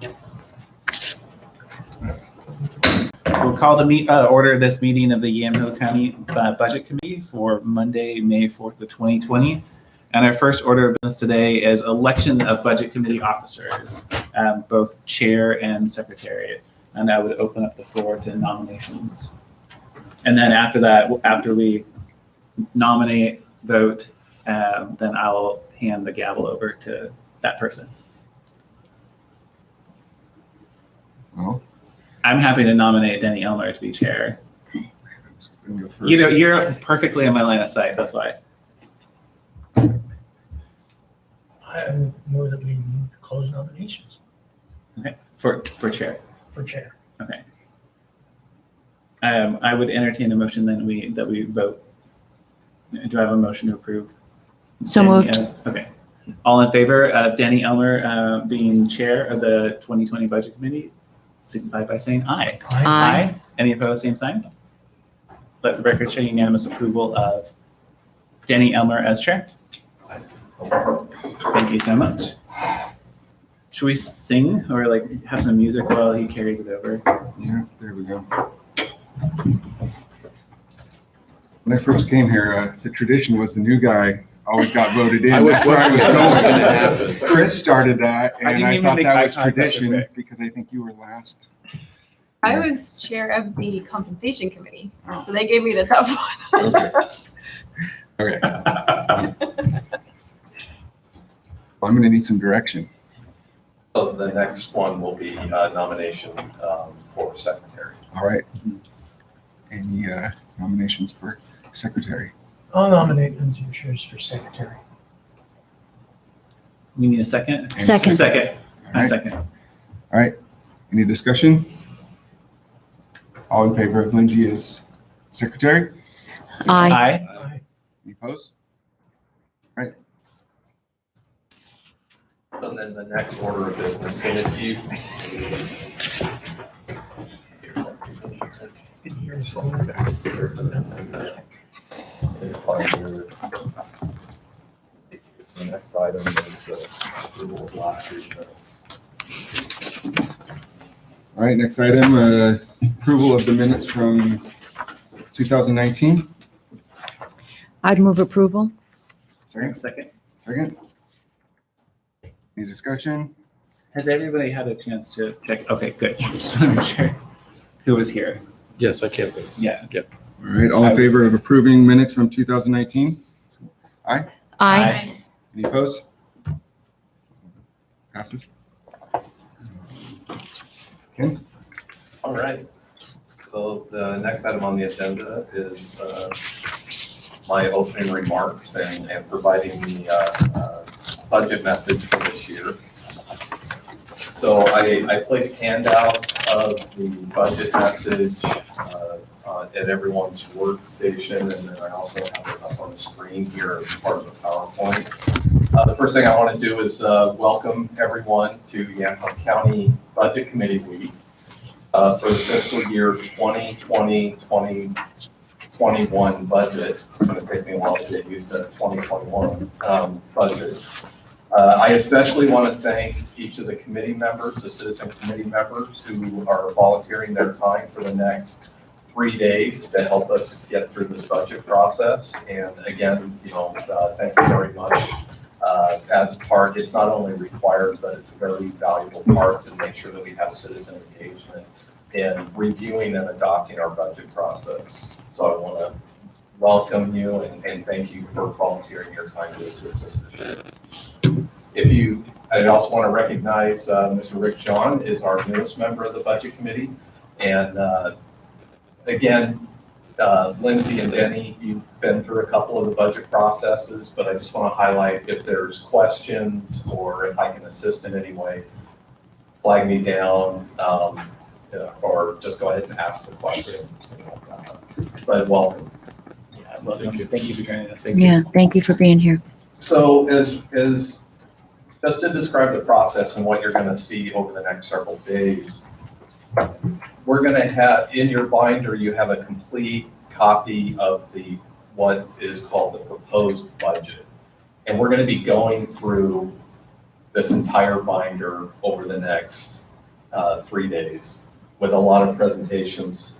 We'll call the order this meeting of the Yamhill County Budget Committee for Monday, May 4th of 2020. And our first order of business today is election of Budget Committee officers, both chair and secretary. And I would open up the floor to nominations. And then after that, after we nominate, vote, then I'll hand the gavel over to that person. Well, I'm happy to nominate Denny Elmer to be chair. You're perfectly in my line of sight. That's why. I move that we close nominations Okay, for chair. for chair. Okay. I would entertain a motion then that we vote. Do I have a motion to approve? So Danny moved. Okay. All in favor of Danny Elmer being chair of the 2020 Budget Committee, signify by saying aye. Aye. Any opposed, same sign? Let the record show unanimous approval of Danny Elmer as chair. Thank you so much. Should we sing or like have some music while he carries it over? yeah, there we go. When I first came here, the tradition was the new guy always got voted in. I was That's where I was wondering what was going. gonna happen. Chris started that, I and didn't I even thought make that eye was contact with tradition Rick. because I think you were last. I was chair of the compensation committee, so they gave me the tough one. Okay. Okay. I'm going to need some direction. So the next one will be nomination for secretary. All right. Any nominations for secretary? I'll nominate Lindsay Richards for secretary. We need a second? Second. Second. All A right. second. All right. Any discussion? All in favor of Lindsay as secretary? Aye. Aye. Any opposed? And then the next order of business, and if you, Can hear his phone back. the next item is approval of last year's minutes. All right, next item, approval of the minutes from 2019. I'd move approval. Second, Second. second. Any discussion? Has everybody had a chance to check? Okay, good. Yes. Just want to make sure who was here. Yes, I can. Yeah. All right, all in favor of approving minutes from 2019? Aye. Any opposed? Passes. Ken? All right. So the next item on the agenda is my opening remarks and providing the budget message for this year. So I placed handouts of the budget message at everyone's workstation, and then I also have it up on the screen here as part of the PowerPoint. The first thing I want to do is welcome everyone to Yamhill County Budget Committee Week for the fiscal year 2020-2021 budget. It's going to take me a while to get used to 2021 budget. I especially want to thank each of the committee members, the citizen committee members who are volunteering their time for the next 3 days to help us get through this budget process. And again, thank you very much. As part, it's not only required, but it's a very valuable part to make sure that we have citizen engagement in reviewing and adopting our budget process. So I want to welcome you and thank you for volunteering your time to assist us this year. I also want to recognize Mr. Rick John is our newest member of the Budget Committee. And again, Lindsay and Denny, you've been through a couple of the budget processes, but I just want to highlight if there's questions or if I can assist in any way, flag me down or just go ahead and ask the question. But welcome. Yeah, welcome. Thank you for joining us. Yeah, thank you for being here. So as just to describe the process and what you're going to see over the next several days, we're going to have in your binder, you have a complete copy of what is called the proposed budget. And we're going to be going through this entire binder over the next 3 days with a lot of presentations.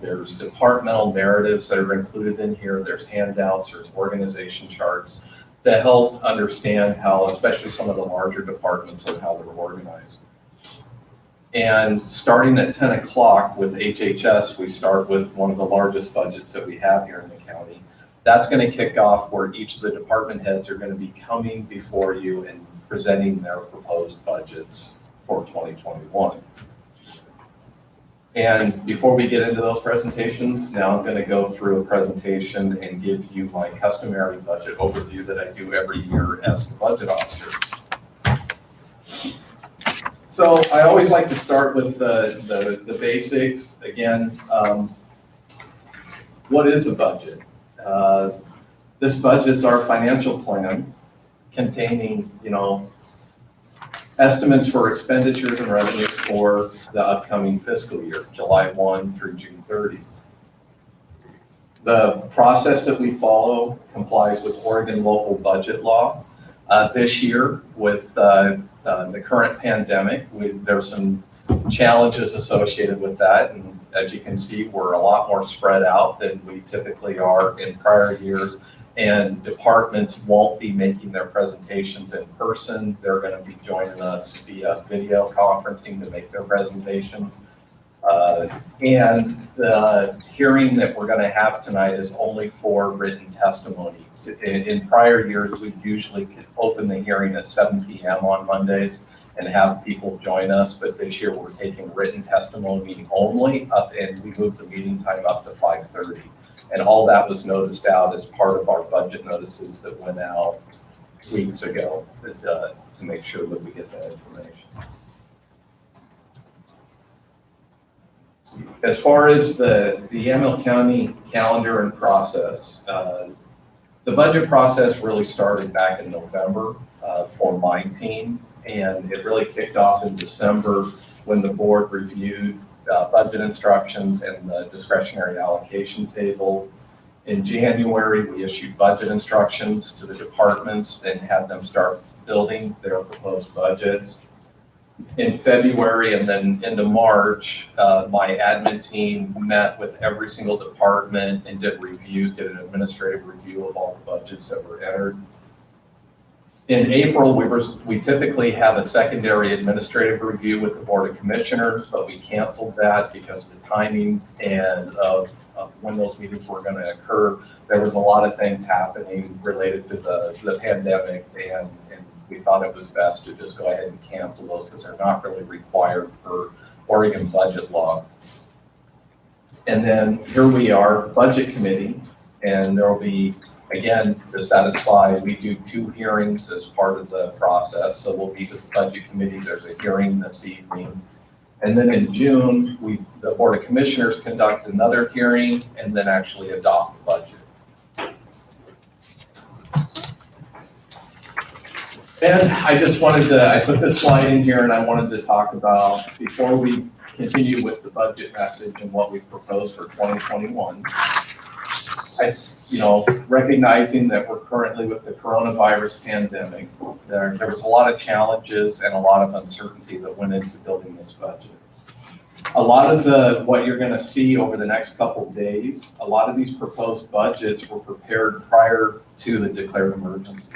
There's departmental narratives that are included in here. There's handouts, there's organization charts to help understand how, especially some of the larger departments, and how they're organized. And starting at 10 o'clock with HHS, we start with one of the largest budgets that we have here in the county. That's going to kick off where each of the department heads are going to be coming before you and presenting their proposed budgets for 2021. And before we get into those presentations, now I'm going to go through a presentation and give you my customary budget overview that I do every year as the budget officer. So I always like to start with the basics. Again, what is a budget? This budget's our financial plan containing, estimates for expenditures and revenues for the upcoming fiscal year, July 1 through June 30. The process that we follow complies with Oregon local budget law. This year, with the current pandemic, there's some challenges associated with that. And as you can see, we're a lot more spread out than we typically are in prior years. And departments won't be making their presentations in person. They're going to be joining us via video conferencing to make their presentations. And the hearing that we're going to have tonight is only for written testimony. In prior years, we usually could open the hearing at 7 p.m. on Mondays and have people join us, but this year we're taking written testimony only and we moved the meeting time up to 5:30. And all that was noticed out as part of our budget notices that went out weeks ago to make sure that we get that information. As far as the Yamhill County calendar and process, the budget process really started back in November for my team, and it really kicked off in December when the board reviewed budget instructions and the discretionary allocation table. In January, we issued budget instructions to the departments and had them start building their proposed budgets. In February and then into March, my admin team met with every single department and did reviews, did an administrative review of all the budgets that were entered. In April, we typically have a secondary administrative review with the Board of Commissioners, but we canceled that because the timing and of when those meetings were going to occur, there was a lot of things happening related to the pandemic, and we thought it was best to just go ahead and cancel those because they're not really required for Oregon budget law. And then here we are, Budget Committee, and there will be, again, to satisfy, we do 2 hearings as part of the process. So we'll meet with the Budget Committee. There's a hearing this evening. And then in June, the Board of Commissioners conduct another hearing and then actually adopt the budget. And I just wanted to, I put this slide in here and I wanted to talk about, before we continue with the budget message and what we propose for 2021, recognizing that we're currently with the coronavirus pandemic, there was a lot of challenges and a lot of uncertainty that went into building this budget. A lot of what you're going to see over the next couple of days, a lot of these proposed budgets were prepared prior to the declared emergencies.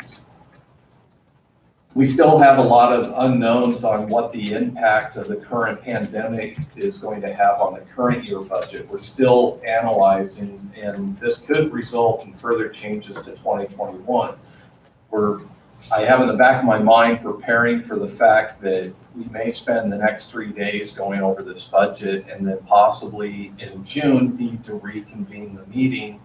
We still have a lot of unknowns on what the impact of the current pandemic is going to have on the current year budget. We're still analyzing, and this could result in further changes to 2021. I have in the back of my mind preparing for the fact that we may spend the next 3 days going over this budget and then possibly in June need to reconvene the meeting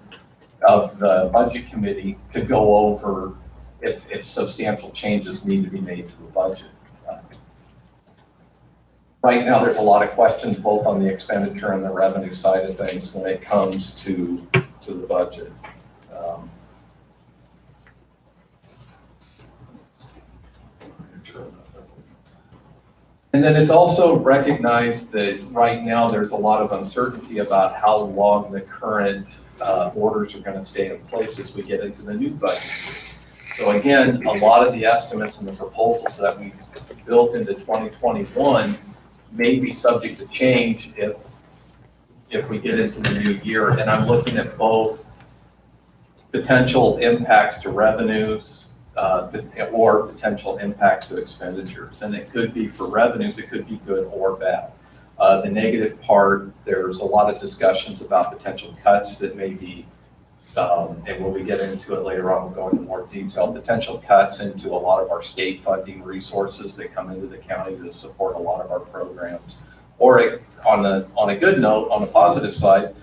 of the Budget Committee to go over if substantial changes need to be made to the budget. Right now, there's a lot of questions both on the expenditure and the revenue side of things when it comes to the budget. And then it's also recognized that right now there's a lot of uncertainty about how long the current orders are going to stay in place as we get into the new budget. So again, a lot of the estimates and the proposals that we built into 2021 may be subject to change if we get into the new year. And I'm looking at both potential impacts to revenues or potential impacts to expenditures. And it could be for revenues, it could be good or bad. The negative part, there's a lot of discussions about potential cuts that may be, and when we get into it later on, we'll go into more detail, potential cuts into a lot of our state funding resources that come into the county to support a lot of our programs. Or on a good note, on the positive side,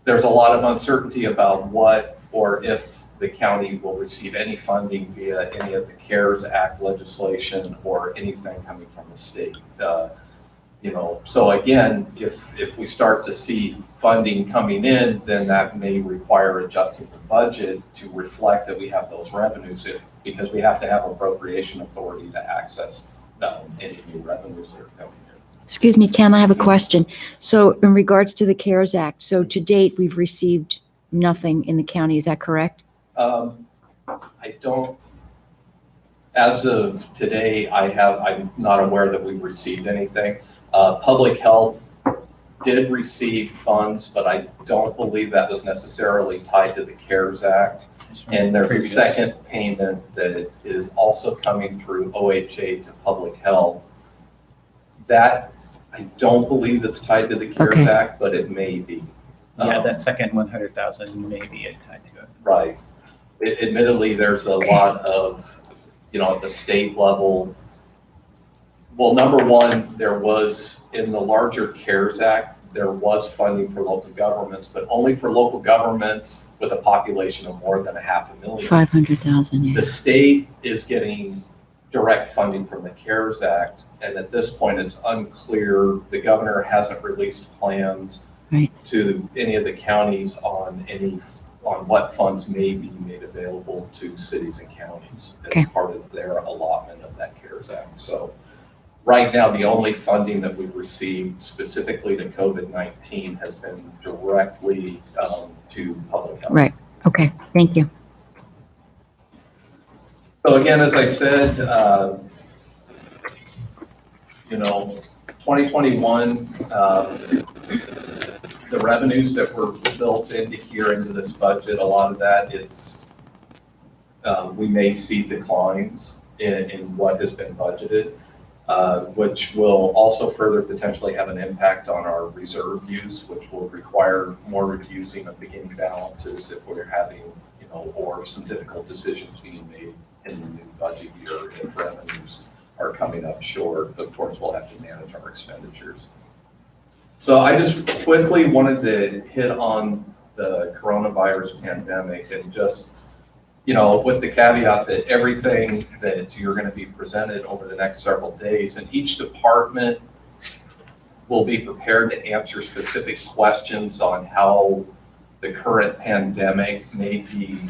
there's a lot of uncertainty about what or if the county will receive any funding via any of the CARES Act legislation or anything coming from the state. So again, if we start to see funding coming in, then that may require adjusting the budget to reflect that we have those revenues, because we have to have appropriation authority to access any new revenues that are coming in. Excuse me, Ken, I have a question. So in regards to the CARES Act, so to date, we've received nothing in the county, is that correct? I don't, as of today, I'm not aware that we've received anything. Public health did receive funds, but I don't believe that was necessarily tied to the CARES Act. And there's a second payment that is also coming through OHA to public health. That, I don't believe it's tied to the CARES Act, but it may be. Yeah, that second 100,000 may be tied to it. Right. Admittedly, there's a lot of, at the state level. Well, number one, there was, in the larger CARES Act, there was funding for local governments, but only for local governments with a population of more than 500,000. 500,000, yeah. The state is getting direct funding from the CARES Act, and at this point, it's unclear. The governor hasn't released plans to any of the counties on what funds may be made available to cities and counties as part of their allotment of that CARES Act. So right now, the only funding that we've received specifically to COVID-19 has been directly to public health. Right. Okay. Thank you. So again, as I said, 2021, the revenues that were built into this budget, a lot of that, we may see declines in what has been budgeted. Which will also further potentially have an impact on our reserve use, which will require more reusing of beginning balances if we're having, or some difficult decisions being made in the new budget year if revenues are coming up short. Of course, we'll have to manage our expenditures. So I just quickly wanted to hit on the coronavirus pandemic and just, with the caveat that everything that you're going to be presented over the next several days, and each department will be prepared to answer specific questions on how the current pandemic may be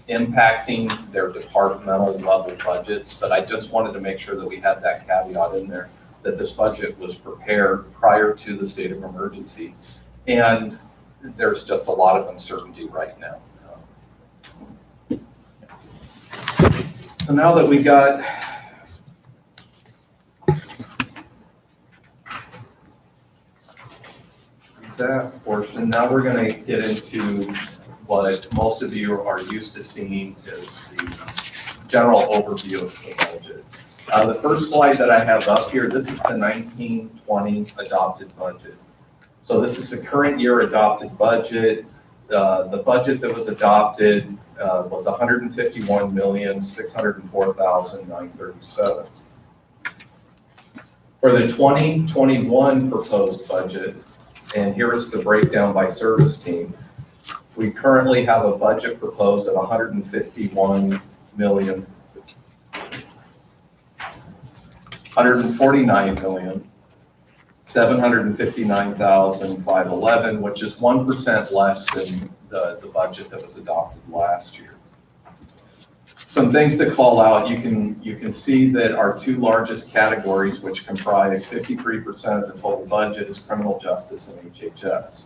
impacting their departmental level budgets. But I just wanted to make sure that we had that caveat in there, that this budget was prepared prior to the state of emergency. And there's just a lot of uncertainty right now. So now that we got that portion, now we're going to get into what most of you are used to seeing is the general overview of the budget. The first slide that I have up here, this is the 1920 adopted budget. So this is the current year adopted budget. The budget that was adopted was $151,604,937. For the 2021 proposed budget, and here is the breakdown by service team, we currently have a budget proposed of $149,759,511, which is 1% less than the budget that was adopted last year. Some things to call out, you can see that our two largest categories, which comprise 53% of the total budget, is criminal justice and HHS.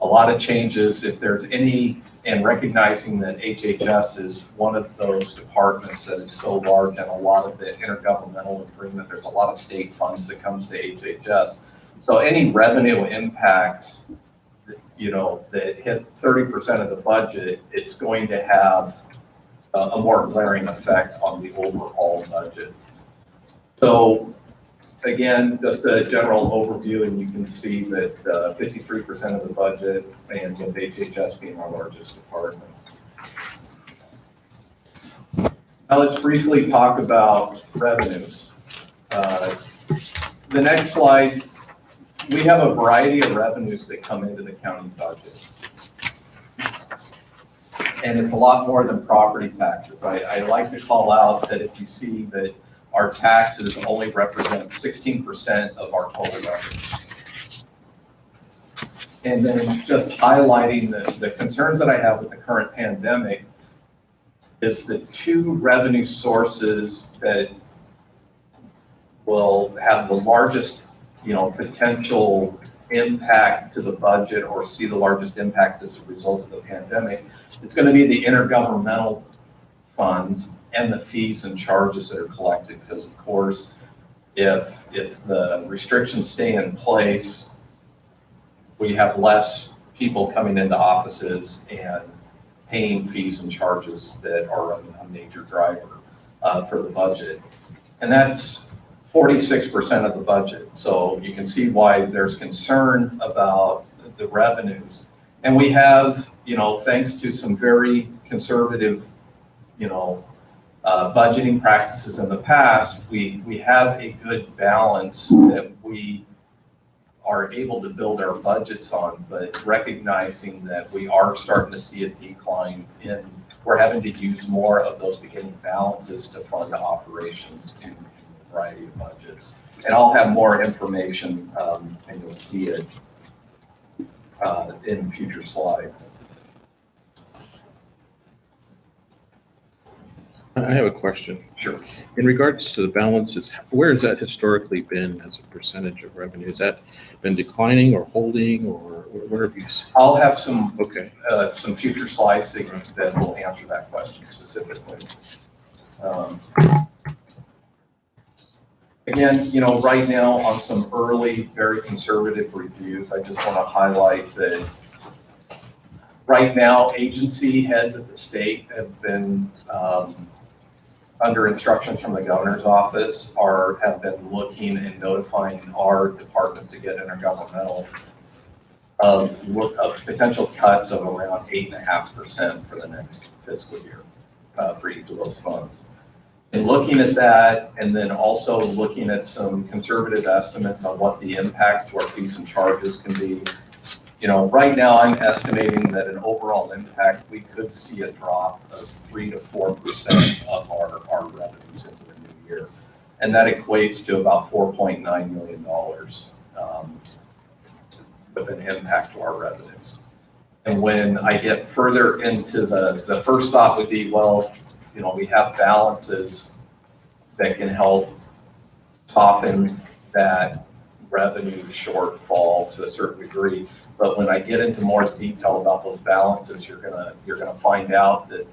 a lot of changes. If there's any, and recognizing that HHS is one of those departments that is so large, and a lot of the intergovernmental agreement, there's a lot of state funds that comes to HHS. So any revenue impacts, that hit 30% of the budget, it's going to have a more glaring effect on the overall budget. So again, just a general overview, and you can see that 53% of the budget, and with HHS being our largest department. Now let's briefly talk about revenues. The next slide, we have a variety of revenues that come into the county budget. And it's a lot more than property taxes. I like to call out that if you see that our taxes only represent 16% of our total revenue. And then just highlighting the concerns that I have with the current pandemic is the two revenue sources that will have the largest, potential impact to the budget, or see the largest impact as a result of the pandemic. It's going to be the intergovernmental funds and the fees and charges that are collected, because of course, if the restrictions stay in place, we have less people coming into offices and paying fees and charges that are a major driver for the budget. And that's 46% of the budget. So you can see why there's concern about the revenues. And we have, thanks to some very conservative, budgeting practices in the past, we have a good balance that we are able to build our budgets on, but recognizing that we are starting to see a decline we're having to use more of those beginning balances to fund operations in a variety of budgets. And I'll have more information, and you'll see it in future slides. I have a question. Sure. In regards to the balances, where has that historically been as a percentage of revenue? Has that been declining or holding, or where have you seen? I'll have some Okay. future slides that will answer that question specifically. Again, right now on some early, very conservative reviews, I just want to highlight that right now agency heads at the state have been under instructions from the governor's office have been looking and notifying our departments to get intergovernmental of potential cuts of around 8.5% for the next fiscal year for each of those funds. And looking at that, and then also looking at some conservative estimates on what the impacts to our fees and charges can be. Right now I'm estimating that an overall impact, we could see a drop of 3 to 4% of our revenues into the new year. And that equates to about $4.9 million with an impact to our revenues. And when I get further into the first thought would be, well, we have balances that can help soften that revenue shortfall to a certain degree. But when I get into more detail about those balances, you're gonna find out that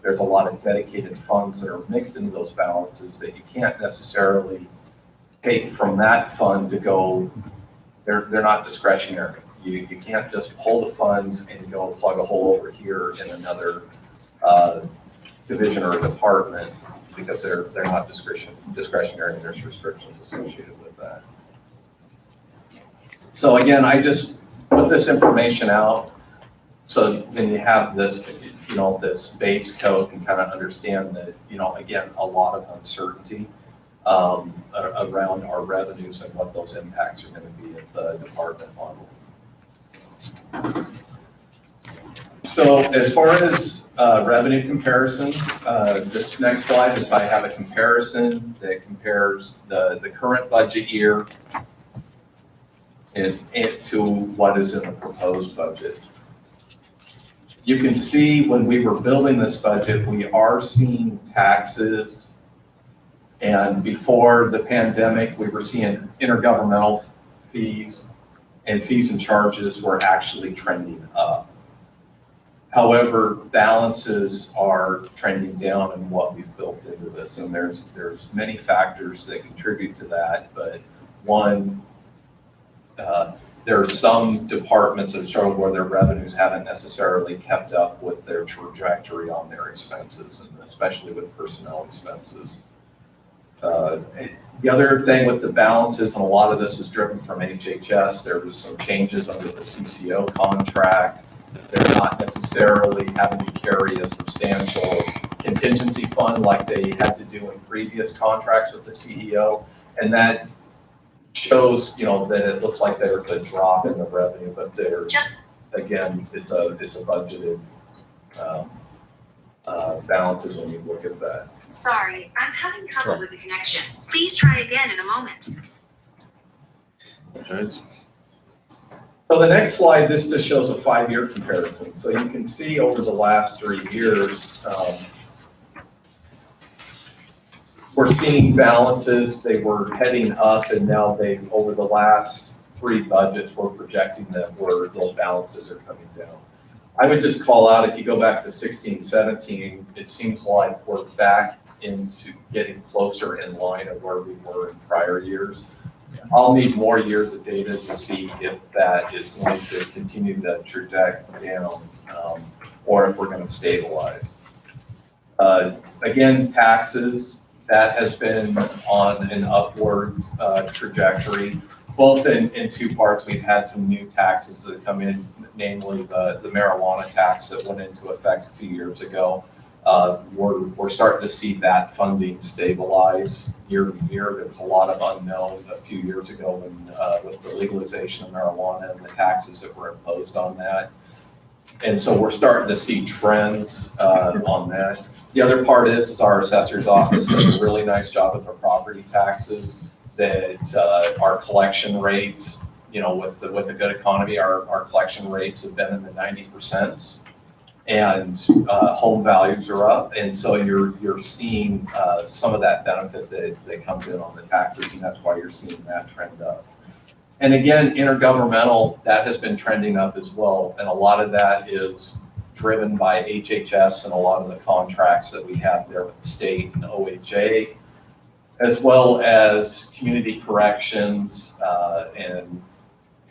there's a lot of dedicated funds that are mixed into those balances that you can't necessarily take from that fund to go. They're not discretionary. You can't just pull the funds and go plug a hole over here in another division or department, because they're not discretionary, and there's restrictions associated with that. So again, I just put this information out so then you have this, this base code and kind of understand that, again, a lot of uncertainty around our revenues and what those impacts are going to be at the department level. So as far as revenue comparison, this next slide is I have a comparison that compares the current budget year and to what is in the proposed budget. You can see when we were building this budget, we are seeing taxes, and before the pandemic, we were seeing intergovernmental fees and fees and charges were actually trending up. However, balances are trending down in what we've built into this, and there's many factors that contribute to that. But one, there are some departments that struggle where their revenues haven't necessarily kept up with their trajectory on their expenses, and especially with personnel expenses. The other thing with the balances, and a lot of this is driven from HHS, there was some changes under the CCO contract. They're not necessarily having to carry a substantial contingency fund like they had to do in previous contracts with the CEO. And that shows, that it looks like there's a drop in the revenue, but there's, again, it's a budgeted balances when you look at that. Sorry, I'm having trouble with the connection. Please try again in a moment. Guys, So the next slide, this just shows a 5-year comparison. So you can see over the last 3 years, we're seeing balances. They were heading up, and now over the last 3 budgets, we're projecting that those balances are coming down. I would just call out, if you go back to 16, 17, it seems like we're back into getting closer in line of where we were in prior years. I'll need more years of data to see if that is going to continue to trajectory down, or if we're going to stabilize. Again, taxes, that has been on an upward trajectory, both in 2 parts. We've had some new taxes that come in, namely the marijuana tax that went into effect a few years ago. We're starting to see that funding stabilize year to year. There was a lot of unknown a few years ago with the legalization of marijuana and the taxes that were imposed on that. And so we're starting to see trends on that. The other part is our assessor's office does a really nice job with our property taxes, that our collection rates, with the good economy, our collection rates have been in the 90%. And home values are up, and so you're seeing some of that benefit that comes in on the taxes, and that's why you're seeing that trend up. And again, intergovernmental, that has been trending up as well, and a lot of that is driven by HHS and a lot of the contracts that we have there with the state and OHA, as well as community corrections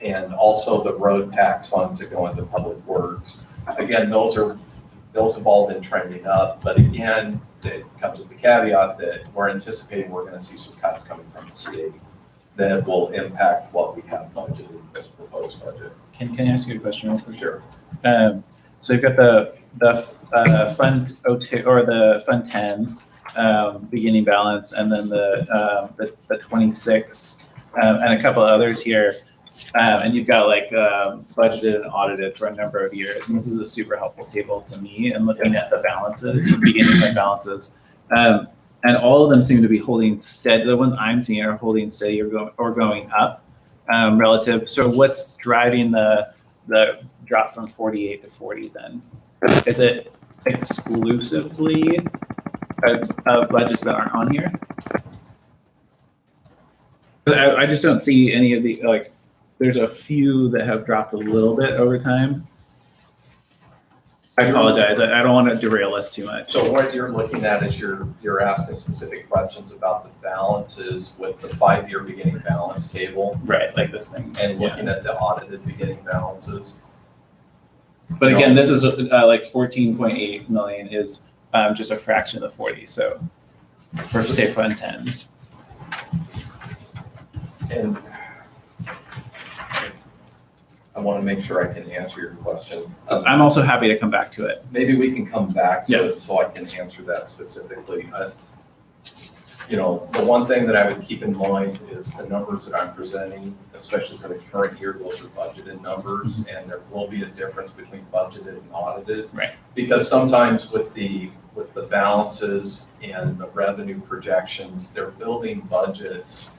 and also the road tax funds that go into public works. Again, those have all been trending up, but again, it comes with the caveat that we're anticipating we're going to see some cuts coming from the state that will impact what we have budgeted as a proposed budget. Can I ask you a question real quick? Sure. So you've got the Fund 02 or the Fund 10 beginning balance, and then the 26 and a couple of others here. And you've got budgeted and audited for a number of years. And this is a super helpful table to me in looking at the balances, beginning fund balances. And all of them seem to be holding steady. The ones I'm seeing are holding steady or going up relative. So what's driving the drop from 48 to 40 then? Is it exclusively budgets that aren't on here? I just don't see any of the, there's a few that have dropped a little bit over time. I apologize. I don't want to derail us too much. So what you're looking at is you're asking specific questions about the balances with the 5-year beginning balance table. Right, like this thing. And looking at the audited beginning balances. But again, this is 14.8 million is just a fraction of the 40. So for say Fund 10. And I want to make sure I can answer your question. I'm also happy to come back to it. Maybe we can come back to it so I can answer that specifically. The one thing that I would keep in mind is the numbers that I'm presenting, especially for the current year, those are budgeted numbers, and there will be a difference between budgeted and audited. Right. Because sometimes with the balances and the revenue projections, they're building budgets,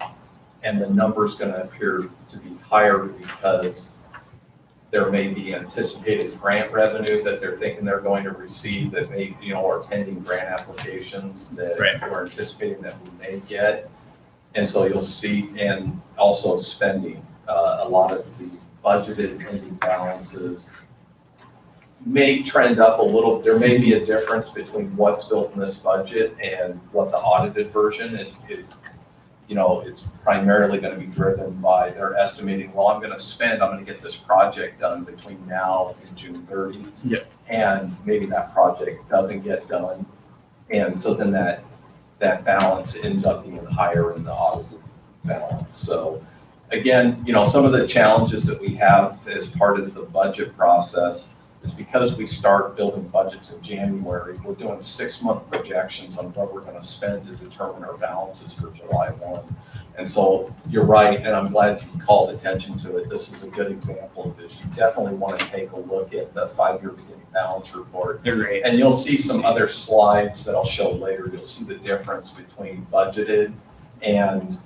and the number's going to appear to be higher because there may be anticipated grant revenue that they're thinking they're going to receive that may, are pending grant applications that we're anticipating that we may get. And so you'll see, and also spending, a lot of the budgeted ending balances may trend up a little. There may be a difference between what's built in this budget and what the audited version is. It's primarily going to be driven by their estimating, well, I'm going to get this project done between now and June 30. Yeah. And maybe that project doesn't get done. And so then that balance ends up being higher in the audited balance. So again, some of the challenges that we have as part of the budget process is because we start building budgets in January, we're doing 6-month projections on what we're going to spend to determine our balances for July 1. And so you're right, and I'm glad you called attention to it. This is a good example of this. You definitely want to take a look at the 5-year beginning balance report. They're great. And you'll see some other slides that I'll show later. You'll see the difference between budgeted and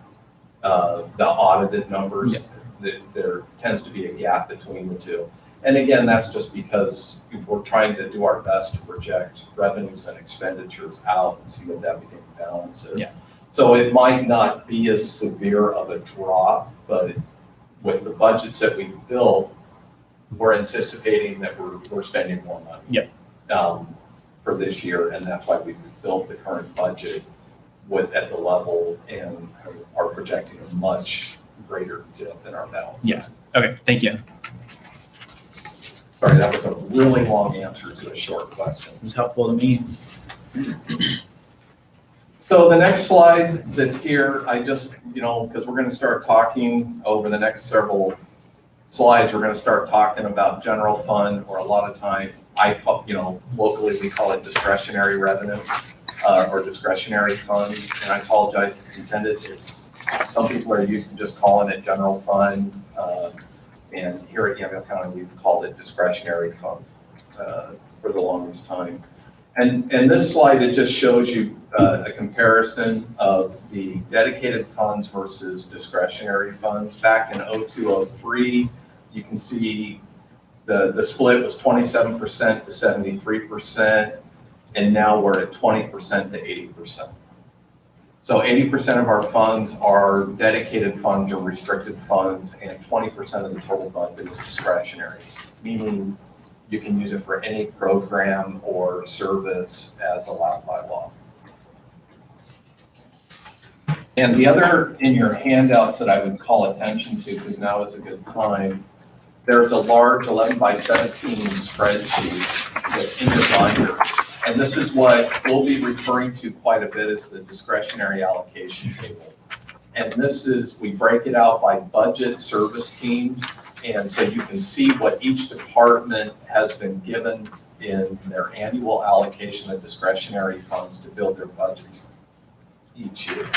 the audited numbers. There tends to be a gap between the two. And again, that's just because we're trying to do our best to project revenues and expenditures out and see what that beginning balance is. Yeah. So it might not be as severe of a drop, but with the budgets that we've built, we're anticipating that we're spending more money. Yep. For this year, and that's why we've built the current budget at the level and are projecting a much greater dip in our balance. Yeah. Okay, thank you. Sorry, that was a really long answer to a short question. It was helpful to me. So the next slide that's here, I just, because we're going to start talking over the next several slides, we're going to start talking about general fund, or a lot of time, locally we call it discretionary revenue or discretionary funds. And I apologize, it's intended, some people are used to just calling it general fund. And here at Yamhill County, we've called it discretionary funds for the longest time. And this slide, it just shows you a comparison of the dedicated funds versus discretionary funds. Back in 02-03, you can see the split was 27% to 73%, and now we're at 20% to 80%. So 80% of our funds are dedicated funds or restricted funds, and 20% of the total budget is discretionary, meaning you can use it for any program or service as allowed by law. And the other in your handouts that I would call attention to, because now is a good time, there's a large 11 by 17 spreadsheet that's in your binder. And this is what we'll be referring to quite a bit as the discretionary allocation table. And this is, we break it out by budget service teams. And so you can see what each department has been given in their annual allocation of discretionary funds to build their budgets each year.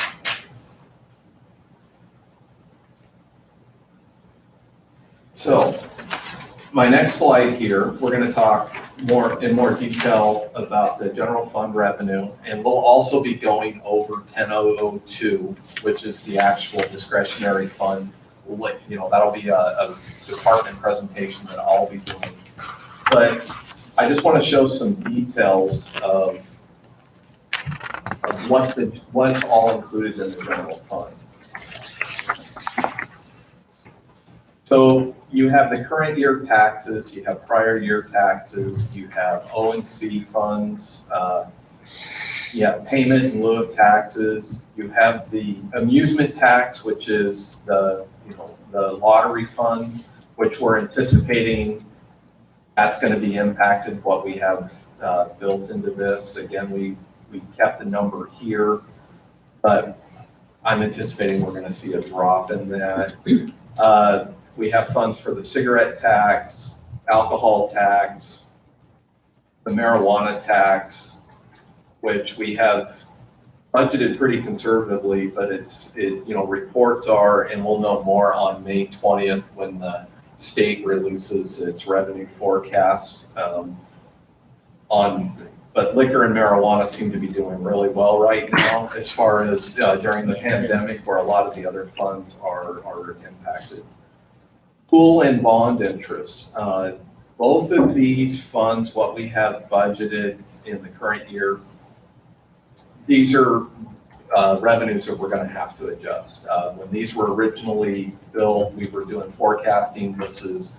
So my next slide here, we're going to talk in more detail about the general fund revenue, and we'll also be going over 10002, which is the actual discretionary fund. That'll be a department presentation that I'll be doing. But I just want to show some details of what's all included in the general fund. So you have the current year taxes, you have prior year taxes, you have O&C funds, you have payment in lieu of taxes, you have the amusement tax, which is the lottery fund, which we're anticipating that's going to be impacted what we have built into this. Again, we kept the number here, but I'm anticipating we're going to see a drop in that. We have funds for the cigarette tax, alcohol tax, the marijuana tax, which we have budgeted pretty conservatively, but reports are, and we'll know more on May 20th when the state releases its revenue forecast. But liquor and marijuana seem to be doing really well right now as far as during the pandemic, where a lot of the other funds are impacted. Pool and bond interest. Both of these funds, what we have budgeted in the current year, these are revenues that we're going to have to adjust. When these were originally built, we were doing forecasting. This is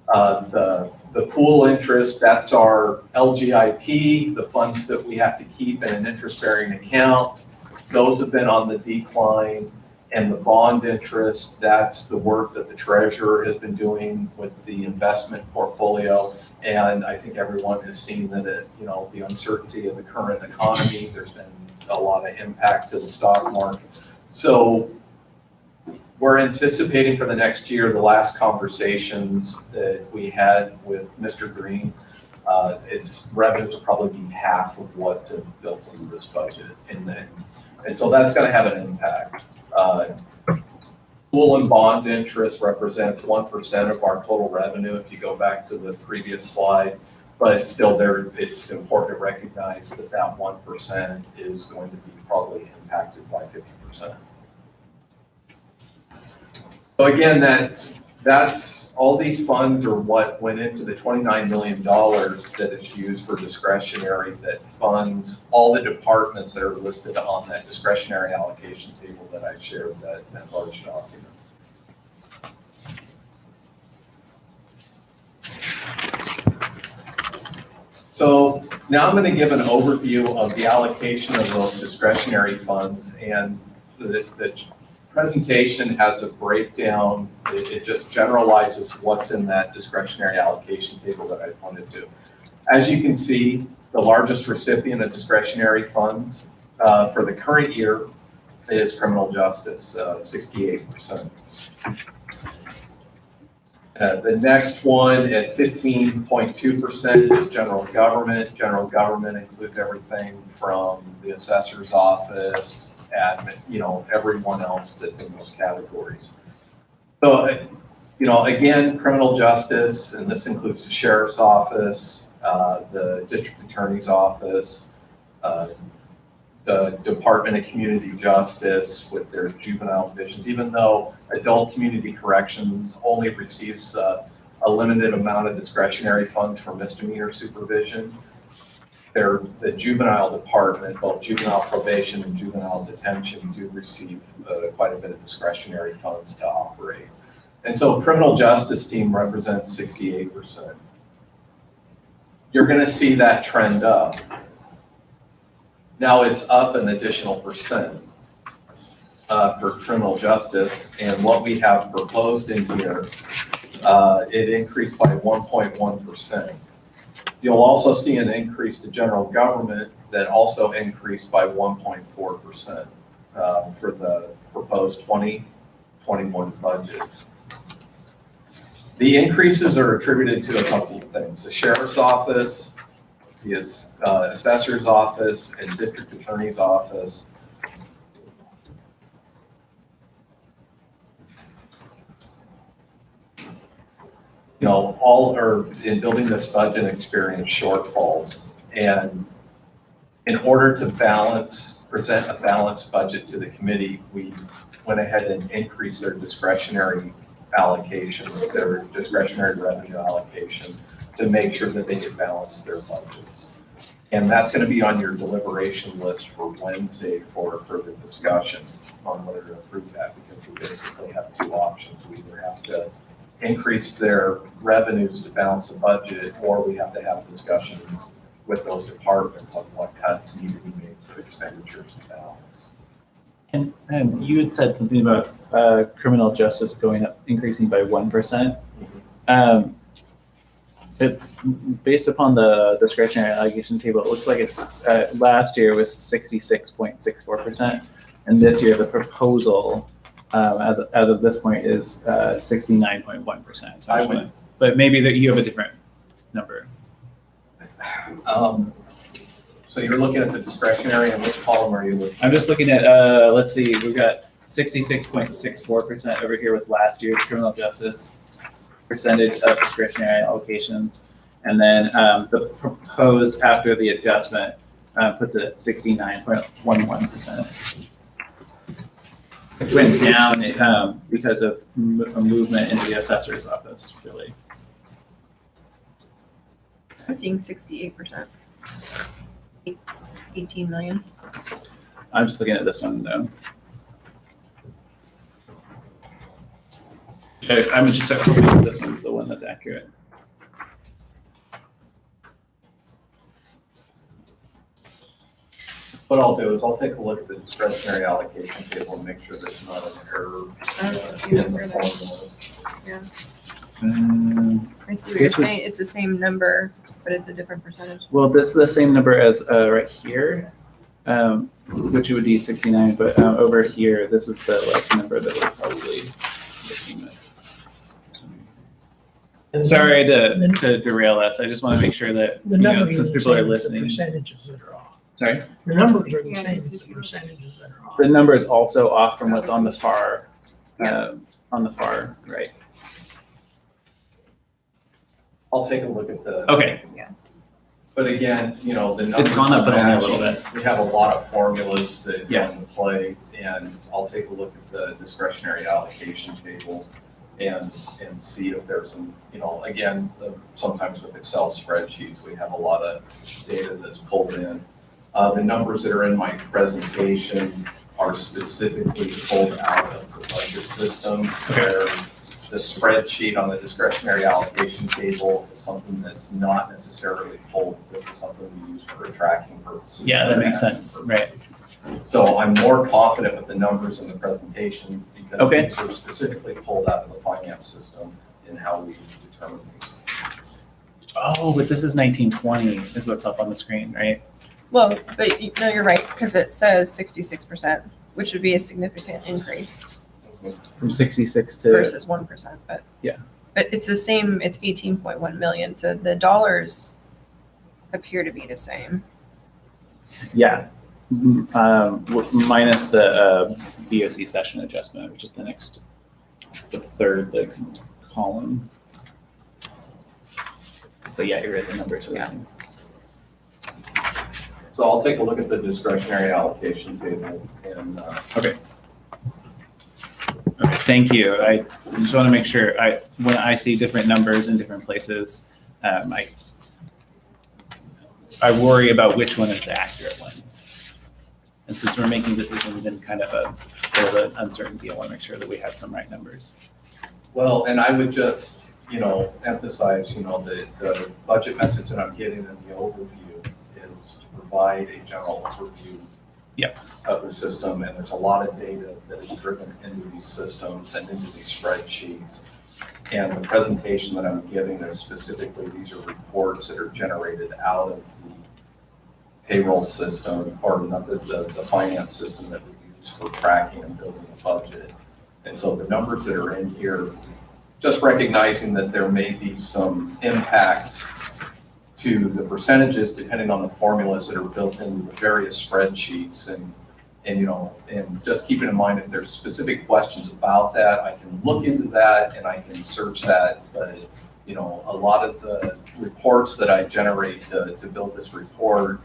the pool interest. That's our LGIP, the funds that we have to keep in an interest-bearing account. Those have been on the decline. And the bond interest, that's the work that the treasurer has been doing with the investment portfolio. And I think everyone has seen that the uncertainty of the current economy, there's been a lot of impact to the stock market. So we're anticipating for the next year, the last conversations that we had with Mr. Green, its revenues will probably be half of what's built into this budget. And so that's going to have an impact. Pool and bond interest represents 1% of our total revenue if you go back to the previous slide, but still it's important to recognize that 1% is going to be probably impacted by 50%. So again, that's all these funds are what went into the $29 million that is used for discretionary that funds all the departments that are listed on that discretionary allocation table that I shared, that large document. So now I'm going to give an overview of the allocation of those discretionary funds, and the presentation has a breakdown. It just generalizes what's in that discretionary allocation table that I pointed to. As you can see, the largest recipient of discretionary funds for the current year is criminal justice, 68%. The next one at 15.2% is general government. General government includes everything from the assessor's office, admin, everyone else that's in those categories. So, again, criminal justice, and this includes the sheriff's office, the district attorney's office, the Department of Community Justice with their juvenile divisions, even though adult community corrections only receives a limited amount of discretionary funds for misdemeanor supervision. The juvenile department, both juvenile probation and juvenile detention, do receive quite a bit of discretionary funds to operate. And so criminal justice team represents 68%. You're going to see that trend up. Now it's up an additional percent for criminal justice, and what we have proposed in here, it increased by 1.1%. You'll also see an increase to general government that also increased by 1.4% for the proposed 2021 budget. The increases are attributed to a couple of things. The sheriff's office, the assessor's office, and district attorney's office. All are in building this budget experience shortfalls. And in order to present a balanced budget to the committee, we went ahead and increased their discretionary allocation, their discretionary revenue allocation, to make sure that they could balance their budgets. And that's going to be on your deliberation list for Wednesday for further discussion on whether to approve that, because we basically have two options. We either have to increase their revenues to balance the budget, or we have to have discussions with those departments on what cuts need to be made for expenditures to balance. And you had said something about criminal justice going up, increasing by 1%. Based upon the discretionary allocation table, it looks like it's last year was 66.64%, and this year the proposal as of this point is 69.1%. But maybe that you have a different number. So you're looking at the discretionary, and which column are you looking at? I'm just looking at, let's see, we've got 66.64% over here was last year's criminal justice percentage of discretionary allocations. And then the proposed after the adjustment puts it at 69.11%. It went down because of a movement into the assessor's office, really. I'm seeing 68%. 18 million. I'm just looking at this one though. I'm just hoping that this one's the one that's accurate. What I'll do is I'll take a look at the discretionary allocation table and make sure there's not an error. see that in the number there. formula. I see what you're saying. It's the same number, but it's a different percentage. Well, this is the same number as right here, which would be 69, but over here, this is the like number that we're probably looking at. And Sorry the- to derail us. I just want to make sure that, The you know, numbers are since the people are same as the listening. percentages that are off. Sorry? The numbers are the Yeah, same it's as the percentages that are off. The number is also off from what's on the far, right. I'll take a look at the. Okay, But again, you know, the numbers. It's gone up, but only a little matching. bit. We have a lot of formulas that Yeah. come into play, and I'll take a look at the discretionary allocation table and see if there's some, you know, again, sometimes with Excel spreadsheets, we have a lot of data that's pulled in. The numbers that are in my presentation are specifically pulled out of the budget system, where the spreadsheet on the discretionary allocation table is something that's not necessarily pulled. This is something we use for tracking purposes. yeah, that makes sense, right. So I'm more confident with the numbers in the presentation because Okay. these are specifically pulled out of the finance system in how we determine these. Oh, but this is 1920 is what's up on the screen, right? Well, but no, you're right, because it says 66%, which would be a significant increase From 66 to, versus 1%, but. Yeah. But it's the same, it's 18.1 million, so the dollars appear to be the same. yeah. Minus the BOC session adjustment, which is the third column. But yeah, you're right, the numbers are the same. So I'll take a look at the discretionary allocation table and, Okay, thank you. I just want to make sure when I see different numbers in different places, I worry about which one is the accurate one. And since we're making decisions in kind of a bit of an uncertainty, I want to make sure that we have some right numbers. well, and I would just, you know, emphasize, you know, the budget message that I'm getting in the overview is to provide a general overview Yep. of the system, and there's a lot of data that is driven into these systems and into these spreadsheets. And the presentation that I'm giving is specifically, these are reports that are generated out of the payroll system, or not the finance system that we use for tracking and building a budget. And so the numbers that are in here, just recognizing that there may be some impacts to the percentages depending on the formulas that are built into the various spreadsheets, and you know, and just keeping in mind if there's specific questions about that, I can look into that and I can search that. But you know, a lot of the reports that I generate to build this report,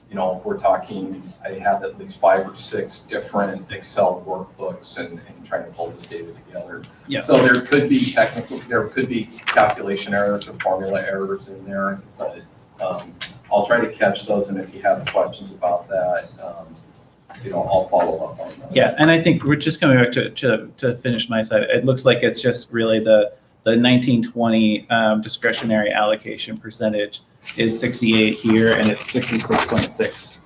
you know, we're talking, I have at least 5 or 6 different Excel workbooks and trying to pull this data together. Yeah. So there could be calculation errors or formula errors in there, but I'll try to catch those. And if you have questions about that, you know, I'll follow up on that. Yeah, and I think we're just coming back to finish my side. It looks like it's just really the 1920 discretionary allocation percentage is 68 here, and it's 66.6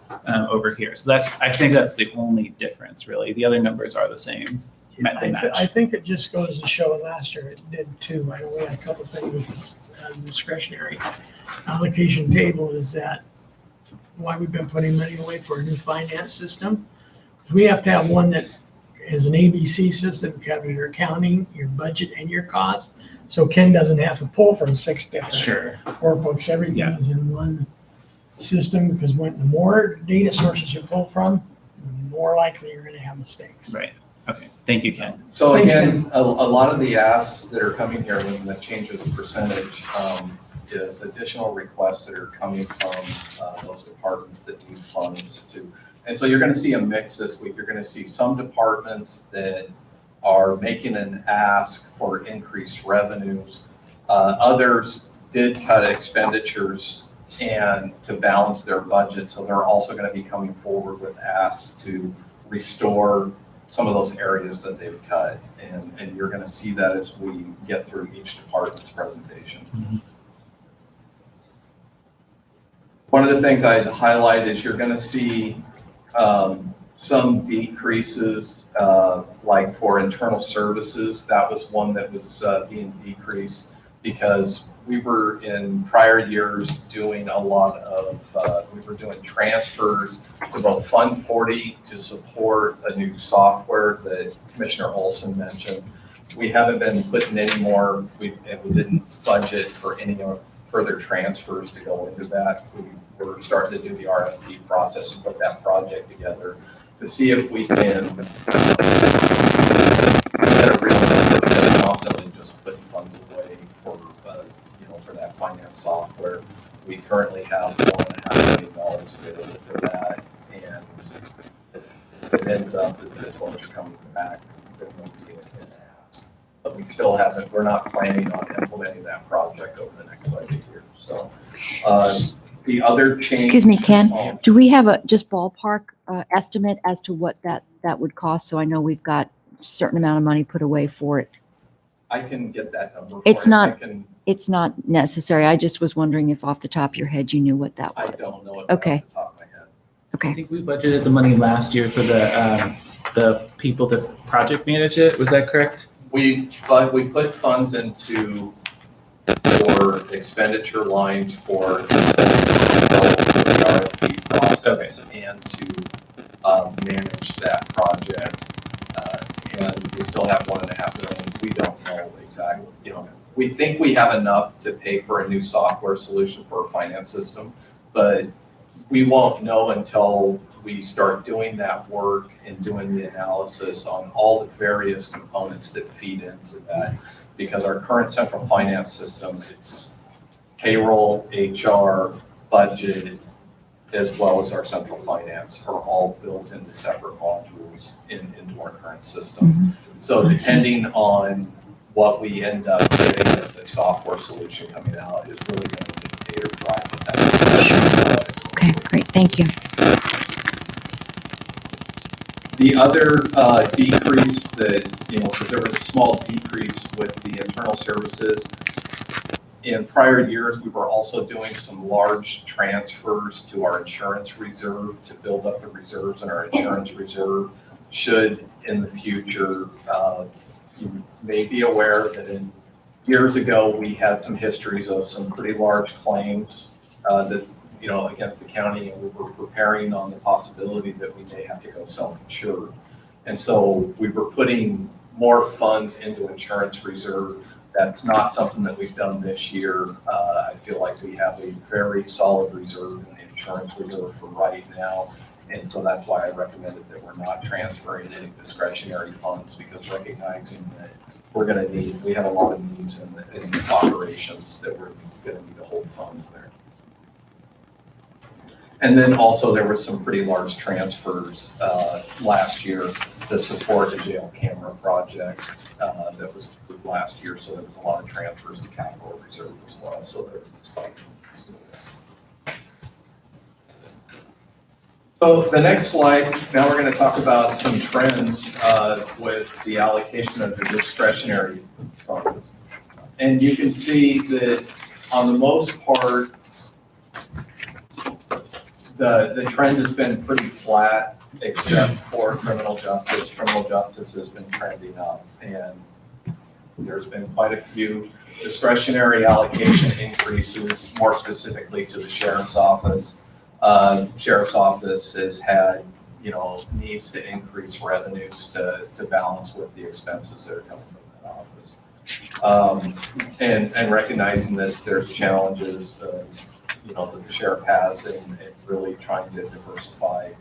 over here. So I think that's the only difference, really. The other numbers are the same. They match. I think it just goes to show, last year it did too. I know we had a couple things with this discretionary allocation table, is that why we've been putting money away for a new finance system. We have to have one that is an ABC system, covers your accounting, your budget, and your cost. So Ken doesn't have to pull from 6 different Sure. workbooks. Everything Yeah. is in one system, because the more data sources you pull from, the more likely you're going to have mistakes. Right. Okay. Thank you, Ken. So Thanks, again, a lot of the asks that are coming here when the change of the percentage is additional requests that are coming from those departments that need funds to. And so you're going to see a mix this week. You're going to see some departments that are making an ask for increased revenues. Others did cut expenditures and to balance their budget. So they're also going to be coming forward with asks to restore some of those areas that they've cut. And you're going to see that as we get through each department's presentation. One of the things I'd highlight is you're going to see some decreases, like for internal services. That was one that was being decreased because we were in prior years doing a lot of, we were doing transfers to both Fund 40 to support a new software that Commissioner Olson mentioned. We haven't been putting any more, and we didn't budget for any further transfers to go into that. We're starting to do the RFP process and put that project together to see if we can get a real benefit than constantly just putting funds away for, for that finance software. We currently have $1.5 million available for that, and if it ends up that the torch coming back, there won't be an ask. But we still haven't, we're not planning on implementing that project over the next budget year. So the other change. Excuse me, Ken, do we have a just ballpark estimate as to what that would cost? So I know we've got a certain amount of money put away for it. I can get that number. It's you. not- I can. It's not necessary. I just was wondering if off the top of your head, you knew what that I was. don't know it Okay. off the top of my head. I Okay. think we budgeted the money last year for the people that project manage it. Was that correct? We put funds into for expenditure lines for the RFP process and to manage that project. And we still have $1.5 million. We don't know exactly, we think we have enough to pay for a new software solution for a finance system, but we won't know until we start doing that work and doing the analysis on all the various components that feed into that. Because our current central finance system, it's payroll, HR, budget, as well as our central finance are all built into separate modules into our current system. So depending on what we end up getting as a software solution coming out is really going to dictate or drive what that is. Okay, great. Thank you. The other decrease that, because there was a small decrease with the internal services. In prior years, we were also doing some large transfers to our insurance reserve to build up the reserves in our insurance reserve. Should in the future, you may be aware that years ago, we had some histories of some pretty large claims that against the county, and we were preparing on the possibility that we may have to go self-insured. And so we were putting more funds into insurance reserve. That's not something that we've done this year. I feel like we have a very solid reserve in the insurance reserve for right now. And so that's why I recommended that we're not transferring any discretionary funds, because recognizing that we have a lot of needs in operations that we're going to need to hold funds there. And then also there were some pretty large transfers last year to support the jail camera project that was approved last year. So there was a lot of transfers to capital reserve as well. So there was a slight. So the next slide, now we're going to talk about some trends with the allocation of the discretionary funds. And you can see that on the most part, the trend has been pretty flat, except for criminal justice. Criminal justice has been trending up, and there's been quite a few discretionary allocation increases, more specifically to the sheriff's office. Sheriff's office has had, needs to increase revenues to balance with the expenses that are coming from that office. And recognizing that there's challenges, that the sheriff has in really trying to diversify,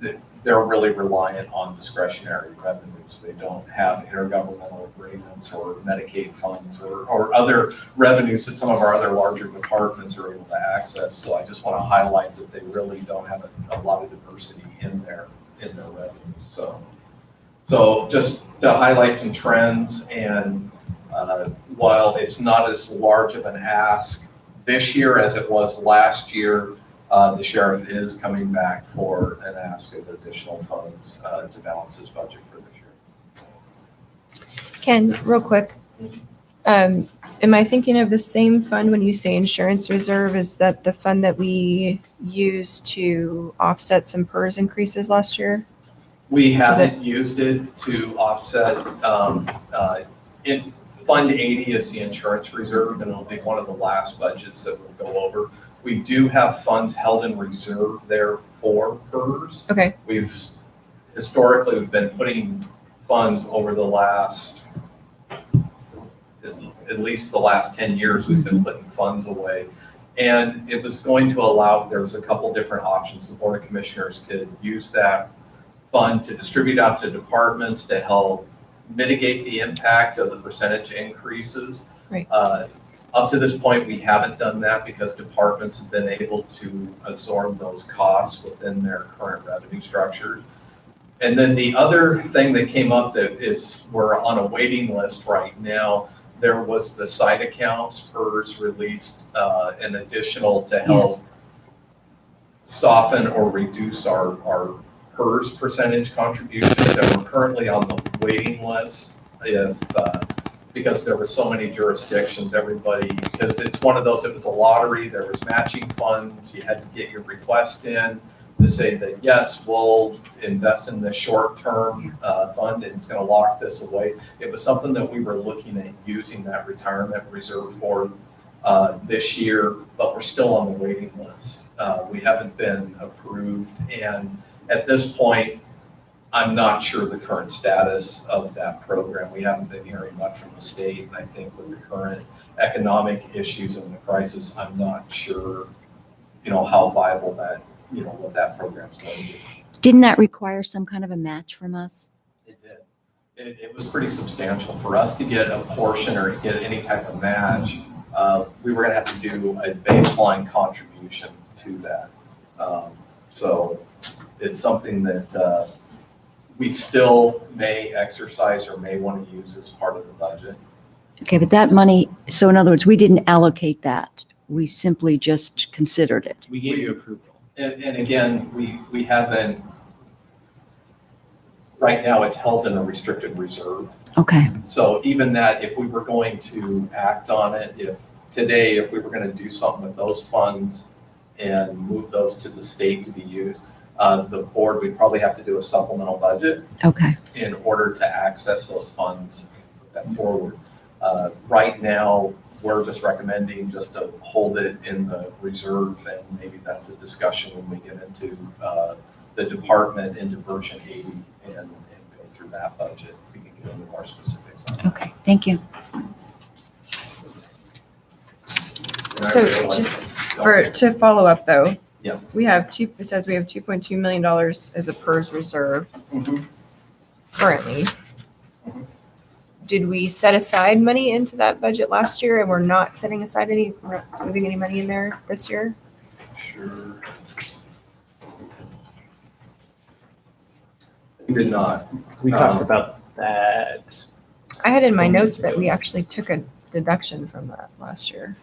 that they're really reliant on discretionary revenues. They don't have intergovernmental agreements or Medicaid funds or other revenues that some of our other larger departments are able to access. So I just want to highlight that they really don't have a lot of diversity in their revenues. So just to highlight some trends, and while it's not as large of an ask, This year, as it was last year, the sheriff is coming back for an ask of additional funds to balance his budget for this year. Ken, real quick, am I thinking of the same fund when you say insurance reserve? Is that the fund that we used to offset some PERS increases last year? We haven't used it to offset, in Fund 80 is the insurance reserve, and it'll be one of the last budgets that we'll go over. We do have funds held in reserve there for PERS. Okay. We've been putting funds over the last, at least the last 10 years, we've been putting funds away. And it was going to allow, there was a couple different options. The Board of Commissioners could use that fund to distribute out to departments to help mitigate the impact of the percentage increases. Right. Up to this point, we haven't done that because departments have been able to absorb those costs within their current revenue structure. And then the other thing that came up that is, we're on a waiting list right now, there was the side accounts. PERS released an additional to help soften or reduce our PERS percentage contribution that we're currently on the waiting list. Because there were so many jurisdictions, because it's one of those, it was a lottery, there was matching funds, you had to get your request in to say that, yes, we'll invest in the short-term fund and it's gonna lock this away. It was something that we were looking at using that retirement reserve for this year, but we're still on the waiting list. We haven't been approved, and at this point, I'm not sure the current status of that program. We haven't been hearing much from the state, and I think with the current economic issues and the crisis, I'm not sure, how viable that, what that program's going to be. Didn't that require some kind of a match from us? It did. It was pretty substantial. For us to get a portion or get any type of match, we were going to have to do a baseline contribution to that. So it's something that we still may exercise or may want to use as part of the budget. Okay, but that money, so in other words, we didn't allocate that. We simply just considered it. We gave you approval. And again, we haven't, right now it's held in a restricted reserve. Okay, So even that, if we were going to act on it, if we were going to do something with those funds and move those to the state to be used, the board would probably have to do a supplemental budget okay. in order to access those funds and put that forward. Right now, we're just recommending just to hold it in the reserve, and maybe that's a discussion when we get into the department into version 80 and go through that budget. We can get into more specifics on that. Okay, thank you. And I So realize- to follow up though. Yeah. It says we have $2.2 million as a PERS reserve Mhm. currently. Mhm. Did we set aside money into that budget last year and we're not setting aside moving any money in there this year? Sure. We did not. We talked about that. I had in my notes that we actually took a deduction from that last year.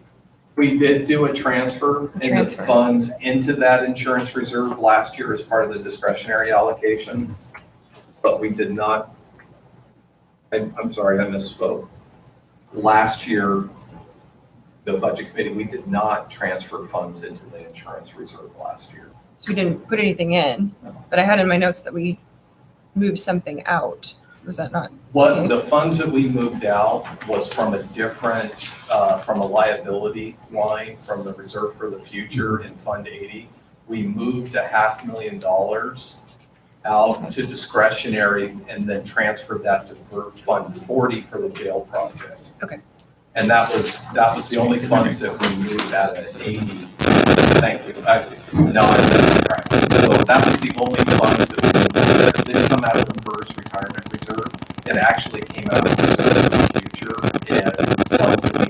We did do a transfer in the transfer. funds into that insurance reserve last year as part of the discretionary allocation, but we did not, I'm sorry, I misspoke. Last year, the budget committee, we did not transfer funds into the insurance reserve last year. So we didn't put anything in, but I had in my notes that we moved something out. Was that not? What the funds that we moved out was from a different, from a liability line from the reserve for the future in Fund 80. We moved $500,000 out to discretionary and then transferred that to Fund 40 for the jail project. Okay. And that was the only funds that we moved out of 80. Thank you. No, I didn't track. So that was the only funds that we moved out. It didn't come out of the first retirement reserve. It actually came out of the reserve for the future and funds that we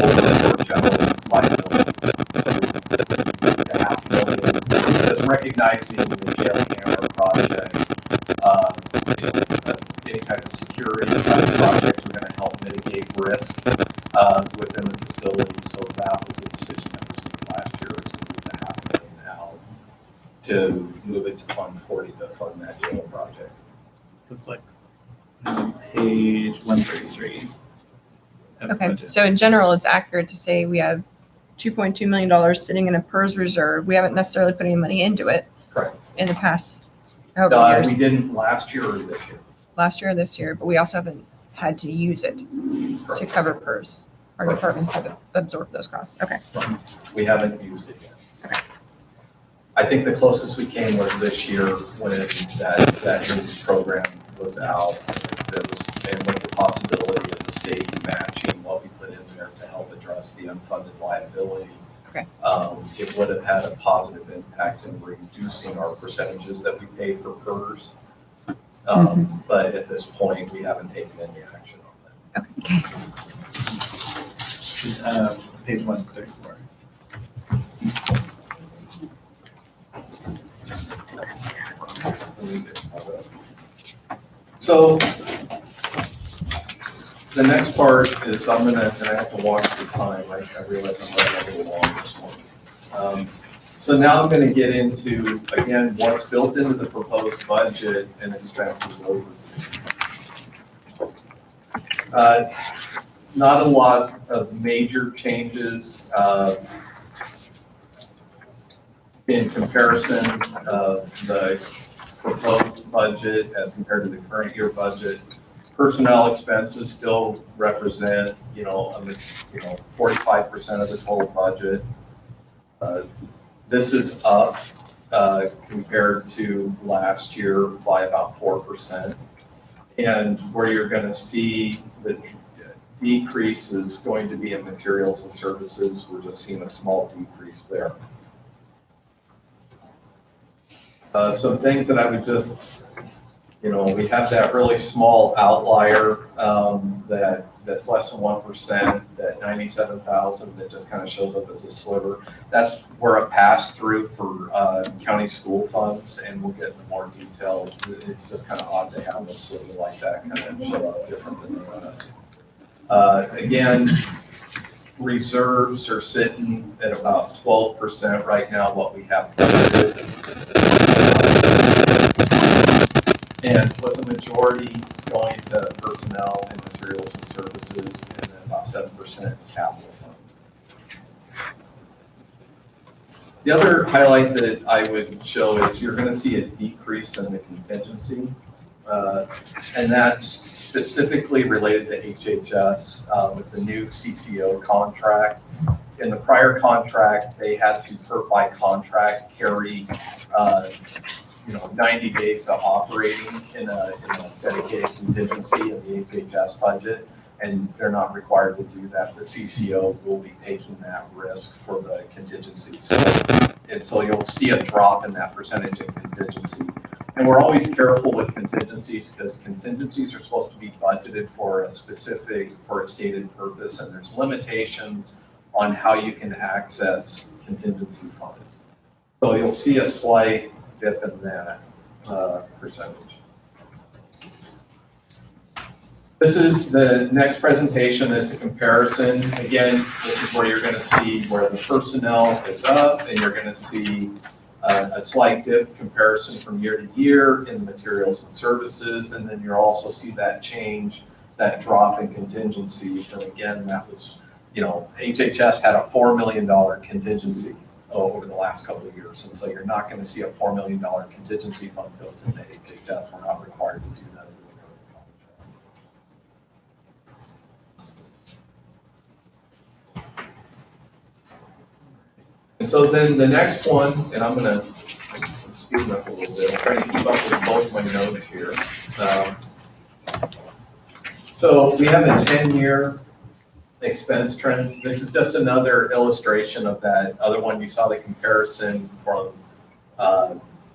over for general liability. $500,000. Just recognizing the jail camera project, any kind of security type of projects are going to help mitigate risk within the facility. So that to move it to Fund 40 to fund that jail project. It's like page 133. of the Okay, budget. so in general, it's accurate to say we have $2.2 million sitting in a PERS reserve. We haven't necessarily put any money into it. Correct. In the past, however many years, We didn't last year or this year. last year or this year, but we also haven't had to use it to cover PERS. Our departments have absorbed those costs. Okay. We haven't used it yet. I think the closest we came was this year when that news program was out. There was, and with the possibility of the state matching what we put in there to help address the unfunded liability. Okay. It would have had a positive impact in reducing our percentages that we pay for PERS. But at this point, we haven't taken any action on that. Okay. It's, page 134. So the next part is and I have to watch the time. I realize I'm running a little long this morning. So now I'm going to get into, again, what's built into the proposed budget and expenses overview. Not a lot of major changes in comparison of the proposed budget as compared to the current year budget. Personnel expenses still represent, 45% of the total budget. This is up compared to last year by about 4%. And where you're going to see the decrease is going to be in materials and services. We're just seeing a small decrease there. Some things that I would just, we have that really small outlier that's less than 1%, that 97,000 that just kind of shows up as a sliver. That's where a pass through for county school funds, and we'll get into more detail. It's just kind of odd to have a sliver like that kind of show up different than the rest. Again, reserves are sitting at about 12% right now, what we have budgeted. And with the majority going to personnel and materials and services, and then about 7% capital fund. The other highlight that I would show is you're going to see a decrease in the contingency. And that's specifically related to HHS with the new CCO contract. In the prior contract, they had to, by contract, carry 90 days of operating in a dedicated contingency in the HHS budget, and they're not required to do that. The CCO will be taking that risk for the contingency. So you'll see a drop in that percentage in contingency. And we're always careful with contingencies because contingencies are supposed to be budgeted for a stated purpose, and there's limitations on how you can access contingency funds. So you'll see a slight dip in that percentage. This is the next presentation. It's a comparison. Again, this is where you're going to see where the personnel is up, and you're going to see a slight dip comparison from year to year in materials and services, and then you'll also see that change, that drop in contingencies. And again, that was, HHS had a $4 million contingency over the last couple of years, and so you're not going to see a $4 million contingency fund built into HHS. We're not required to do that. And so then the next one, and I'm going to speed up a little bit. I'm trying to keep up with both my notes here. So we have a 10-year expense trend. This is just another illustration of that other one. You saw the comparison from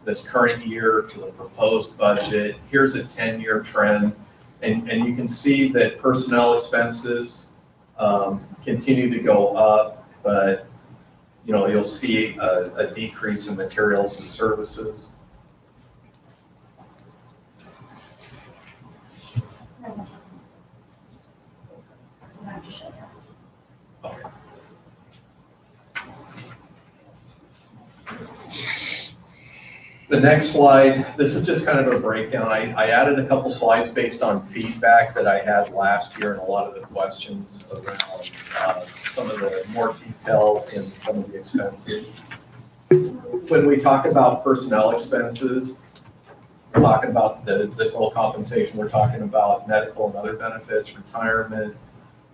this current year to the proposed budget. Here's a 10-year trend. And you can see that personnel expenses continue to go up, but you'll see a decrease in materials and services. The next slide, this is just kind of a breakdown. I added a couple slides based on feedback that I had last year and a lot of the questions around some of the more detail in some of the expenses. When we talk about personnel expenses, we're talking about the total compensation, we're talking about medical and other benefits, retirement,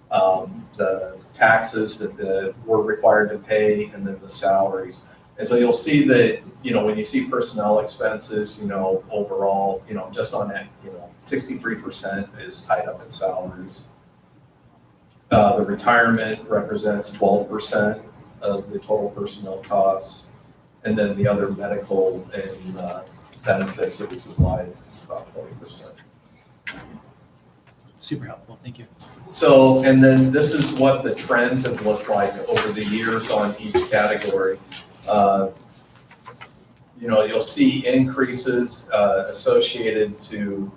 the taxes that we're required to pay, and then the salaries. And so you'll see that, when you see personnel expenses, overall, just on that, 63% is tied up in salaries. The retirement represents 12% of the total personnel costs. And then the other medical and benefits that we provide is about 20%. Super helpful. Thank you. So, and then this is what the trends have looked like over the years on each category. You'll see increases associated to,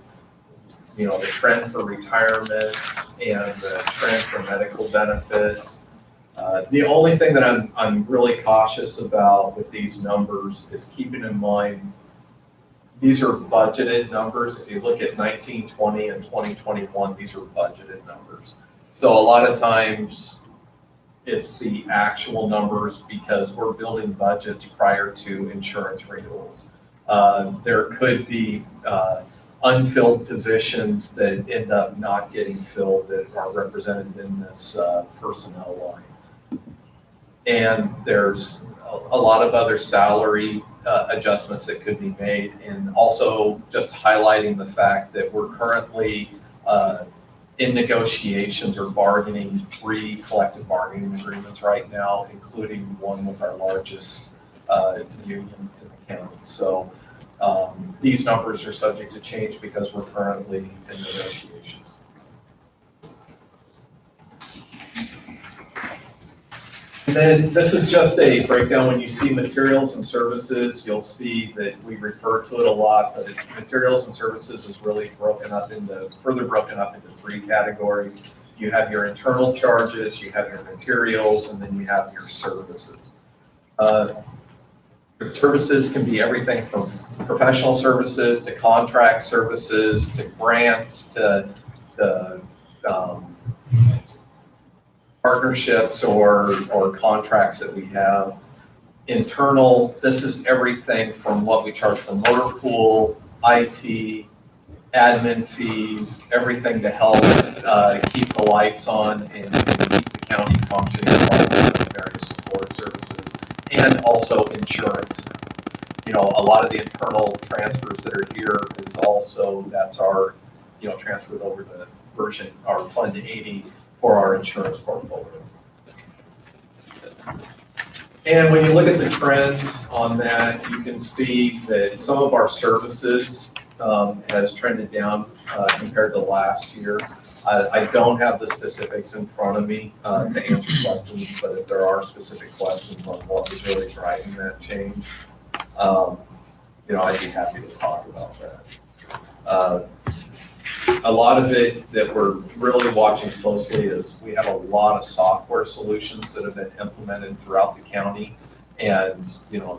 the trend for retirement and the trend for medical benefits. The only thing that I'm really cautious about with these numbers is keeping in mind, these are budgeted numbers. If you look at 1920 and 2021, these are budgeted numbers. So a lot of times it's the actual numbers because we're building budgets prior to insurance renewals. There could be unfilled positions that end up not getting filled that are represented in this personnel line. And there's a lot of other salary adjustments that could be made, and also just highlighting the fact that we're currently in negotiations or bargaining 3 collective bargaining agreements right now, including one with our largest union in the county. So these numbers are subject to change because we're currently in negotiations. And then this is just a breakdown. When you see materials and services, you'll see that we refer to it a lot, but materials and services is really further broken up into 3 categories. You have your internal charges, you have your materials, and then you have your services. Your services can be everything from professional services to contract services to grants to partnerships or contracts that we have. Internal, this is everything from what we charge for motor pool, IT, admin fees, everything to help keep the lights on and keep the county functioning with all the various support services, and also insurance. A lot of the internal transfers that are here is also, that's our, transferred over the version, our Fund 80 for our insurance portfolio. And when you look at the trends on that, you can see that some of our services has trended down compared to last year. I don't have the specifics in front of me to answer questions, but if there are specific questions on what was really driving that change, I'd be happy to talk about that. A lot of it that we're really watching closely is we have a lot of software solutions that have been implemented throughout the county, and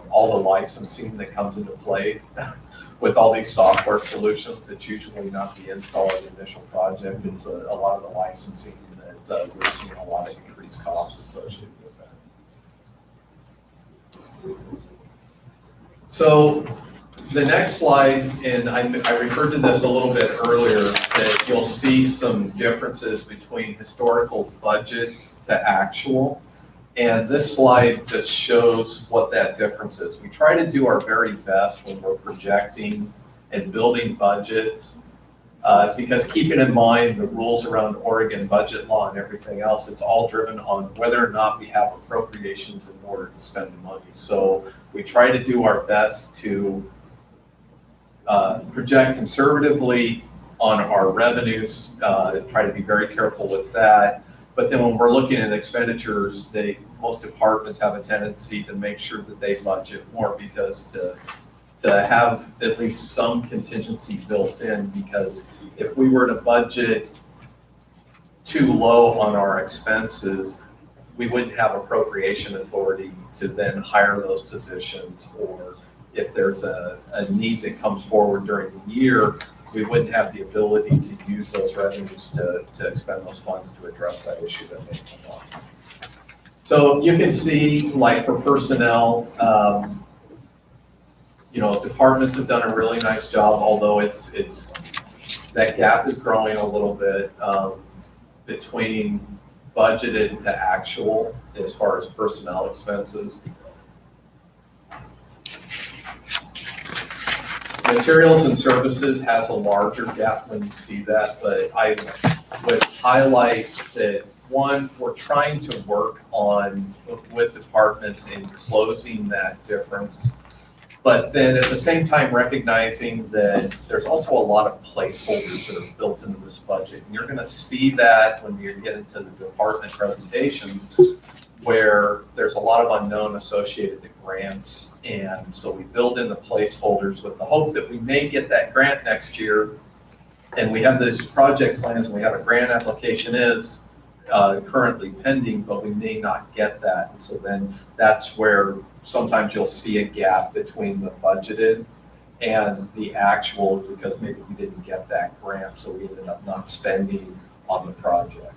all the licensing that comes into play with all these software solutions. It's usually not the install of the initial project. It's a lot of the licensing that we're seeing a lot of increased costs associated with that. So the next slide, and I referred to this a little bit earlier, that you'll see some differences between historical budget to actual. And this slide just shows what that difference is. We try to do our very best when we're projecting and building budgets, because keeping in mind the rules around Oregon budget law and everything else, it's all driven on whether or not we have appropriations in order to spend the money. So we try to do our best to project conservatively on our revenues, try to be very careful with that. But then when we're looking at expenditures, most departments have a tendency to make sure that they budget more, because to have at least some contingency built in, because if we were to budget too low on our expenses, we wouldn't have appropriation authority to then hire those positions, or if there's a need that comes forward during the year, we wouldn't have the ability to use those revenues to expend those funds to address that issue that may come up. So you can see, like for personnel, departments have done a really nice job, although it's that gap is growing a little bit between budgeted to actual as far as personnel expenses. Materials and services has a larger gap when you see that, but I would highlight that, one, we're trying to work on with departments in closing that difference. But then at the same time, recognizing that there's also a lot of placeholders that are built into this budget. And you're going to see that when you get into the department presentations, where there's a lot of unknown associated to grants. And so we build in the placeholders with the hope that we may get that grant next year. And we have these project plans and we have a grant application is currently pending, but we may not get that. And so then that's where sometimes you'll see a gap between the budgeted and the actual, because maybe we didn't get that grant, so we ended up not spending on the project.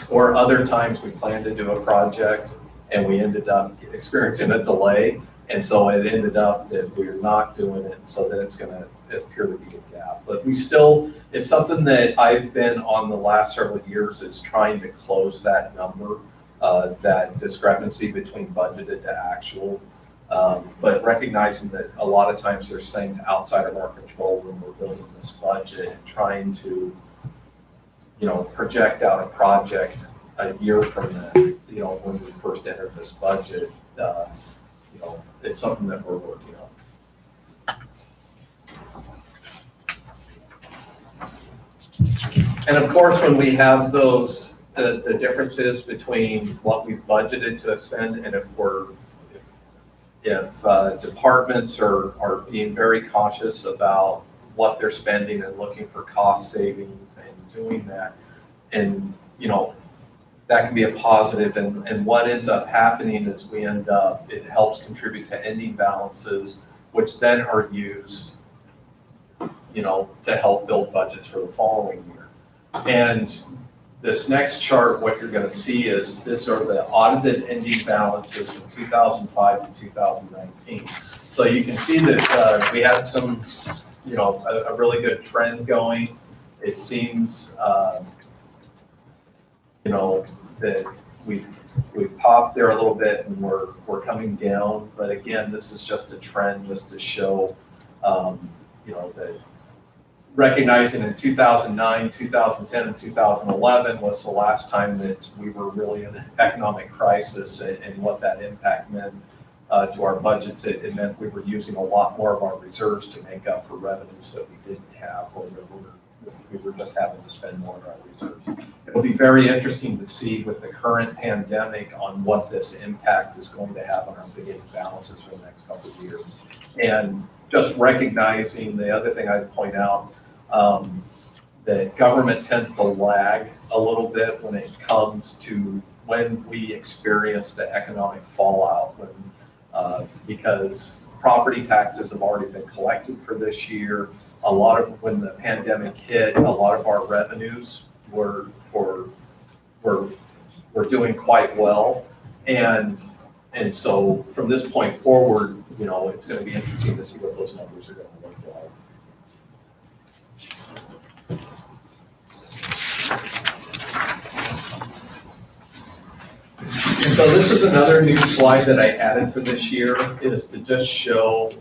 Or other times we planned to do a project and we ended up experiencing a delay, and so it ended up that we're not doing it, so then it's going to appear to be a gap. But we still, it's something that I've been on the last several years, is trying to close that number, that discrepancy between budgeted to actual, but recognizing that a lot of times there's things outside of our control when we're building this budget and trying to, project out a project a year from then, when we first entered this budget, it's something that we're working on. And of course, when we have those, the differences between what we've budgeted to expend and if departments are being very cautious about what they're spending and looking for cost savings and doing that, and that can be a positive. And what ends up happening is it helps contribute to ending balances, which then are used to help build budgets for the following year. And this next chart, what you're going to see is these are the audited ending balances from 2005 to 2019. So you can see that we had some, a really good trend going. It seems, that we've popped there a little bit and we're coming down. But again, this is just a trend, just to show, that recognizing in 2009, 2010, and 2011 was the last time that we were really in an economic crisis, and what that impact meant to our budgets. It meant we were using a lot more of our reserves to make up for revenues that we didn't have, or we were just having to spend more of our reserves. It'll be very interesting to see with the current pandemic on what this impact is going to have on our beginning balances for the next couple of years. And just recognizing, the other thing I'd point out, that government tends to lag a little bit when it comes to when we experience the economic fallout, because property taxes have already been collected for this year. When the pandemic hit, a lot of our revenues were doing quite well. And so from this point forward, it's going to be interesting to see what those numbers are going to look like. And so this is another new slide that I added for this year, is to just show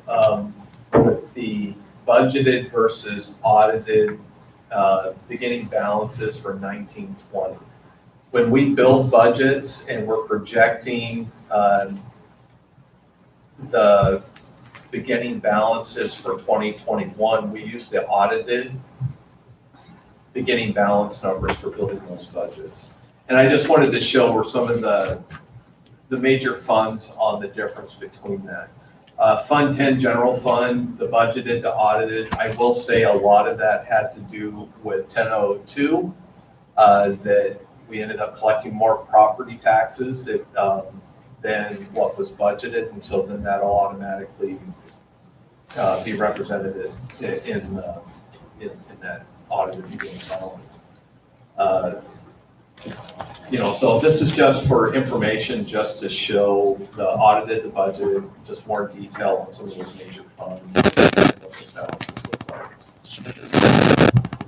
with the budgeted versus audited beginning balances for 1920. When we build budgets and we're projecting the beginning balances for 2021, we use the audited beginning balance numbers for building those budgets. And I just wanted to show where some of the major funds on the difference between that. Fund 10 general fund, the budgeted to audited, I will say a lot of that had to do with 1002, that we ended up collecting more property taxes. than what was budgeted, and so then that'll automatically be represented in that audited beginning balance. So this is just for information, just to show the audited budget, just more detail on some of those major funds. What those balances look like.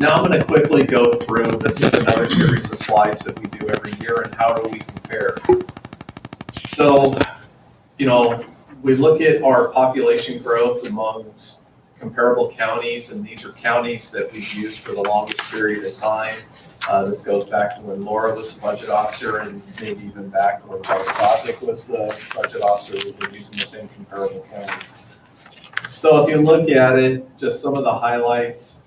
Now I'm going to quickly go through, this is another series of slides that we do every year, and how do we compare? So, we look at our population growth amongst comparable counties, and these are counties that we've used for the longest period of time. This goes back to when Laura was the budget officer, and maybe even back when Charles Bostic was the budget officer. We've been using the same comparable counties. So if you look at it, just some of the highlights,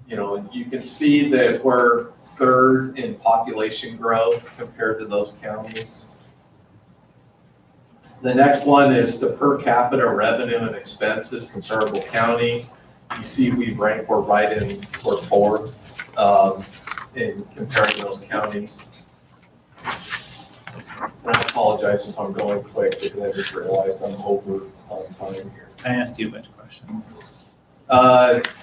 you can see that we're third in population growth compared to those counties. The next one is the per capita revenue and expenses, comparable counties. You see we're right in, we're fourth in comparing those counties. And I apologize if I'm going quick because I just realized I'm over on time here. I asked you a bunch of questions.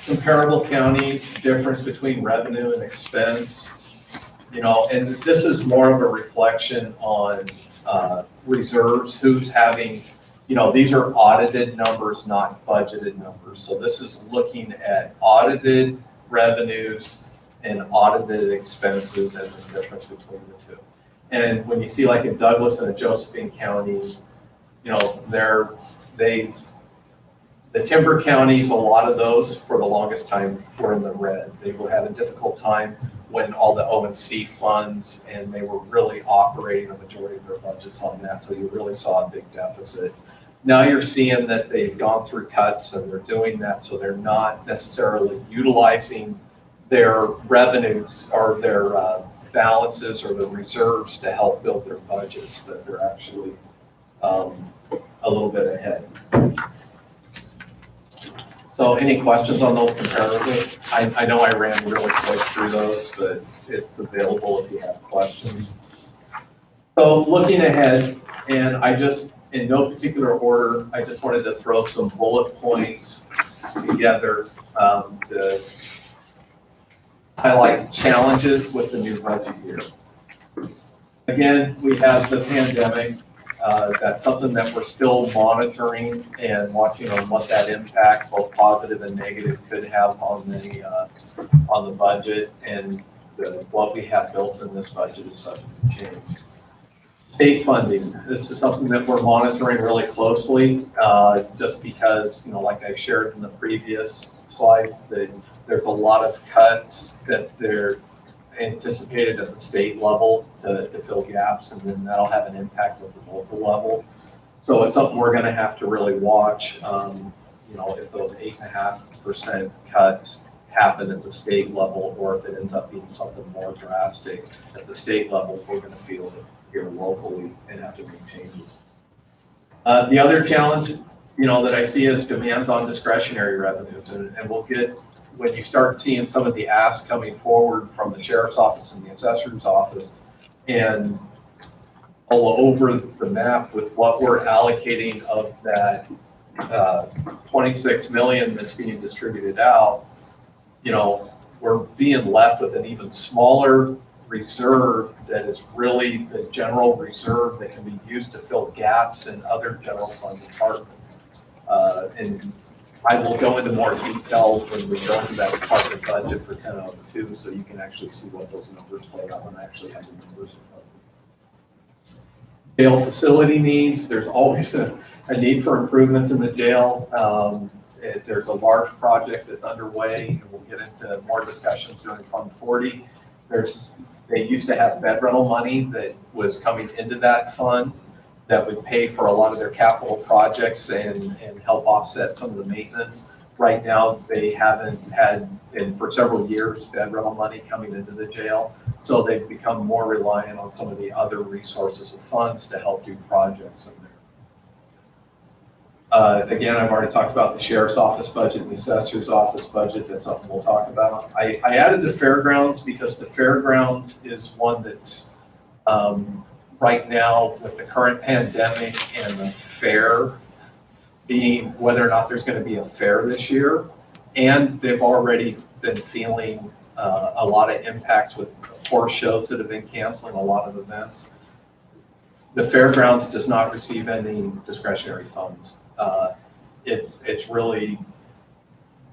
Comparable counties, difference between revenue and expense, and this is more of a reflection on reserves, who's having, these are audited numbers, not budgeted numbers. So this is looking at audited revenues and audited expenses and the difference between the two. And when you see like in Douglas and Josephine County, the timber counties, a lot of those for the longest time were in the red. They were having a difficult time when all the O&C funds, and they were really operating a majority of their budgets on that. So you really saw a big deficit. Now you're seeing that they've gone through cuts and they're doing that. So they're not necessarily utilizing their revenues or their balances or the reserves to help build their budgets, that they're actually a little bit ahead. So any questions on those comparatively? I know I ran really quick through those, but it's available if you have questions. So looking ahead, and in no particular order, I just wanted to throw some bullet points together to highlight challenges with the new budget year. Again, we have the pandemic. That's something that we're still monitoring and watching on what that impact, both positive and negative, could have on the budget, and what we have built in this budget is subject to change. State funding. This is something that we're monitoring really closely, just because, like I shared in the previous slides, that there's a lot of cuts that they're anticipated at the state level to fill gaps, and then that'll have an impact at the local level. So it's something we're going to have to really watch. If those 8.5% cuts happen at the state level, or if it ends up being something more drastic at the state level, we're going to feel it here locally and have to make changes. The other challenge, that I see is demands on discretionary revenues, and we'll get, when you start seeing some of the asks coming forward from the sheriff's office and the assessor's office, and all over the map with what we're allocating of that 26 million that's being distributed out, we're being left with an even smaller reserve that is really the general reserve that can be used to fill gaps in other general fund departments. And I will go into more detail when we go into that department budget for 1002, so you can actually see what those numbers play out when I actually have the numbers in front of you. Jail facility needs, there's always a need for improvements in the jail. There's a large project that's underway, and we'll get into more discussions during Fund 40. They used to have bed rental money that was coming into that fund that would pay for a lot of their capital projects and help offset some of the maintenance. Right now, they haven't had, and for several years, bed rental money coming into the jail. So they've become more reliant on some of the other resources of funds to help do projects in there. Again, I've already talked about the sheriff's office budget and the assessor's office budget. That's something we'll talk about. I added the fairgrounds because the fairgrounds is one that's right now with the current pandemic and the fair being whether or not there's going to be a fair this year. And they've already been feeling a lot of impacts with horse shows that have been canceling a lot of events. The fairgrounds does not receive any discretionary funds. It's really,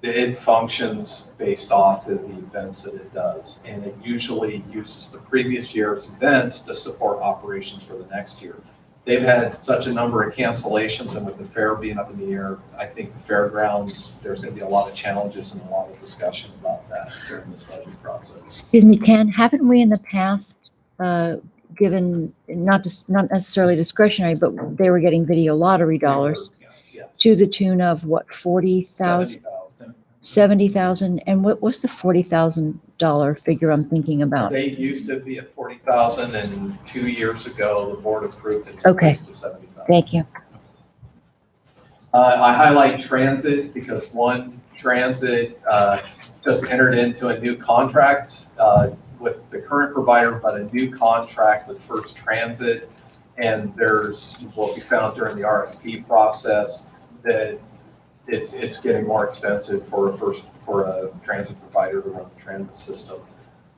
it functions based off of the events that it does. And it usually uses the previous year's events to support operations for the next year. They've had such a number of cancellations, and with the fair being up in the air, I think the fairgrounds, there's going to be a lot of challenges and a lot of discussion about that during this budget process. Excuse me, Ken, haven't we in the past given, not necessarily discretionary, but they were getting video lottery dollars Yes. to the tune of what, 40,000? 70,000. 70,000, and what's the $40,000 figure I'm thinking about? They used to be at 40,000, and 2 years ago, the board approved it Okay. to 70,000. Thank you. I highlight transit because transit just entered into a new contract with the current provider, but a new contract with First Transit. And there's what we found during the RFP process that it's getting more expensive for a transit provider to run the transit system.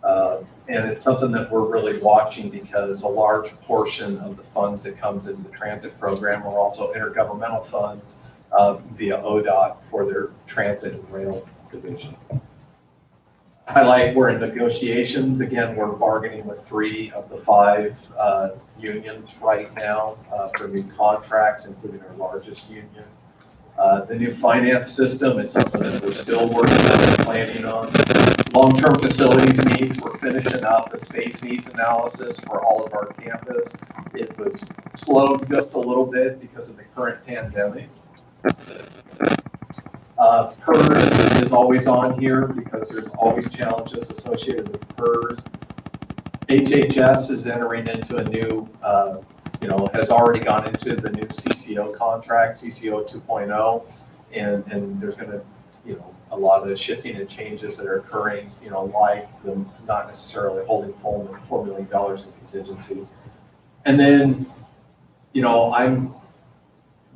And it's something that we're really watching because a large portion of the funds that comes into the transit program are also intergovernmental funds via ODOT for their transit and rail division. Highlight, we're in negotiations. Again, we're bargaining with 3 of the 5 unions right now for new contracts, including our largest union. The new finance system, it's something that we're still working on and planning on. Long-term facilities needs, we're finishing up the space needs analysis for all of our campus. It was slowed just a little bit because of the current pandemic. PERS is always on here because there's always challenges associated with PERS. HHS is entering into a new, has already gone into the new CCO contract, CCO 2.0, and there's going to, a lot of shifting and changes that are occurring, like them not necessarily holding full $4 million in contingency. And then,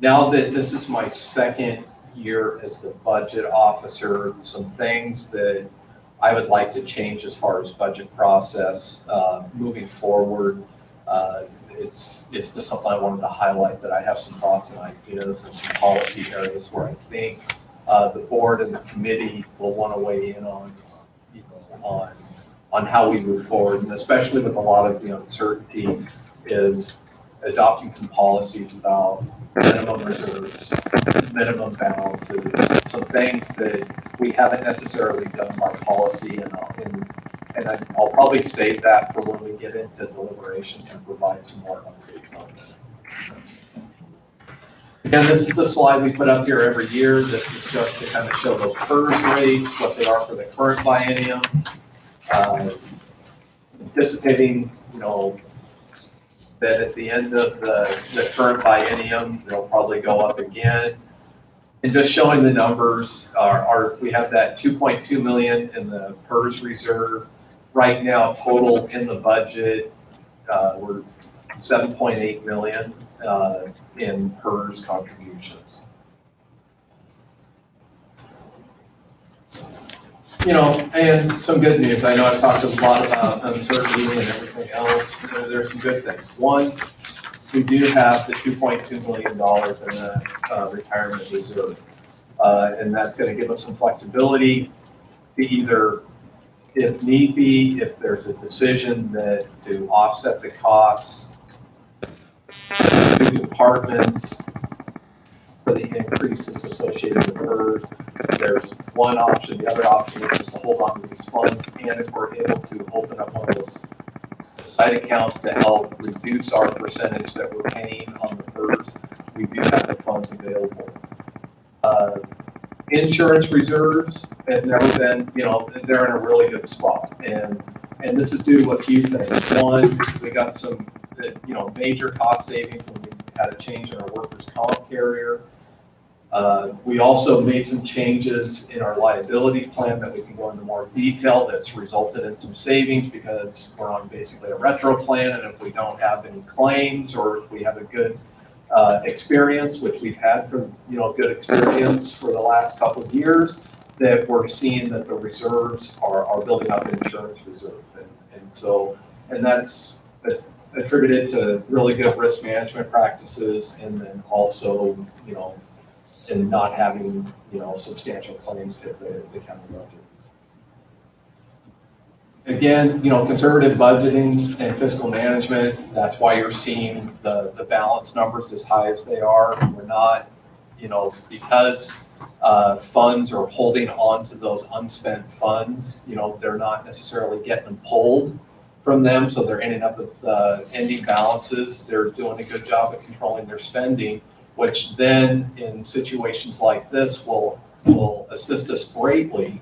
now that this is my second year as the budget officer, some things that I would like to change as far as budget process moving forward. It's just something I wanted to highlight, that I have some thoughts and ideas and some policy areas where I think the board and the committee will want to weigh in on, on how we move forward, and especially with a lot of the uncertainty, is adopting some policies about minimum reserves, minimum balances, some things that we haven't necessarily done by policy, and I'll probably save that for when we get into deliberations and provide some more updates on that. Again, this is the slide we put up here every year. This is just to kind of show those PERS rates, what they are for the current biennium. Anticipating, that at the end of the current biennium, they'll probably go up again. And just showing the numbers, we have that 2.2 million in the PERS reserve. Right now, total in the budget, we're 7.8 million in PERS contributions. And some good news. I know I've talked a lot about uncertainty and everything else. There's some good things. One, we do have the $2.2 million in the retirement reserve. And that's going to give us some flexibility to either, if need be, if there's a decision to offset the costs to departments for the increases associated with PERS. There's one option. The other option is just to hold on to these funds, and if we're able to open up one of those side accounts to help reduce our percentage that we're paying on the PERS, we do have the funds available. Insurance reserves have never been, they're in a really good spot, and this is due to a few things. One, we got some, major cost savings when we had a change in our workers' comp carrier. We also made some changes in our liability plan that we can go into more detail that's resulted in some savings because we're on basically a retro plan, and if we don't have any claims or if we have a good experience, which we've had for, good experience for the last couple of years, that we're seeing that the reserves are building up in insurance reserve. And that's attributed to really good risk management practices, and then also, and not having, substantial claims hit the county budget. Again, conservative budgeting and fiscal management, that's why you're seeing the balance numbers as high as they are. We're not, because funds are holding on to those unspent funds, they're not necessarily getting them pulled from them, so they're ending up with ending balances. They're doing a good job of controlling their spending, which then in situations like this will assist us greatly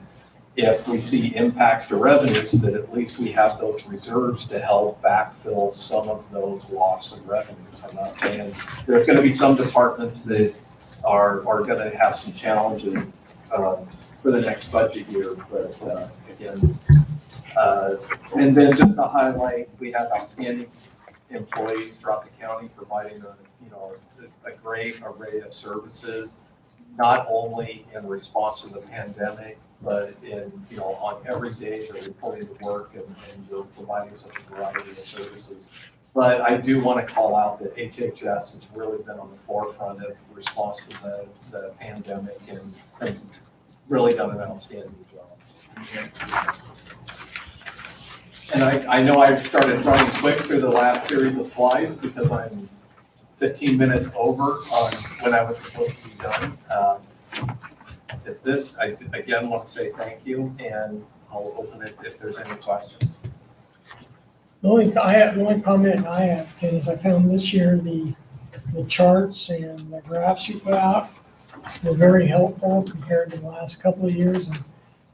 if we see impacts to revenues, that at least we have those reserves to help backfill some of those loss of revenues. I'm not saying there's going to be some departments that are going to have some challenges for the next budget year, but again, and then just to highlight, we have outstanding employees throughout the county providing a great array of services, not only in response to the pandemic, but in, on every day they're reporting to work and they're providing such a variety of services. But I do want to call out that HHS has really been on the forefront of response to the pandemic and really done an outstanding job. And I know I've started running quick through the last series of slides because I'm 15 minutes over on when I was supposed to be done. At this, I again want to say thank you, and I'll open it if there's any questions. The only comment I have, Ken, is I found this year the charts and the graphs you put out were very helpful compared to the last couple of years.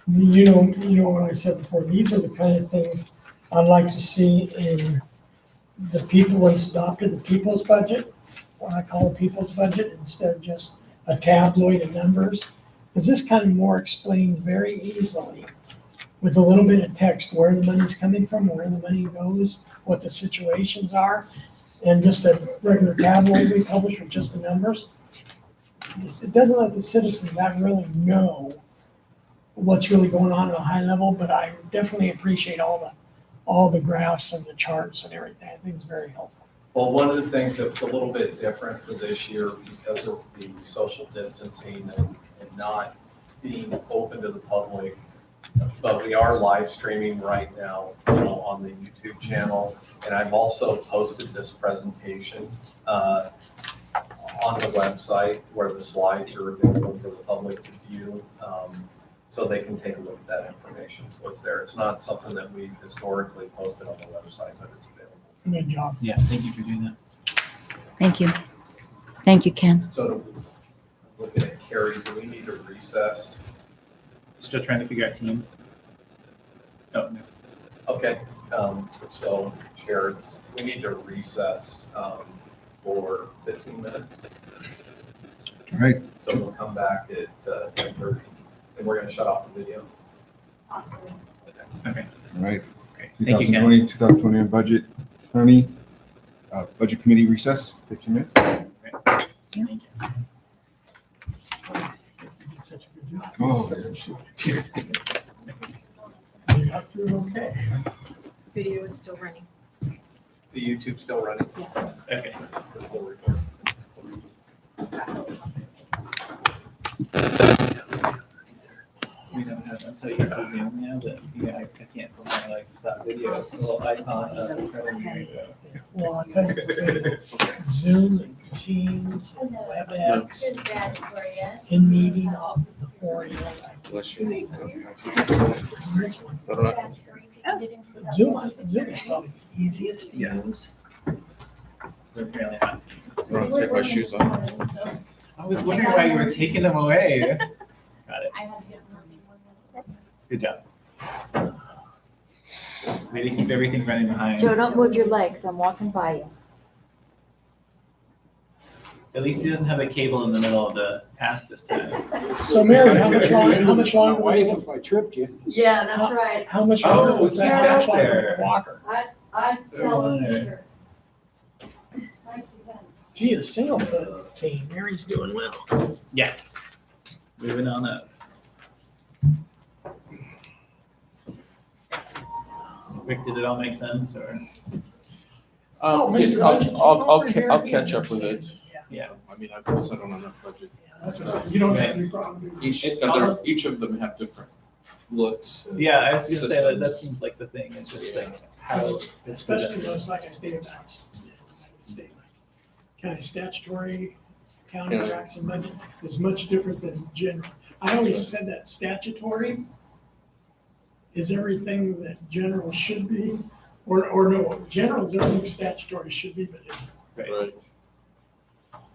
And you know what I said before, these are the kind of things I'd like to see in the people, when it's adopted, the people's budget, what I call the people's budget, instead of just a tabloid of numbers. Because this kind of more explains very easily with a little bit of text where the money's coming from, where the money goes, what the situations are, and just a regular tabloid we publish with just the numbers. It doesn't let the citizens that really know what's really going on at a high level, but I definitely appreciate all the graphs and the charts and everything. I think it's very helpful. Well, one of the things that's a little bit different for this year because of the social distancing and not being open to the public, but we are live streaming right now, on the YouTube channel. And I've also posted this presentation on the website where the slides are available for the public to view. So they can take a look at that information. So it's there. It's not something that we've historically posted on the website, but it's available. Good job. Yeah, thank you for doing that. Thank you. Thank you, Ken. So looking at Carrie, do we need to recess? Still trying to figure out teams. Oh, no. Okay, so Chair, we need to recess for 15 minutes. All right, So we'll come back at 10:30 and we're going to shut off the video. Okay. all right. Great. Thank you, Ken. 2021 budget, Attorney, Budget Committee recess, 15 minutes. Thank you. You did such a good job. Oh, You got through okay. Video is still running. The YouTube's still running? Okay. We're still recording. We don't have, I'm so used to Zoom now that, I can't put my stop video. It's a little icon of Well, I tested Zoom and Teams and WebEx, in meeting, all the four. Bless you. Zoom is probably the easiest to Yeah. use. They're really hot. I'm gonna take my shoes off. I was wondering why you were taking them away. Got it. Good job. Way to keep everything running behind. Joe, don't move your legs. I'm walking by you. At least he doesn't have a cable in the middle of the path this time. So Mary, how much longer? Wife, if I tripped you. Yeah, that's right. How much Oh, longer was he's that? How back much longer there. with the walker? I tell them Good sure. Nicely done. Gee, the single foot team, Mary's doing well. Moving on up. Rick, did it all make sense or? Oh, Mr. I'll, Budget's I'll, over here. I'll catch up with it. Yeah. I mean, I've set on enough budget. You don't have any problem. Each, It's and almost- each of them have different looks. and Yeah, I was gonna say that systems. seems like the thing, it's just like how. Especially those, like I say about state, county statutory, county Yeah. tax and budget is much different than general. I always said that statutory is everything that general should be, or no, general is everything statutory should be, but it's, Right.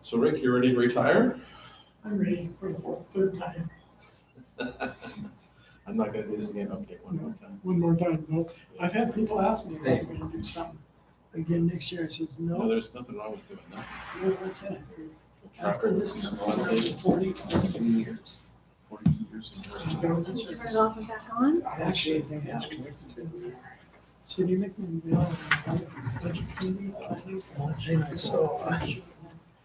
So Rick, you ready to retire? I'm ready for the third time, I'm not gonna do this again. Okay, one more time. one more time. No, I've had people ask me if I was gonna do something again next year. I said, No, no, there's nothing wrong with doing that. no, that's it. We'll After try this, to do some I'm fun things. 40 years. 40 years. Government Turn it service. off and back on. I actually think it's connected to City of McMinnville, budget committee. One thing I saw.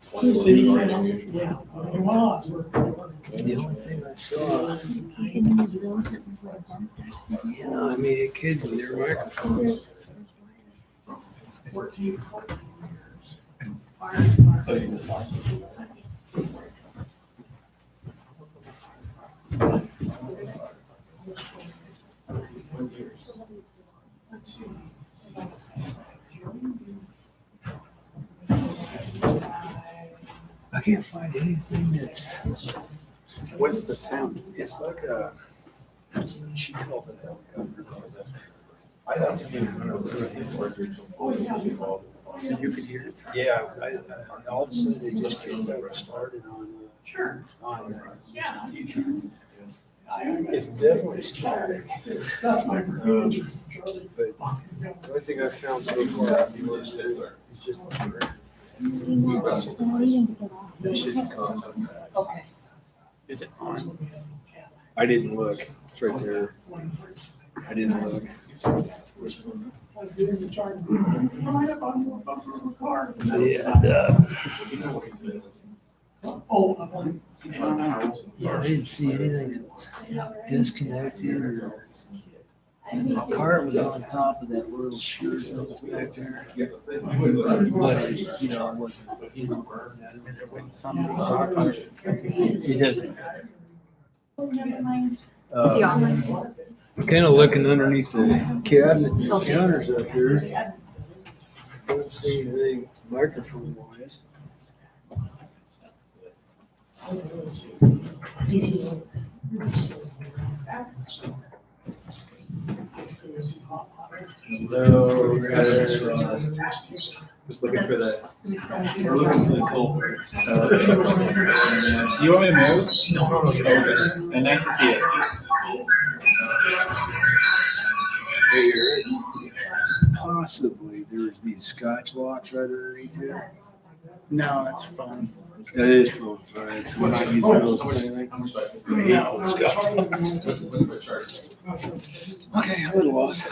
City, county, yeah, it was, the only thing I saw. You know, I mean, it could be their microphone. 14 years. Fire department. So you just watch it. Let's see. I can't find anything that's. What's the sound? It's like a. She called it helicopter. I thought somebody You could hear it? Yeah, all of a sudden they just get that started on. Sure. On. It's definitely started. That's my procedure. But the only thing I've found so far is just. Okay. Is it on? I didn't look. It's right there. I didn't look. Yeah, I didn't see anything that was disconnected or. And the cart was on top of that little shirt that was back there. But, you know, it wasn't, you know, something's talking. He doesn't. Is he online? I'm kind of looking underneath the cabinet, the counters up here. Don't see anything microphone wise. Hello. Just looking for the. We're looking for this whole. Do you want me to move? No. Okay. And nice to see you. Possibly there's these scotch locks right underneath here. No, that's fun. It is full, right? So we're not using those for anything. Okay, I'm at a loss.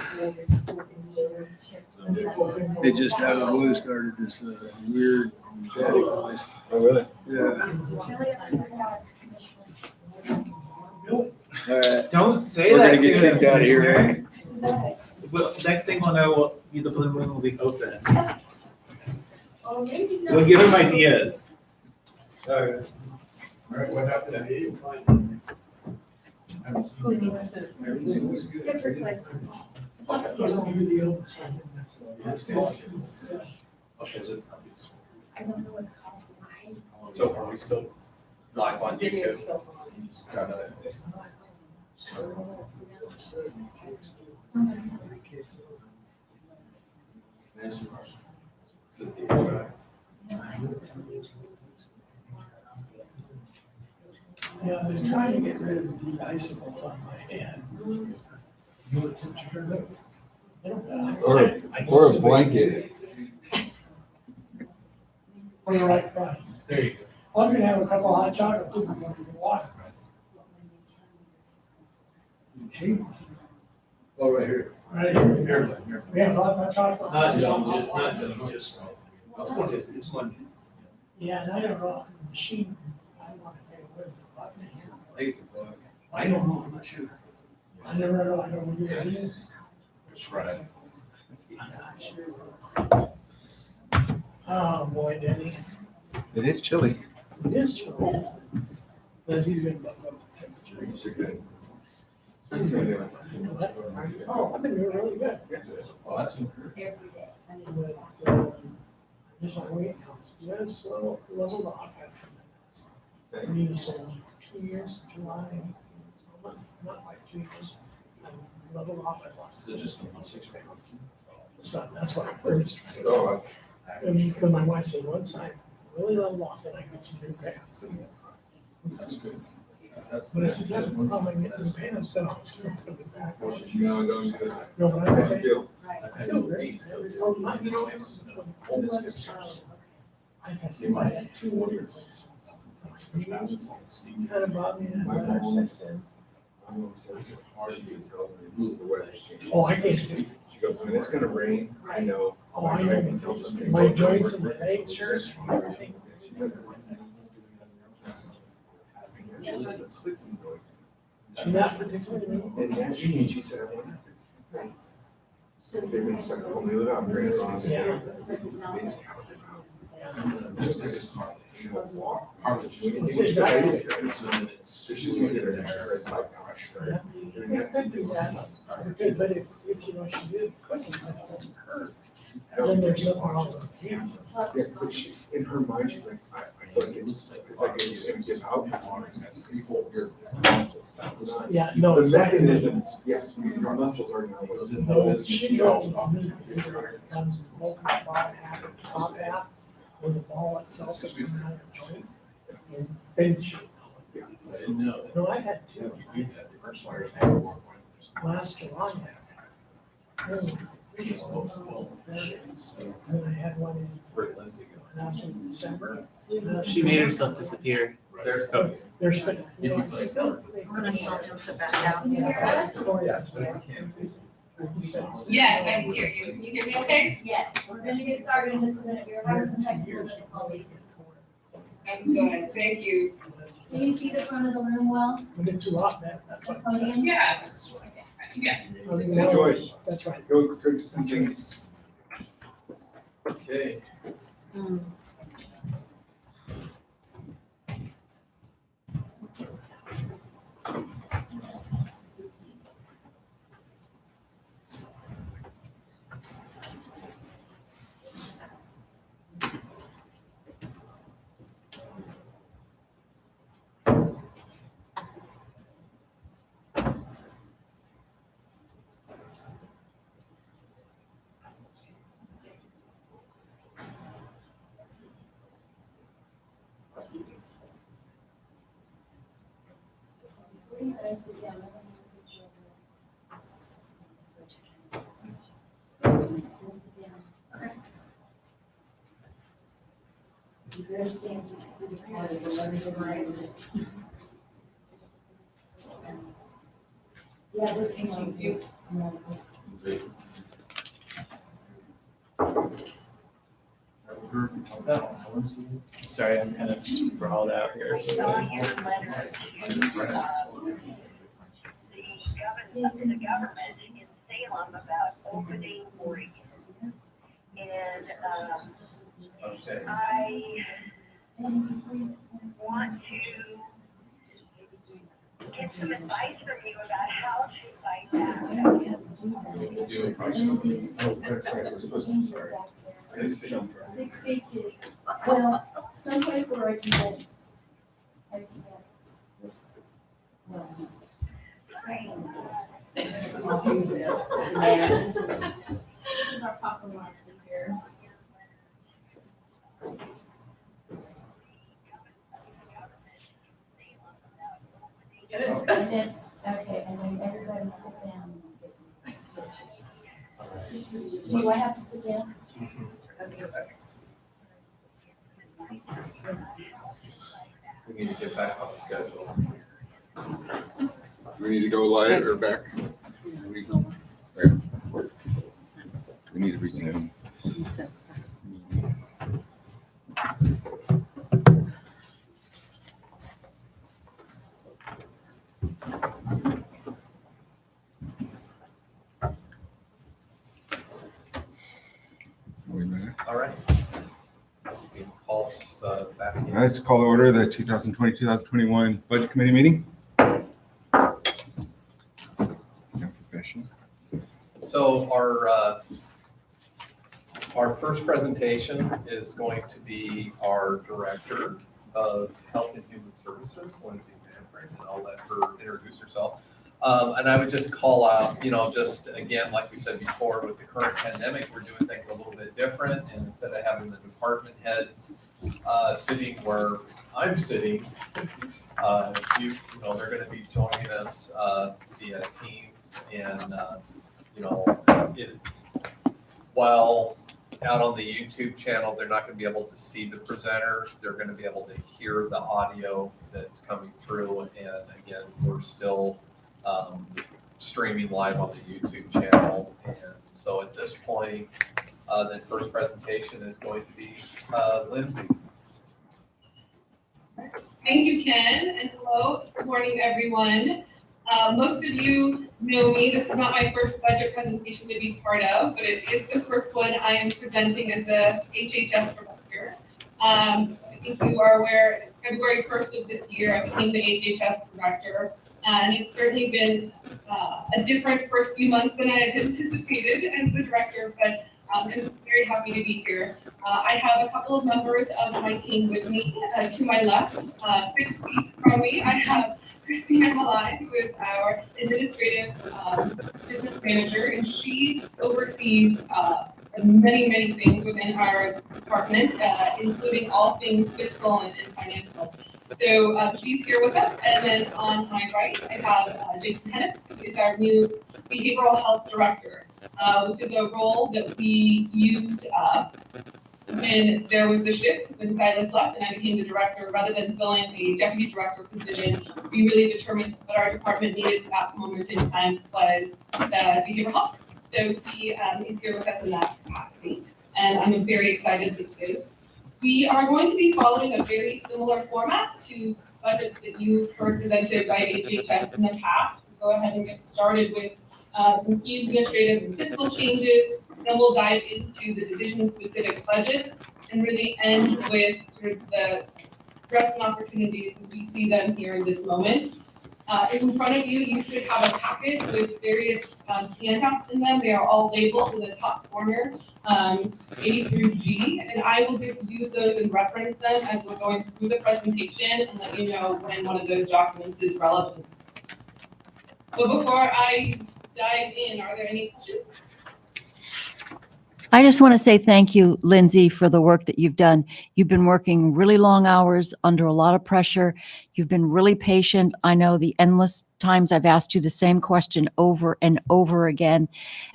They just out of the blue started this weird static noise. Oh, really? Yeah. All right. Don't say We're that gonna get to him, kicked out of here. Commissioner. Well, next thing we'll know, the blue moon will be open. We'll give him ideas. All right, what happened at 8? Everything was good. Good replacement. Talk to you. I don't know what it's called. So are we still live on It is YouTube? so Kind of. Yeah, they're trying to get rid of these icicles on my head. Or a blanket. For the right price. There you go. I was gonna have a couple hot chocolate too, but you want water. Oh, right here. Right here. We have hot chocolate. Just. It's Monday. Yeah, and I don't know, if the machine, I want to take, what is the bus? 8 o'clock. I don't know, I'm not sure. I never know, I don't know. What it is. That's right. Oh, boy, Denny, It is chilly. it is chilly. But he's gonna bump up the temperature. It's a good. What? Oh, I've been doing really good. Well, that's encouraging. Every day. I mean, But, just on weight counts, just slow, leveled off after that. I mean, so 2 years, July, so not like 2 years. I leveled off, I lost. Is it just 6 pounds? So that's what it hurts. Oh, And because my wife said, once I really level off, then I get some new pants. That's good. That's. But I said, that's the problem, I get new pants, then I'll still put it back. No, don't do that. No, but How I do you say, feel? I feel great. Oh, my goodness. I said, I had 2 years. Kind of bought me in another since then. My mom says it's hard to tell when the weather's changing. Oh, I can't do it. She goes, when it's gonna rain, I know. Oh, I can know. tell something. My joints and my legs hurt. Everything. And that particularly. And that she said, I wonder if it's. They've been stuck at home, they live out in Grand Rapids. Yeah. They just haven't been out. Yeah. Just walk. Hardly just. It's a diet. So then it's. So she's gonna get her hair, it's like, gosh. Yeah. It could be that. Okay, but if you know, she did it quickly, but it doesn't hurt, then there's nothing wrong with it. Yeah, but she, in her mind, she's like, I feel like it's like it's gonna give out. Your muscles. Yeah, no, The it's not. mechanisms, yeah, your muscles are not. what's in No, those. she knows me, because it comes in multiple bottom half and top half, where the ball itself is coming out of the joint. And then she, I didn't know. no, I had 2. The first one I had was last July. And then I had one in last one in December. She made herself disappear. There's. There's been. If you I'm gonna tell him to sit back down. Yes, I can hear you. You hear me okay? Yes, we're gonna get started in just a minute. We're having some technical difficulties. I'm good, thank you. Can you see the front of the room well? We get too hot, man. That's what I'm saying. Yeah. Yeah. Enjoy. That's right. Go to some things. Okay. You better stand 6 feet apart or the other horizon. Yeah, this is my view. Sorry, I'm kind of sprawled out here. The government in Salem about opening Oregon. And Okay. I want to get some advice from you about how to fight that. We'll do a price. Oh, that's right, we're supposed to, sorry. 6 feet. 6 feet is, well, someplace where I can get, well, I'll do this. Yeah. This is our Papa Marks in here. Get it? And then, okay, and then everybody sit down and get pictures. Do I have to sit down? Okay. We need to get back on the schedule. Do we need to go live or back? We need to resume. We back? All right. We can call back in. Let's call to order the 2020-2021 Budget Committee meeting. Sound professional. So our first presentation is going to be our Director of Health and Human Services, Lindsay Manfred, and I'll let her introduce herself. And I would just call out, just again, like we said before, with the current pandemic, we're doing things a little bit different. And instead of having the department heads sitting where I'm sitting, they're going to be joining us via Teams. And, while out on the YouTube channel, they're not going to be able to see the presenter. They're going to be able to hear the audio that's coming through. And again, we're still streaming live on the YouTube channel. And so at this point, the first presentation is going to be Lindsay. Thank you, Ken, and hello. Good morning, everyone. Most of you know me. This is not my first budget presentation to be part of, but it is the first one I am presenting as the HHS director. I think you are aware, February 1st of this year, I became the HHS director, and it's certainly been a different first few months than I had anticipated as the director, but I'm very happy to be here. I have a couple of members of my team with me. To my left, 6 feet from me, I have Christina Malai, who is our administrative business manager, and she oversees many, many things within our department, including all things fiscal and financial. So she's here with us. And then on my right, I have Jason Hennis, who is our new behavioral health director, which is a role that we used when there was the shift when Silas left and I became the director. Rather than filling a deputy director position, we really determined what our department needed at that moment in time was the behavioral health. So he is here with us in that capacity, and I'm very excited because we are going to be following a very similar format to budgets that you've heard presented by HHS in the past. We'll go ahead and get started with some key administrative and fiscal changes. Then we'll dive into the division-specific budgets and really end with sort of the threats and opportunities as we see them here in this moment. In front of you, you should have a packet with various handouts in them. They are all labeled in the top corner, A through G, and I will just use those and reference them as we're going through the presentation and let you know when one of those documents is relevant. But before I dive in, are there any questions? I just want to say thank you, Lindsay, for the work that you've done. You've been working really long hours under a lot of pressure. You've been really patient. I know the endless times I've asked you the same question over and over again,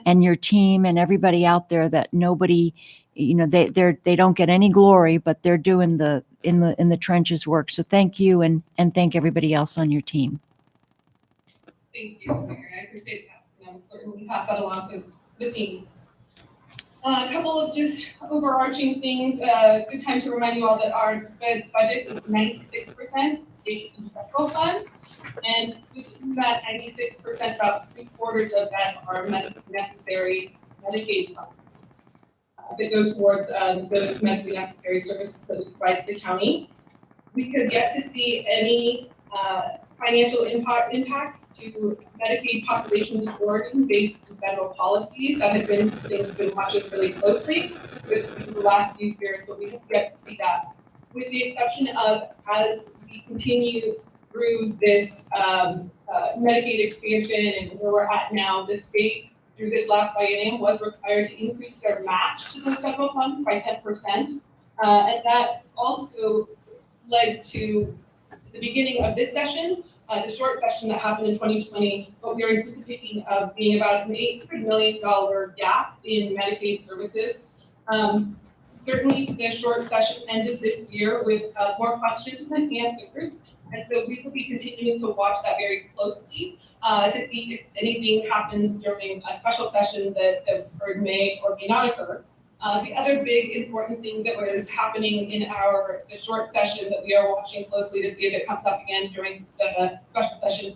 and your team and everybody out there that nobody, they don't get any glory, but they're doing the in the trenches work. So thank you, and thank everybody else on your team. Thank you, Mary. I appreciate that. And I'll certainly pass that along to the team. A couple of just overarching things. Good time to remind you all that our budget is 96% state and federal funds, and within that 96%, about 3/4 of that are medically necessary Medicaid funds that go towards those medically necessary services that we provide to the county. We could yet to see any financial impacts to Medicaid populations in Oregon based on federal policies. That had been something we've been watching really closely with the last few years, but we have yet to see that. With the exception of, as we continue through this Medicaid expansion and where we're at now, the state through this last biennium was required to increase their match to those federal funds by 10%. And that also led to the beginning of this session, the short session that happened in 2020, but we are anticipating being about an $800 million gap in Medicaid services. Certainly, the short session ended this year with more questions than answers. And so we will be continuing to watch that very closely to see if anything happens during a special session that may or may not occur. The other big important thing that was happening in the short session that we are watching closely to see if it comes up again during the special session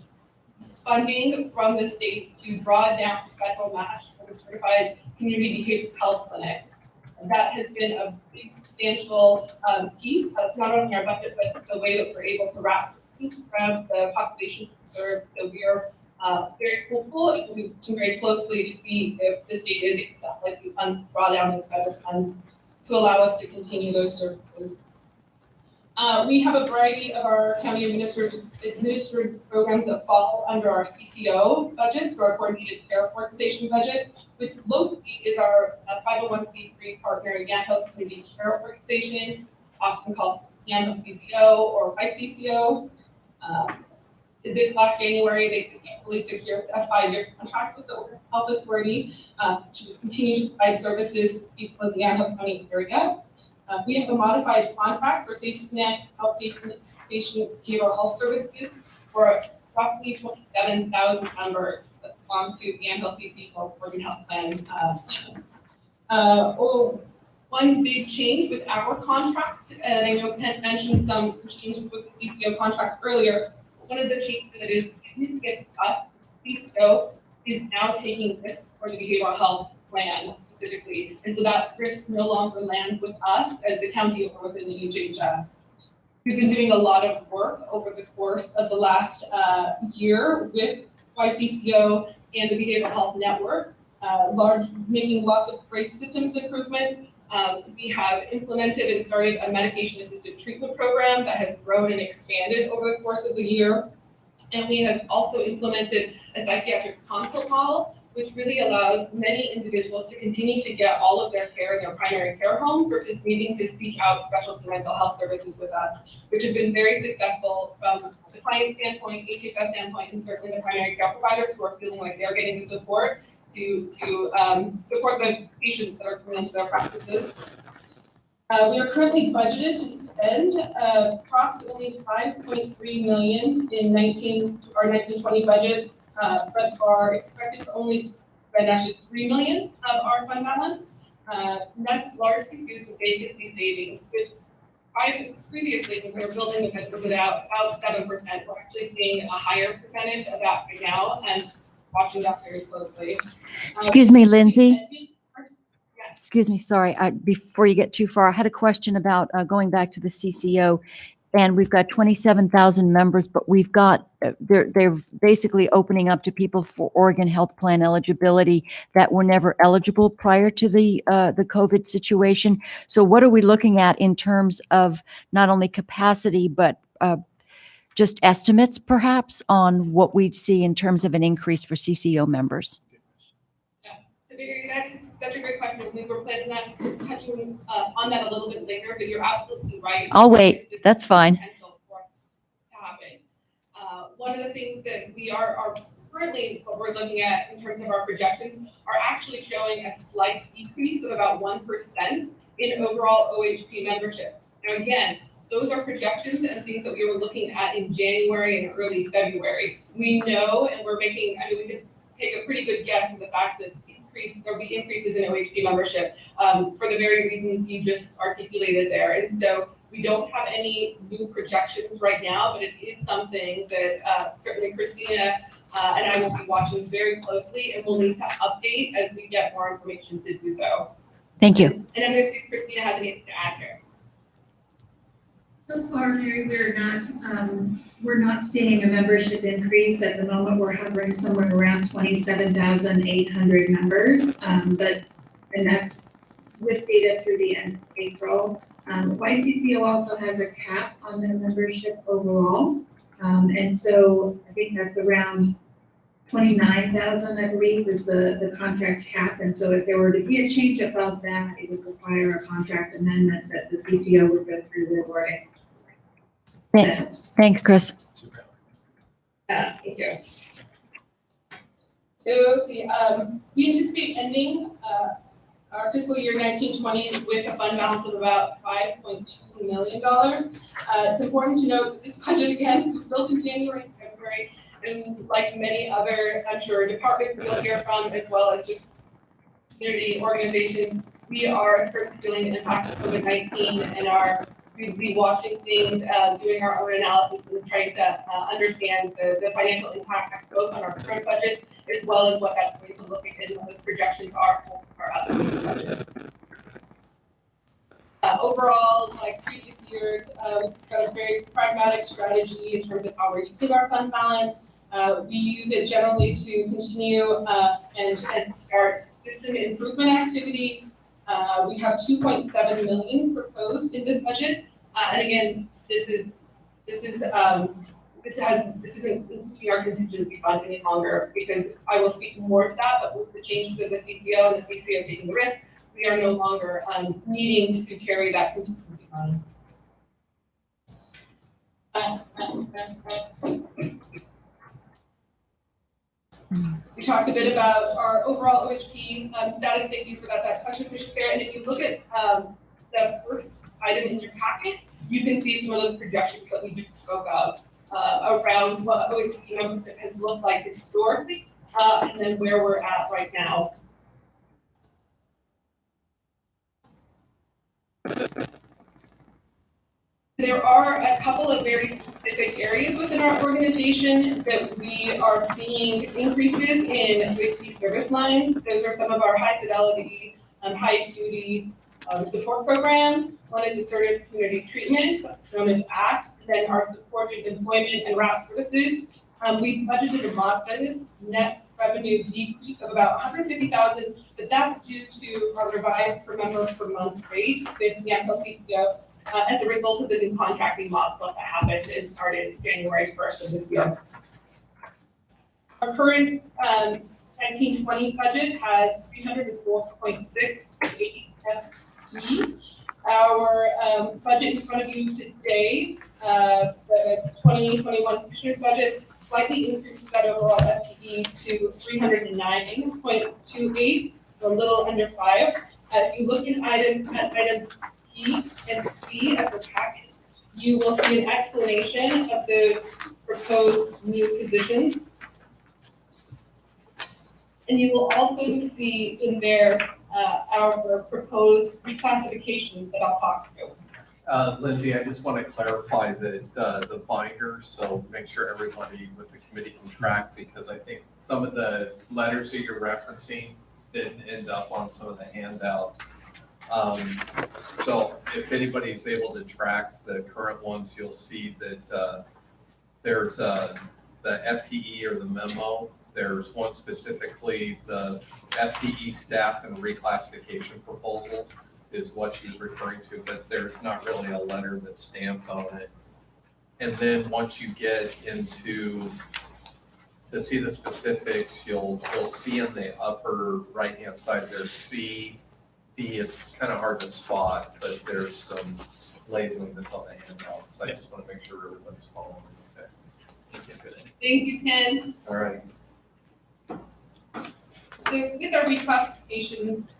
is funding from the state to draw down federal match for the certified community behavioral health clinics. That has been a big substantial piece of not only our budget, but the way that we're able to wrap services around the population we serve. So we are very hopeful and we'll be working very closely to see if the state is able to likely funds draw down those federal funds to allow us to continue those services. We have a variety of our county administered programs that fall under our CCO budget, so our coordinated care organization budget, which locally is our 501c3 partner Yamhill Community Care Organization, often called Yamhill CCO or YCCO. This last January, they successfully secured a 5-year contract with the Oregon Health Authority to continue to provide services to people in the Yamhill County area. We have a modified contract for safety net outpatient behavioral health services for roughly 27,000 members that belong to the Yamhill CC Oregon Health Plan. One big change with our contract, and I know Penn mentioned some changes with the CCO contracts earlier. One of the changes that is significant to us, CCO is now taking risk for the behavioral health plan specifically. And so that risk no longer lands with us as the county or within the UHS. We've been doing a lot of work over the course of the last year with YCCO and the Behavioral Health Network, making lots of great systems improvement. We have implemented and started a medication-assisted treatment program that has grown and expanded over the course of the year. And we have also implemented a psychiatric consult model, which really allows many individuals to continue to get all of their care in their primary care home versus needing to seek out specialty mental health services with us, which has been very successful from the client standpoint, HHS standpoint, and certainly the primary care providers who are feeling like they're getting the support to support the patients that are coming into their practices. We are currently budgeted to spend approximately $5.3 million in our 1920 budget, but are expected to only spend actually $3 million of our fund balance. And that's largely due to vacancy savings, which previously, when we were building the budget, was about 7%. We're actually seeing a higher percentage of that right now and watching that very closely. Excuse me, Lindsay. Yes. Excuse me, sorry. Before you get too far, I had a question about going back to the CCO. And we've got 27,000 members, but we've got, they're basically opening up to people for Oregon Health Plan eligibility that were never eligible prior to the COVID situation. So what are we looking at in terms of not only capacity, but just estimates perhaps on what we'd see in terms of an increase for CCO members? Yeah, so that is such a great question. We were planning on touching on that a little bit later, but you're absolutely right. I'll wait. That's fine. One of the things that we are currently, what we're looking at in terms of our projections, are actually showing a slight decrease of about 1% in overall OHP membership. Now, again, those are projections and things that we were looking at in January and early February. We know, and we could take a pretty good guess of the fact that there'll be increases in OHP membership for the very reasons you just articulated there. And so we don't have any new projections right now, but it is something that certainly Christina and I will be watching very closely, and we'll need to update as we get more information to do so. Thank you. And I'm going to see if Christina has anything to add here. So far, Mary, we're not seeing a membership increase. At the moment, we're hovering somewhere around 27,800 members, and that's with data through the end of April. YCCO also has a cap on their membership overall, and so I think that's around 29,000, I believe, is the contract cap. And so if there were to be a change above that, it would require a contract amendment that the CCO would go through the wording. Thanks, Chris. Thank you. So we anticipate ending our fiscal year 1920 with a fund balance of about $5.2 million. It's important to note that this budget, again, was built in January and February, and like many other, I'm sure, departments that you'll hear from, as well as just community organizations, we are certainly feeling the impact of COVID-19 and are be watching things, doing our own analysis and trying to understand the financial impact both on our current budget as well as what that's going to look like and what those projections are for our upcoming budget. Overall, like previous years, we've got a very pragmatic strategy in terms of how we're using our fund balance. We use it generally to continue and start system improvement activities. We have 2.7 million proposed in this budget. And again, this isn't including our contingency fund any longer, because I will speak more to that, but with the changes of the CCO and the CCO taking the risk, we are no longer needing to carry that contingency fund. We talked a bit about our overall OHP status. Thank you for that question, Commissioner Sarah. And if you look at the first item in your packet, you can see some of those projections that we just spoke of around what OHP membership has looked like historically, and then where we're at right now. There are a couple of very specific areas within our organization that we are seeing increases in OHP service lines. Those are some of our high fidelity, high acuity support programs. One is assertive community treatment, known as ACT, then our supported employment and RAP services. We budgeted a modest net revenue decrease of about $150,000, but that's due to our revised per member per month rate based on the Yamhill CCO as a result of the new contracting model that happened and started January 1st of this year. Our current 1920 budget has 304.6 FTE. Our budget in front of you today, the 2021 Commissioner's budget, slightly increases that overall FTE to 309.28, so a little under 5. If you look at items E and C of the packet, you will see an explanation of those proposed new positions. And you will also see in there our proposed reclassifications that I'll talk through. Lindsay, I just want to clarify the binder, so make sure everybody with the committee can track, because I think some of the letters that you're referencing didn't end up on some of the handouts. So if anybody's able to track the current ones, you'll see that there's the FTE or the memo. There's one specifically, the FTE staff and reclassification proposal is what she's referring to, but there's not really a letter that's stamped on it. And then once you get into to see the specifics, you'll see in the upper right-hand side, there's C, D. It's kind of hard to spot, but there's some labeling that's on the handout. So I just want to make sure everybody's following. Okay. Thank you, Ken. All right. So with our reclassifications,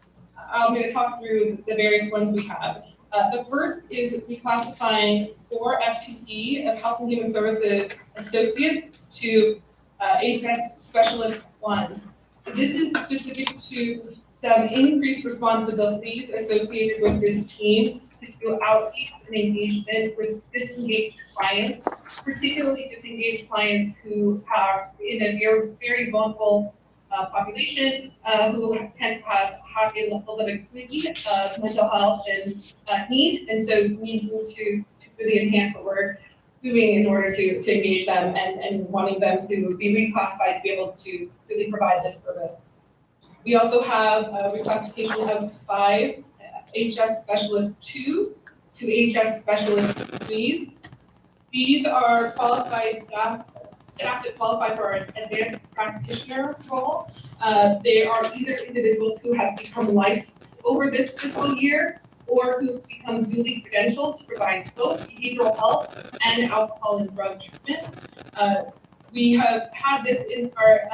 I'm going to talk through the various ones we have. The first is reclassifying 4 FTE of Health and Human Services Associate to HS Specialist 1. This is specific to some increased responsibilities associated with this team to do outreach and engagement with disengaged clients, particularly disengaged clients who are in a very vulnerable population, who tend to have high levels of acuity of mental health and need, and so we need to really enhance what we're doing in order to engage them and wanting them to be reclassified to be able to really provide this service. We also have a reclassification of 5 HS Specialist 2s to HS Specialist 3s. These are qualified staff that qualify for an advanced practitioner role. They are either individuals who have become licensed over this fiscal year or who become duly credentialed to provide both behavioral health and alcohol and drug treatment. We have had this in our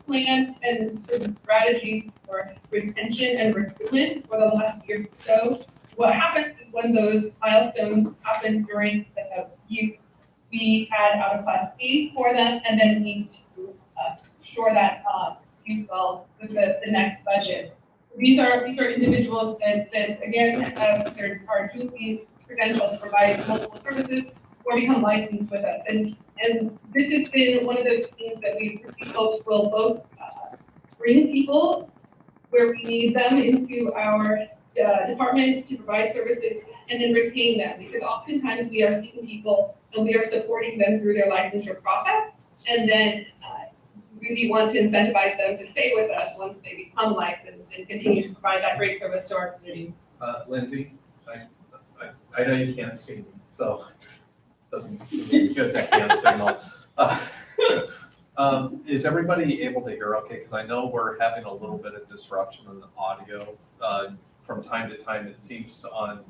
plan and sort of strategy for retention and recruitment for the last year or so. What happens is when those milestones happen during the youth, we add out of class aid for them and then need to ensure that youth well with the next budget. These are individuals that again have are duly credentials, provide multiple services, or become licensed with us. And this has been one of those things that we hope will both bring people where we need them into our department to provide services, and then retain them, because oftentimes we are seeing people and we are supporting them through their licensure process, and then really want to incentivize them to stay with us once they become licensed and continue to provide that great service to our community. Lindsay, I know you can't see me, so doesn't mean good that hand signal. Is everybody able to hear okay? Because I know we're having a little bit of disruption in the audio. From time to time, it seems to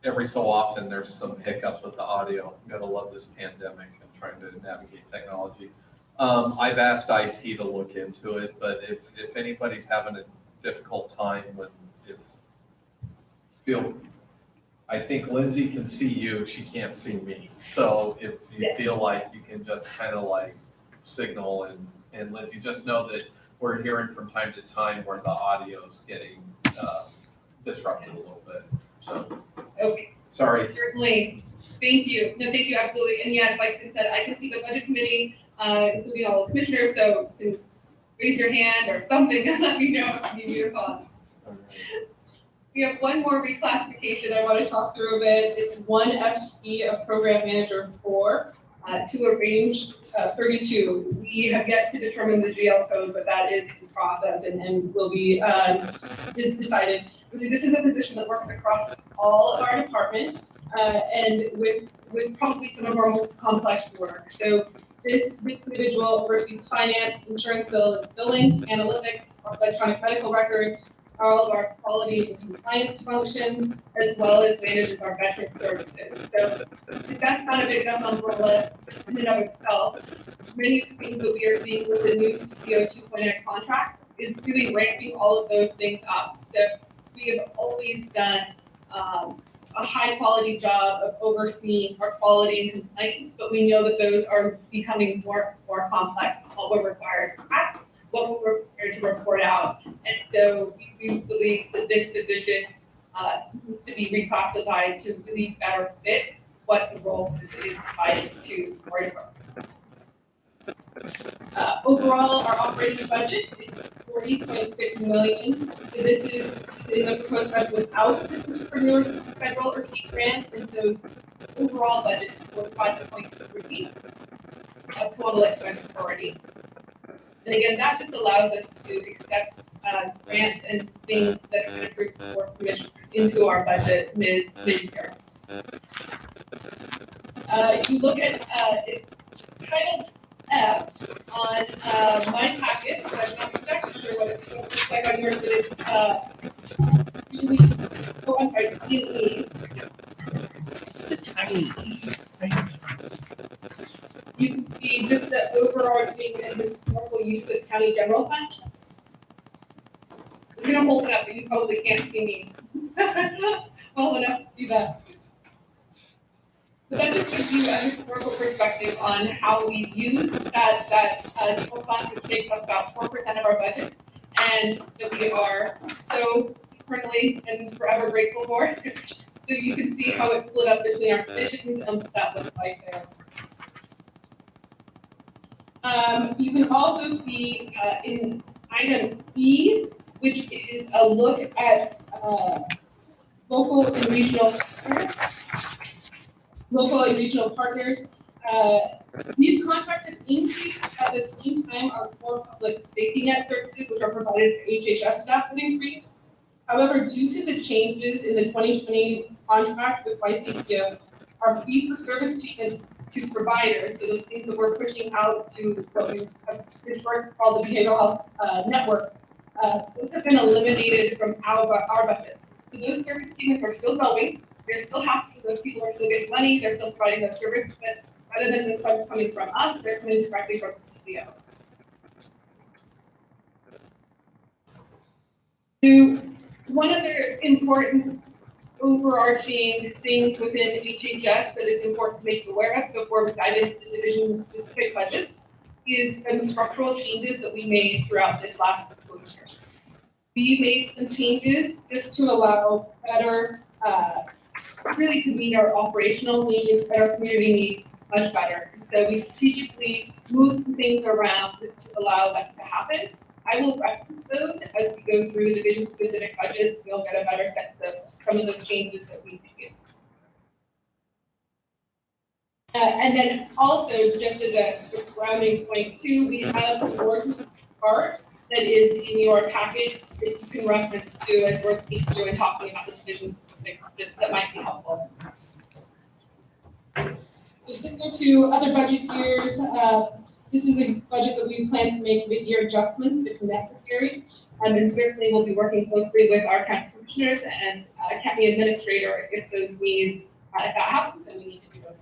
every so often there's some hiccups with the audio. You gotta love this pandemic and trying to navigate technology. I've asked IT to look into it, but if anybody's having a difficult time I think Lindsay can see you, she can't see me. So if you feel like you can just kind of like signal and Lindsay, just know that we're hearing from time to time where the audio is getting disrupted a little bit. So, okay. Sorry. Certainly. Thank you. No, thank you, absolutely. And yes, like I said, I can see the budget committee, including all the commissioners, so you can raise your hand or something and let me know if you need your thoughts. We have one more reclassification I want to talk through a bit. It's one FTE of Program Manager 4 to a range 32. We have yet to determine the GL code, but that is in process and will be decided. This is a position that works across all of our departments and with probably some of our most complex work. So this individual oversees finance, insurance billing, analytics, electronic medical record, all of our quality and compliance functions, as well as manages our veteran services. So if that's not a big enough umbrella in and of itself, many of the things that we are seeing with the new CCO 2.0 contract is really ramping all of those things up. So we have always done a high quality job of overseeing our quality and compliance, but we know that those are becoming more complex, what we're required to act, what we're required to report out. And so we believe that this position needs to be reclassified to really better fit what the role is provided to our department. Overall, our operating budget is $40.6 million. So this is in the proposed budget without this entrepreneur's federal or state grants, and so overall budget is $45.3 of total expense authority. And again, that just allows us to accept grants and things that are approved for commissioners into our budget mid-year. If you look at it's titled F on my packet, but I'm not exactly sure what it looks like on yours, but it's really, oh, I'm sorry, E. It's a tiny. You can see just the overarching and historical use of county general fund. I'm just gonna hold it up, but you probably can't see me well enough to see that. But that just gives you a historical perspective on how we use that general fund, which makes up about 4% of our budget, and that we are so eternally and forever grateful for. So you can see how it's split up between our divisions and what that looks like there. You can also see in item E, which is a look at local and regional partners. These contracts have increased at the same time our core public safety net services, which are provided for HHS staff, have increased. However, due to the changes in the 2020 contract with YCCO, our fee for service payments to providers, so those things that we're pushing out to what we have historically called the behavioral health network, those have been eliminated from our budget. So those service payments are still going, they're still happening, those people are still getting money, they're still providing those services, but rather than this funds coming from us, they're coming directly from the CCO. So one other important overarching thing within HHS that is important to make you aware of before we dive into the division-specific budgets is the structural changes that we made throughout this last fiscal year. We made some changes just to allow better, really to meet our operational needs, better community needs much better. So we strategically moved some things around to allow that to happen. I will reference those as we go through the division-specific budgets. We'll get a better sense of some of those changes that we made. And then also, just as a sort of rounding point too, we have a board chart that is in your package that you can reference to as we're thinking through and talking about the division-specific budgets that might be helpful. So similar to other budget years, this is a budget that we plan to make mid-year adjustments if necessary. And certainly we'll be working closely with our county commissioners and county administrator if those needs, if that happens, then we need to do those.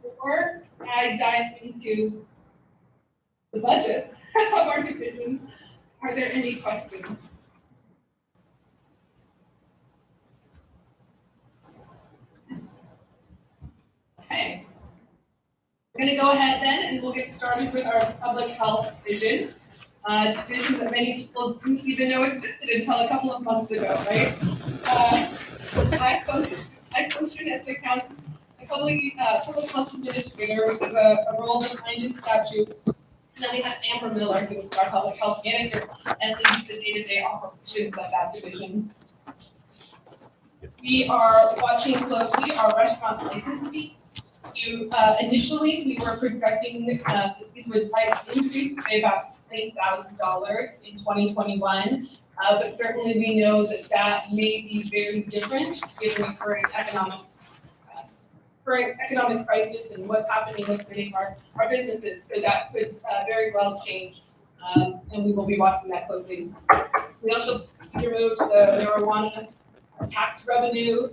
Before I dive into the budget of our division, are there any questions? Okay. We're going to go ahead then and we'll get started with our public health division. Division that many people didn't even know existed until a couple of months ago, right? I function as the county public health administrator, which is a role defined in statute. And then we have Amber Miller, who is our public health manager and leads the day-to-day operations of that division. We are watching closely our restaurant license fees. So initially, we were projecting these would increase by about $20,000 in 2021, but certainly we know that that may be very different given the current economic crisis and what's happening with many of our businesses. So that could very well change, and we will be watching that closely. We also removed the marijuana tax revenue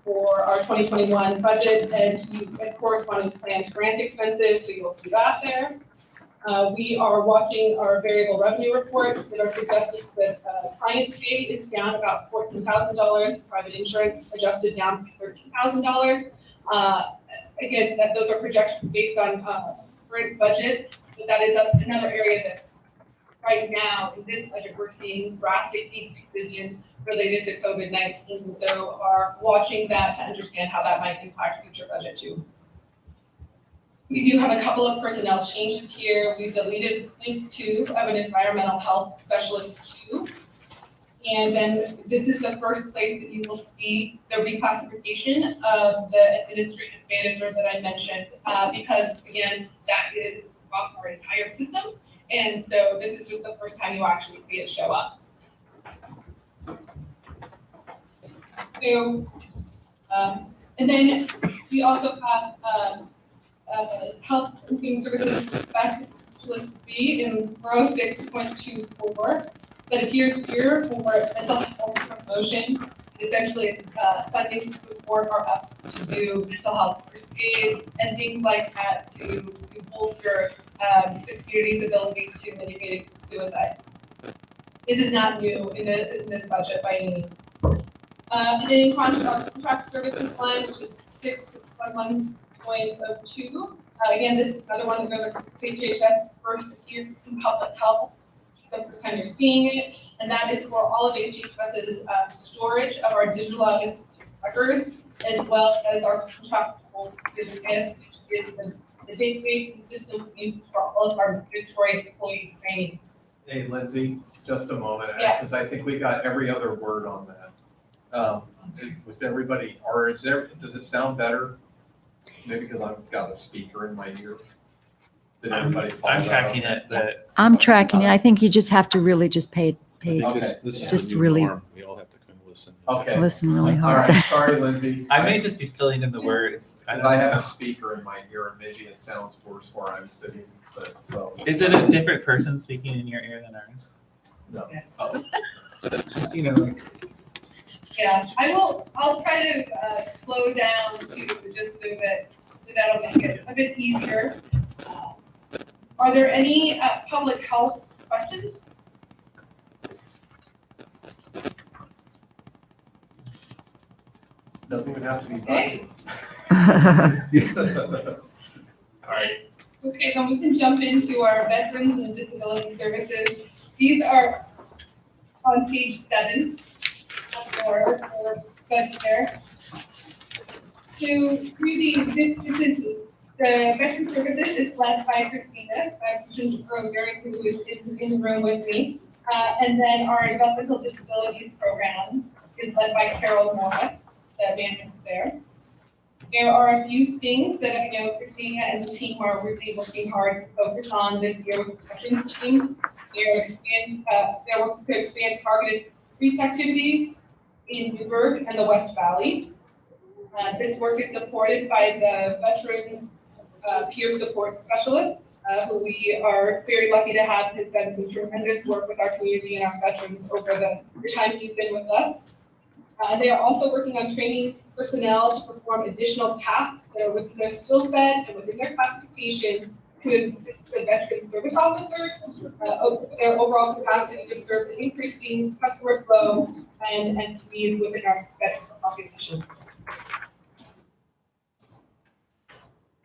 for our 2021 budget, and you, of course, want to plan grant expenses, so you'll see that there. We are watching our variable revenue reports that are suggesting that client pay is down about $14,000, private insurance adjusted down $13,000. Again, those are projections based on current budget, but that is another area that right now in this budget we're seeing drastic decreases in related to COVID-19. So are watching that to understand how that might impact future budget too. We do have a couple of personnel changes here. We've deleted Link 2 of an environmental health specialist 2. And then this is the first place that you will see the reclassification of the administrative manager that I mentioned, because again, that is across our entire system. And so this is just the first time you actually see it show up. So, and then we also have health and human services benefits list B in row 6.24 that appears here for mental health promotion. Essentially, funding to support our efforts to do mental health first aid and things like that to bolster the community's ability to mitigate suicide. This is not new in this budget by any means. And then contract services line, which is 6.1.02. Again, this is another one that goes across HHS first here in public health. It's the first time you're seeing it. And that is for all of HHS's storage of our digital records, as well as our contractual business, which is the database system used for all of our Victoria employees training. Hey, Lindsay, just a moment, Yeah. because I think we got every other word on that. Was everybody, or is there, does it sound better? Maybe because I've got a speaker in my ear. Did everybody follow I'm that tracking okay? it, but I'm tracking it. I think you just have to really just pay I think Okay. this is Just the new really- norm. We all have to kind of listen. Okay. listen really All hard. right, sorry, Lindsay. I may just be filling in the words. I Because don't I have know. a speaker in my ear and maybe it sounds worse where I'm sitting, but so. Is it a different person speaking in your ear than ours? No. Just, you know, like, Yeah, I'll try to slow down too, just so that that'll make it a bit easier. Are there any public health questions? Doesn't even have to be Okay. budget. All right. Okay, then we can jump into our veterans and disability services. These are on page 7 for budget there. So really, this is the veteran services is led by Christina, I mentioned earlier, who is in the room with me. And then our developmental disabilities program is led by Carol Moore, the manager there. There are a few things that I know Christina and the team are really working hard to focus on this year with the veterans team. They're working to expand targeted reach activities in Newburgh and the West Valley. This work is supported by the Veterans Peer Support Specialist, who we are very lucky to have, has done some tremendous work with our community and our veterans over the time he's been with us. They are also working on training personnel to perform additional tasks that are within their skill set and within their classification to assist the veteran service officers, their overall capacity to serve the increasing customer flow and needs within our veteran population.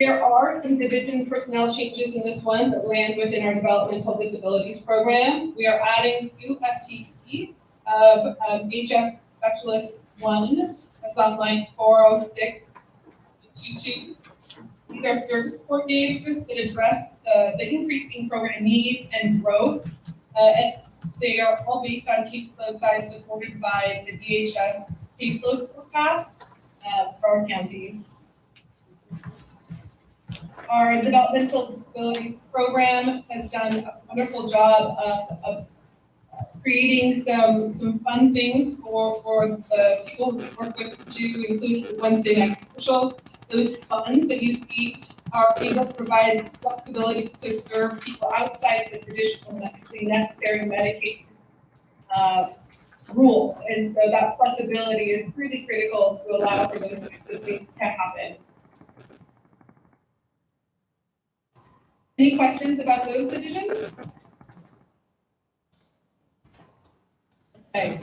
There are some division personnel changes in this one that land within our developmental disabilities program. We are adding 2 FTE of HS Specialist 1, that's on line 406 to 22. These are service coordinators that address the increasing program need and growth. And they are all based on caseload size supported by the DHS caseload forecast for our county. Our developmental disabilities program has done a wonderful job of creating some fun things for the people who work with to include Wednesday night specials. Those funds that you see are able to provide flexibility to serve people outside the traditional medically necessary Medicaid rules. And so that flexibility is really critical to allow for those types of things to happen. Any questions about those divisions? Okay,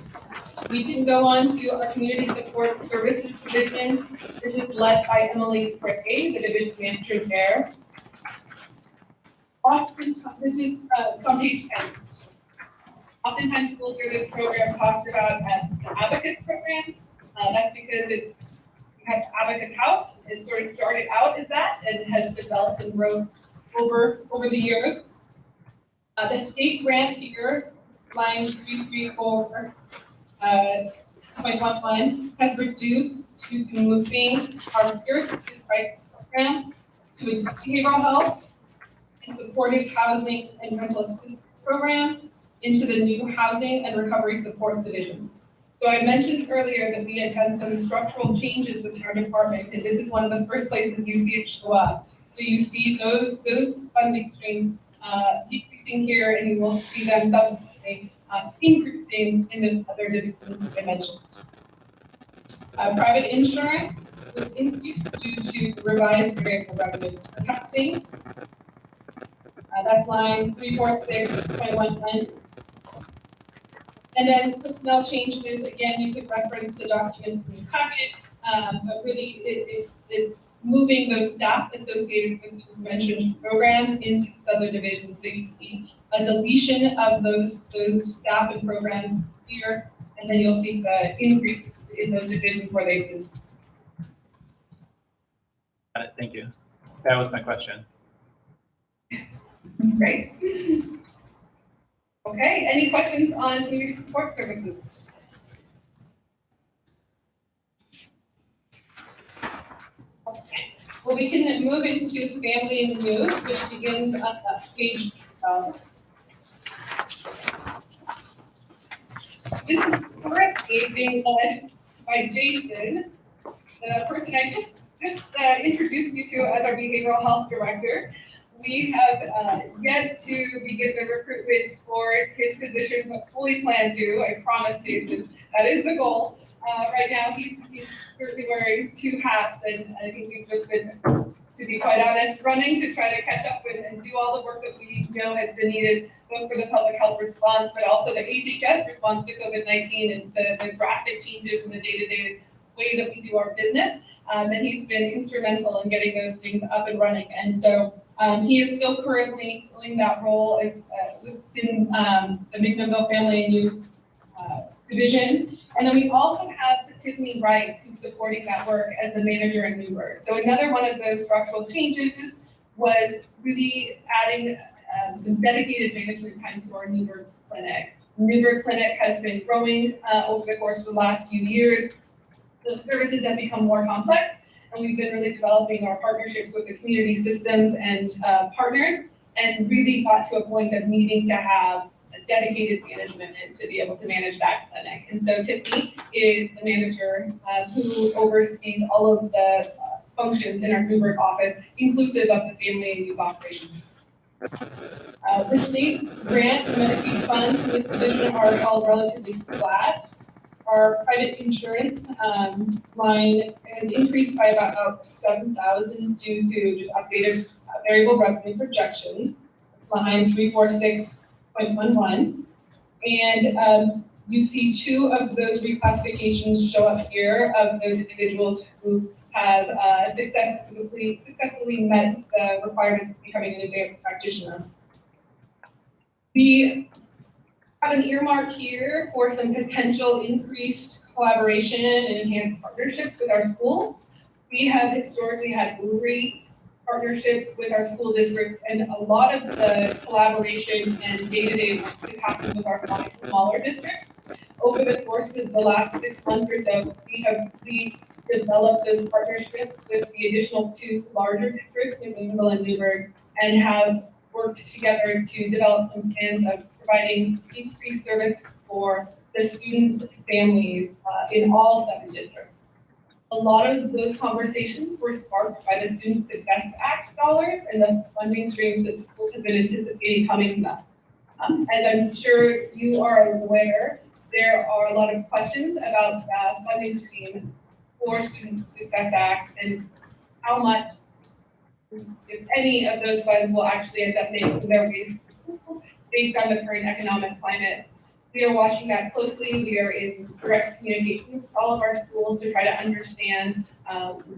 we can go on to our community support services division. This is led by Emily Frey, the division manager there. Oftentimes, this is on page 10. Oftentimes we'll hear this program talked about as the Abacus program. That's because we have Abacus House. It sort of started out as that and has developed and grown over the years. The state grant here, line 334.11, has reduced to moving our peer rights program to its behavioral health and supported housing and rental assistance program into the new housing and recovery supports division. So I mentioned earlier that we had done some structural changes within our department, and this is one of the first places you see it show up. So you see those funding streams decreasing here, and you will see them subsequently increasing in the other divisions I mentioned. Private insurance was increased due to the revised variable revenue forecasting. That's line 346.11. And then personnel changes, again, you could reference the document in your packet, but really it's moving those staff associated with those mentioned programs into these other divisions. So you see a deletion of those staff and programs here, and then you'll see the increases in those divisions where they've been. Got it, thank you. That was my question. Great. Okay, any questions on community support services? Okay, well, we can move into family and youth, which begins on page 12. This is currently being led by Jason, the person I just introduced you to as our behavioral health director. We have yet to begin the recruitment for his position, but fully plan to. I promise, Jason, that is the goal. right now. He's certainly wearing two hats, and I think we've just been, to be quite honest, running to try to catch up and do all the work that we know has been needed, both for the public health response, but also the HHS response to COVID-19 and the drastic changes in the day-to-day way that we do our business. And he's been instrumental in getting those things up and running. And so he is still currently filling that role as within the McMinnville Family and Youth Division. And then we also have Tiffany Wright, who's supporting that work as the manager in Newburgh. So another one of those structural changes was really adding some dedicated management time to our Newburgh clinic. Newburgh Clinic has been growing over the course of the last few years. The services have become more complex, and we've been really developing our partnerships with the community systems and partners, and really got to a point of needing to have a dedicated management and to be able to manage that clinic. And so Tiffany is the manager who oversees all of the functions in our Newburgh office, inclusive of the family and youth operations. The state grant and Medicaid funds in this division are held relatively flat. Our private insurance line has increased by about 7,000 due to just updated variable revenue projection. It's line 346.11. And you see two of those reclassifications show up here of those individuals who have successfully met the requirement of becoming an advanced practitioner. We have an earmark here for some potential increased collaboration and enhanced partnerships with our schools. We have historically had great partnerships with our school district, and a lot of the collaboration and day-to-day work has happened with our smaller district. Over the course of the last 6 months or so, we have developed those partnerships with the additional two larger districts, Yamhill and Newburgh, and have worked together to develop some plans of providing increased services for the students and families in all 7 districts. A lot of those conversations were sparked by the Student Success Act dollars and the funding streams that schools have been anticipating coming to them. As I'm sure you are aware, there are a lot of questions about the funding stream for Student Success Act and how much, if any, of those funds will actually end up making their way to schools based on the current economic climate. We are watching that closely. We are in direct communications with all of our schools to try to understand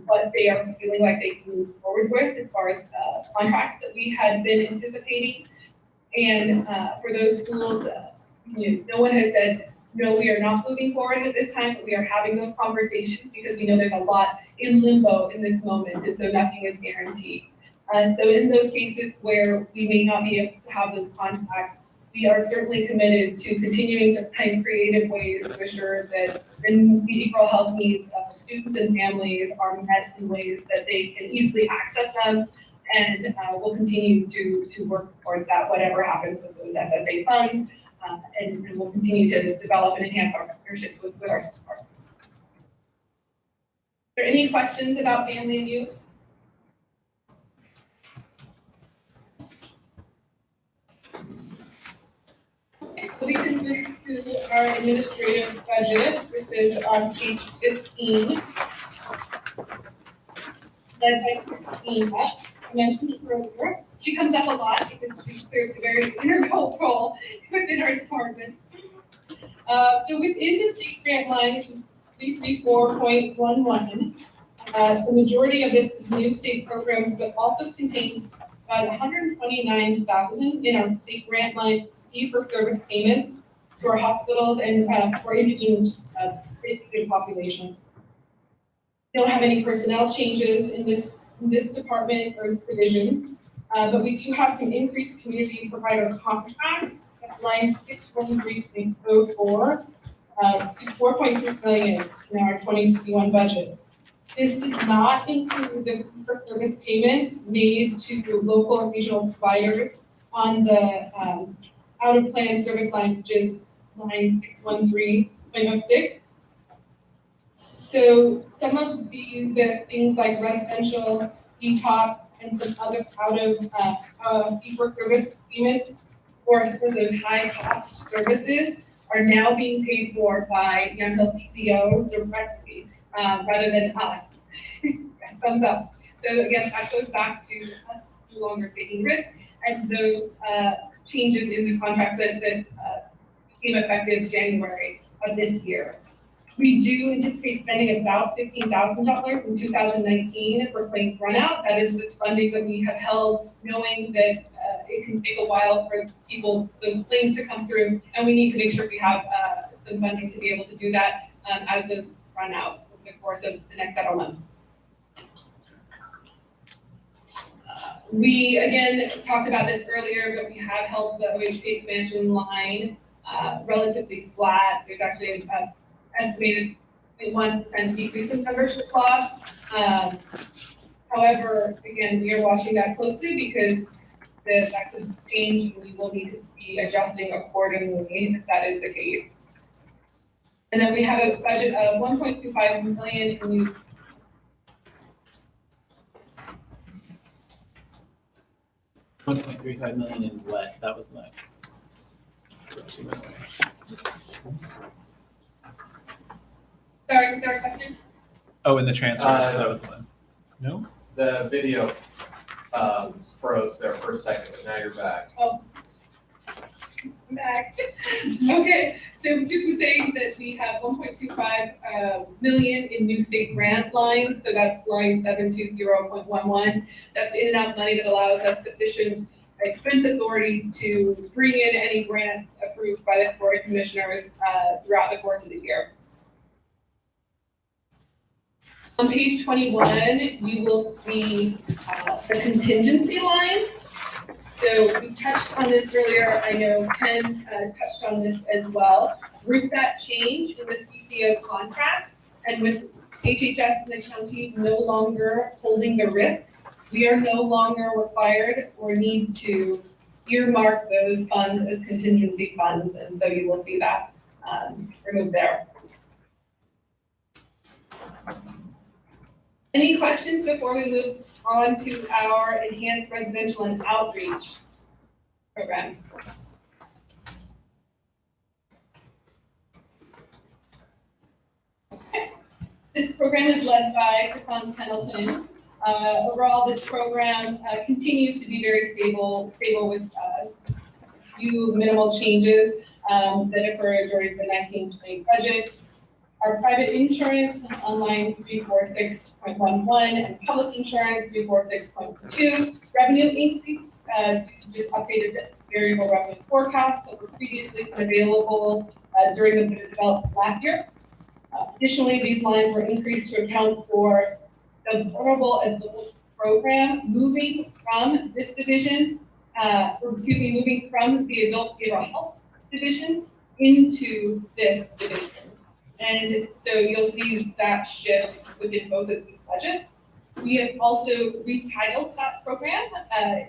what they are feeling like they can move forward with as far as contracts that we had been anticipating. And for those schools, no one has said, no, we are not moving forward at this time, but we are having those conversations because we know there's a lot in limbo in this moment, and so nothing is guaranteed. So in those cases where we may not be able to have those contracts, we are certainly committed to continuing to find creative ways to ensure that the behavioral health needs of students and families are met in ways that they can easily access them, and we'll continue to work towards that, whatever happens with those SSA funds, and we'll continue to develop and enhance our partnerships with our school partners. Are there any questions about family and youth? We can move to our administrative budget. This is on page 15. Led by Christina. I mentioned her earlier. She comes up a lot because she's clearly a very integral role within our department. So within the state grant line, which is 334.11, the majority of this is new state programs, but also contains about 129,000 in our state grant line fee-for-service payments to our hospitals and for indigent population. We don't have any personnel changes in this department or division, but we do have some increased community provider contracts at line 613.04 to 4.3 million in our 2021 budget. This does not include the fee-for-service payments made to local and regional providers on the out-of-plan service line, which is line 613.06. So some of the things like residential, detox, and some other out of fee-for-service payments for those high-cost services are now being paid for by Yamhill CCO directly, rather than us. Yes, thumbs up. So again, that goes back to us no longer taking risk and those changes in the contracts that became effective January of this year. We do anticipate spending about $15,000 in 2019 for claim runout. That is with funding that we have held, knowing that it can take a while for those claims to come through, and we need to make sure we have some funding to be able to do that as those run out over the course of the next several months. We, again, talked about this earlier, but we have held the OHP expansion line relatively flat. There's actually an estimated 1% decrease in membership loss. However, again, we are watching that closely because that could change and we will need to be adjusting accordingly if that is the case. And then we have a budget of 1.25 million in use. $1.35 million in what? That was my. Sorry, is there a question? Oh, in the transfers, that was the one. No? The video froze there for a second, but now you're back. Oh. Back. Okay, so just was saying that we have 1.25 million in new state grant lines, so that's line 720.11. That's enough money that allows us sufficient expense authority to bring in any grants approved by the Board of Commissioners throughout the course of the year. On page 21, you will see the contingency line. So we touched on this earlier. I know Ken touched on this as well. With that change in the CCO contract and with HHS and the county no longer holding the risk, we are no longer required or need to earmark those funds as contingency funds. And so you will see that removed there. Any questions before we move on to our enhanced residential and outreach programs? Okay. This program is led by Kristan Pendleton. Overall, this program continues to be very stable with few minimal changes that occurred during the 19-20 budget. Our private insurance on line 346.11 and public insurance 346.2. Revenue increase due to just updated variable revenue forecasts that were previously unavailable during the budget development last year. Additionally, these lines were increased to account for the vulnerable adults program moving from this division, moving from the adult behavioral health division into this division. And so you'll see that shift within both of these budgets. We have also retitled that program.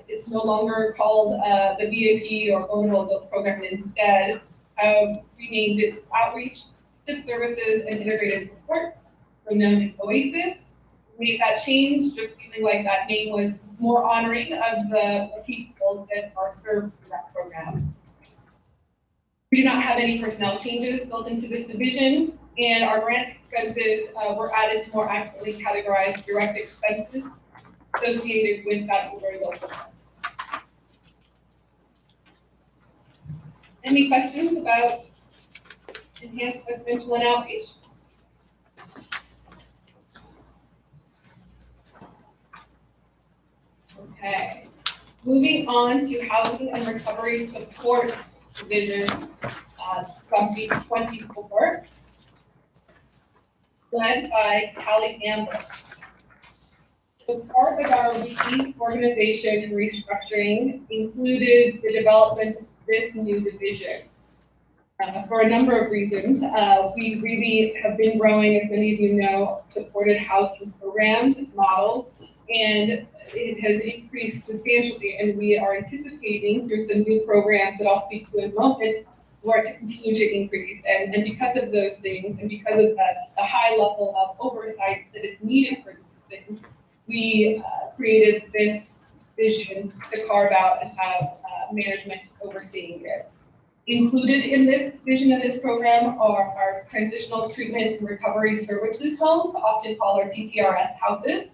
It's no longer called the VAP or Vulnerable Adults Program, and instead renamed it Outreach, SIP Services, and Integrated Supports, or known as OASIS. We made that change, just feeling like that name was more honoring of the people that are served through that program. We do not have any personnel changes built into this division, and our grant expenses were added to more accurately categorize direct expenses associated with that vulnerable program. Any questions about enhanced residential and outreach? Okay, moving on to housing and recovery supports division from page 24, led by Callie Campbell. So part of our reorganization restructuring included the development of this new division. For a number of reasons, we really have been growing, as many of you know, supported housing programs and models, and it has increased substantially, and we are anticipating through some new programs that I'll speak to in a moment for it to continue to increase. And because of those things, and because of the high level of oversight that is needed for these things, we created this vision to carve out and have management overseeing it. Included in this vision of this program are our transitional treatment and recovery services homes, often called our DTRS houses,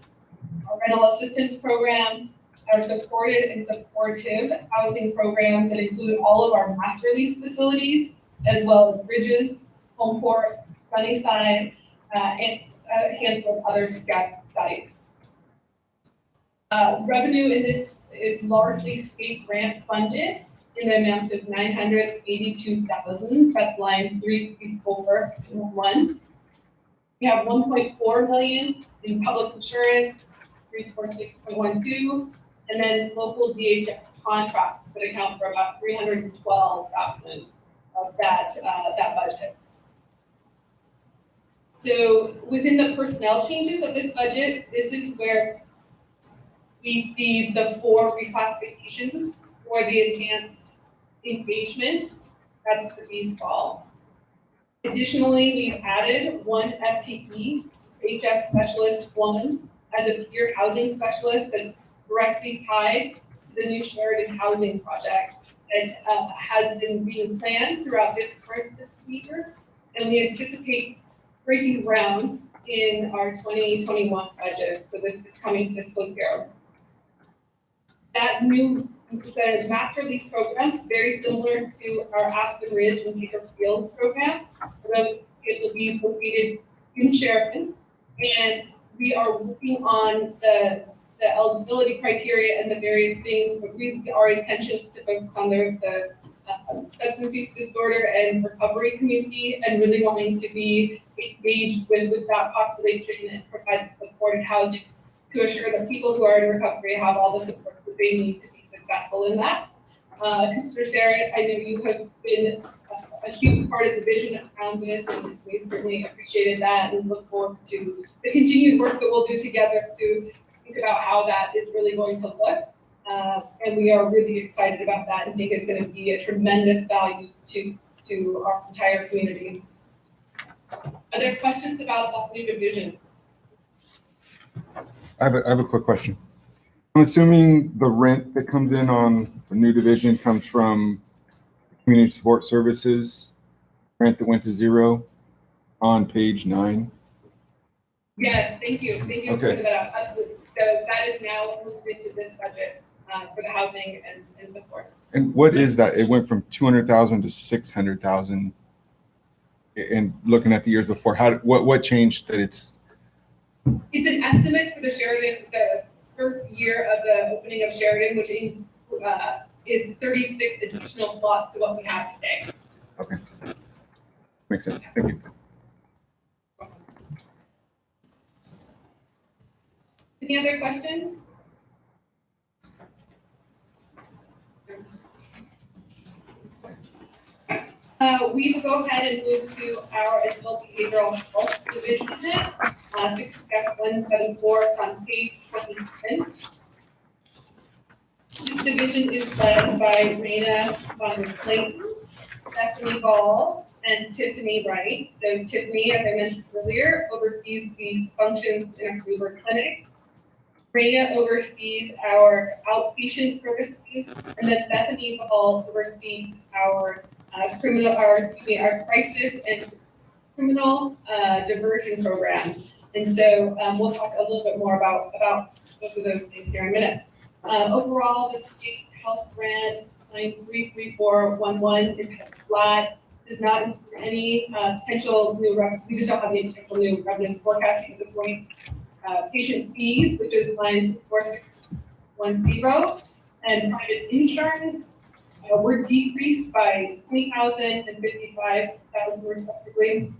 our rental assistance program, our supported and supportive housing programs that include all of our master lease facilities, as well as Bridges, Homeport, Sunnyside, and a handful of other SCAD sites. Revenue in this is largely state grant funded in the amount of $982,000, that's line 33411. We have 1.4 million in public insurance, 346.12, and then local DHS contracts that account for about 312,000 of that budget. So within the personnel changes of this budget, this is where we see the 4 reclassifications for the enhanced engagement. That's the fees fall. Additionally, we've added 1 FTE, HF Specialist 1, as a peer housing specialist that's directly tied to the new Sheridan housing project that has been being planned throughout this current fiscal year, and we anticipate breaking ground in our 2021 budget, so this coming fiscal year. That new, the master lease program is very similar to our Aspen Ridge and Baker Fields program, although it will be located in Sheridan, and we are working on the eligibility criteria and the various things, but really our intention to focus on the substance use disorder and recovery community, and really wanting to be engaged with that population and provide supported housing to assure that people who are in recovery have all the support that they need to be successful in that. Commissioner Sarah, I know you have been a huge part of the vision around this, and we certainly appreciated that and look forward to the continued work that we'll do together to think about how that is really going to look. And we are really excited about that and think it's going to be a tremendous value to our entire community. Are there questions about that new division? I have a quick question. I'm assuming the rent that comes in on the new division comes from community support services, rent that went to 0 on page 9. Yes, thank you. Thank you for Okay. putting that up. Absolutely. So that is now moved into this budget for the housing and support. And what is that? It went from 200,000 to 600,000. And looking at the years before, what changed that it's? It's an estimate for the Sheridan, the first year of the opening of Sheridan, which is 36 additional slots to what we have today. Okay. Makes sense. Thank you. Any other questions? We will go ahead and move to our adult behavioral health division, 6-174 on page 27. This division is led by Raina von Clayton, Stephanie Ball, and Tiffany Wright. So Tiffany, as I mentioned earlier, oversees these functions in our Gruber clinic. Raina oversees our outpatient services, and then Bethany Ball oversees our our crisis and criminal diversion programs. And so we'll talk a little bit more about both of those things here in a minute. Overall, the state health grant 93411 is flat, does not include any potential new revenue. We just don't have any potential new revenue forecasting at this point. Patient fees, which is line 4610, and private insurance were decreased by 20,000 and 55,000 respectively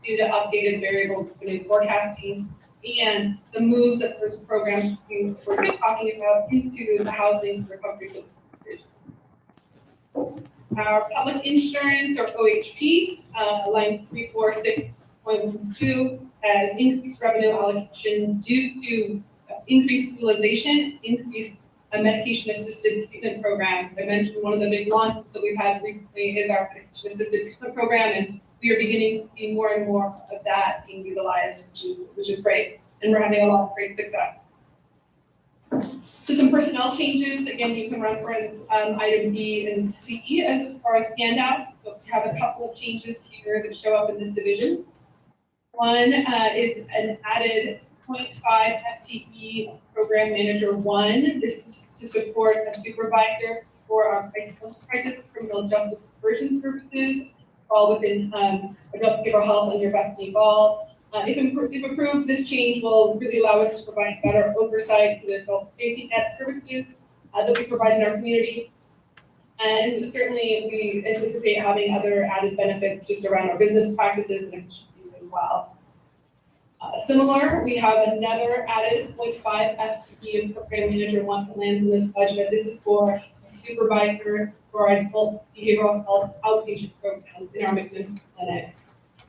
due to updated variable revenue forecasting and the moves that those programs we were just talking about into the housing recovery division. Our public insurance, or OHP, line 346.12, has increased revenue allocation due to increased utilization, increased medication-assisted treatment programs. I mentioned one of the big launches that we've had recently is our medication-assisted treatment program, and we are beginning to see more and more of that being utilized, which is great, and we're having a lot of great success. So some personnel changes, again, you can reference item B and C as far as handouts. So we have a couple of changes here that show up in this division. One is an added 0.5 FTE program manager 1. This is to support a supervisor for our crisis criminal justice diversion services, all within adult behavioral health under Bethany Ball. If approved, this change will really allow us to provide better oversight to the adult safety net services that we provide in our community. And certainly we anticipate having other added benefits just around our business practices and efficiency as well. Similar, we have another added 0.5 FTE program manager 1 that lands in this budget. This is for a supervisor for our adult behavioral health outpatient programs in our McMinn clinic.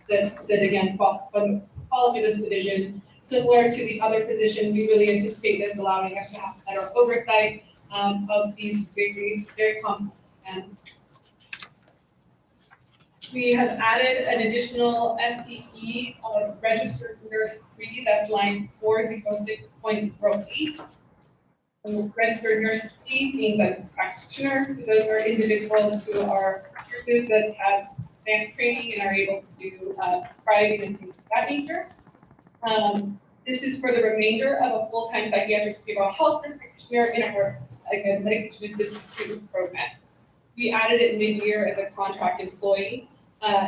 That again fall under this division. Similar to the other position, we really anticipate this allowing us to have better oversight of these very, very complex programs. We have added an additional FTE of registered nurse 3, that's line 406.08. Registered nurse 3 means a practitioner. Those are individuals who are nurses that have advanced training and are able to do driving and things of that nature. This is for the remainder of a full-time psychiatric behavioral health nurse practitioner in our medication assisted treatment program. We added it mid-year as a contract employee.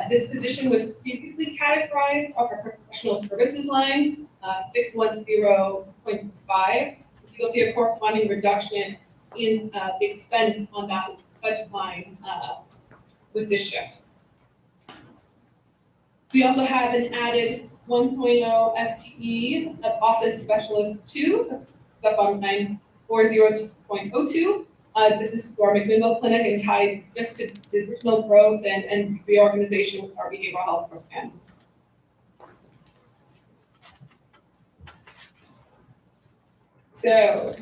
This position was previously categorized off our professional services line, 610.5. So you'll see a corresponding reduction in the expense on that budget line with this shift. We also have an added 1.0 FTE of Office Specialist 2, that's up on 940.02. This is our McMinnville Clinic and tied just to additional growth and reorganization with our behavioral health program. So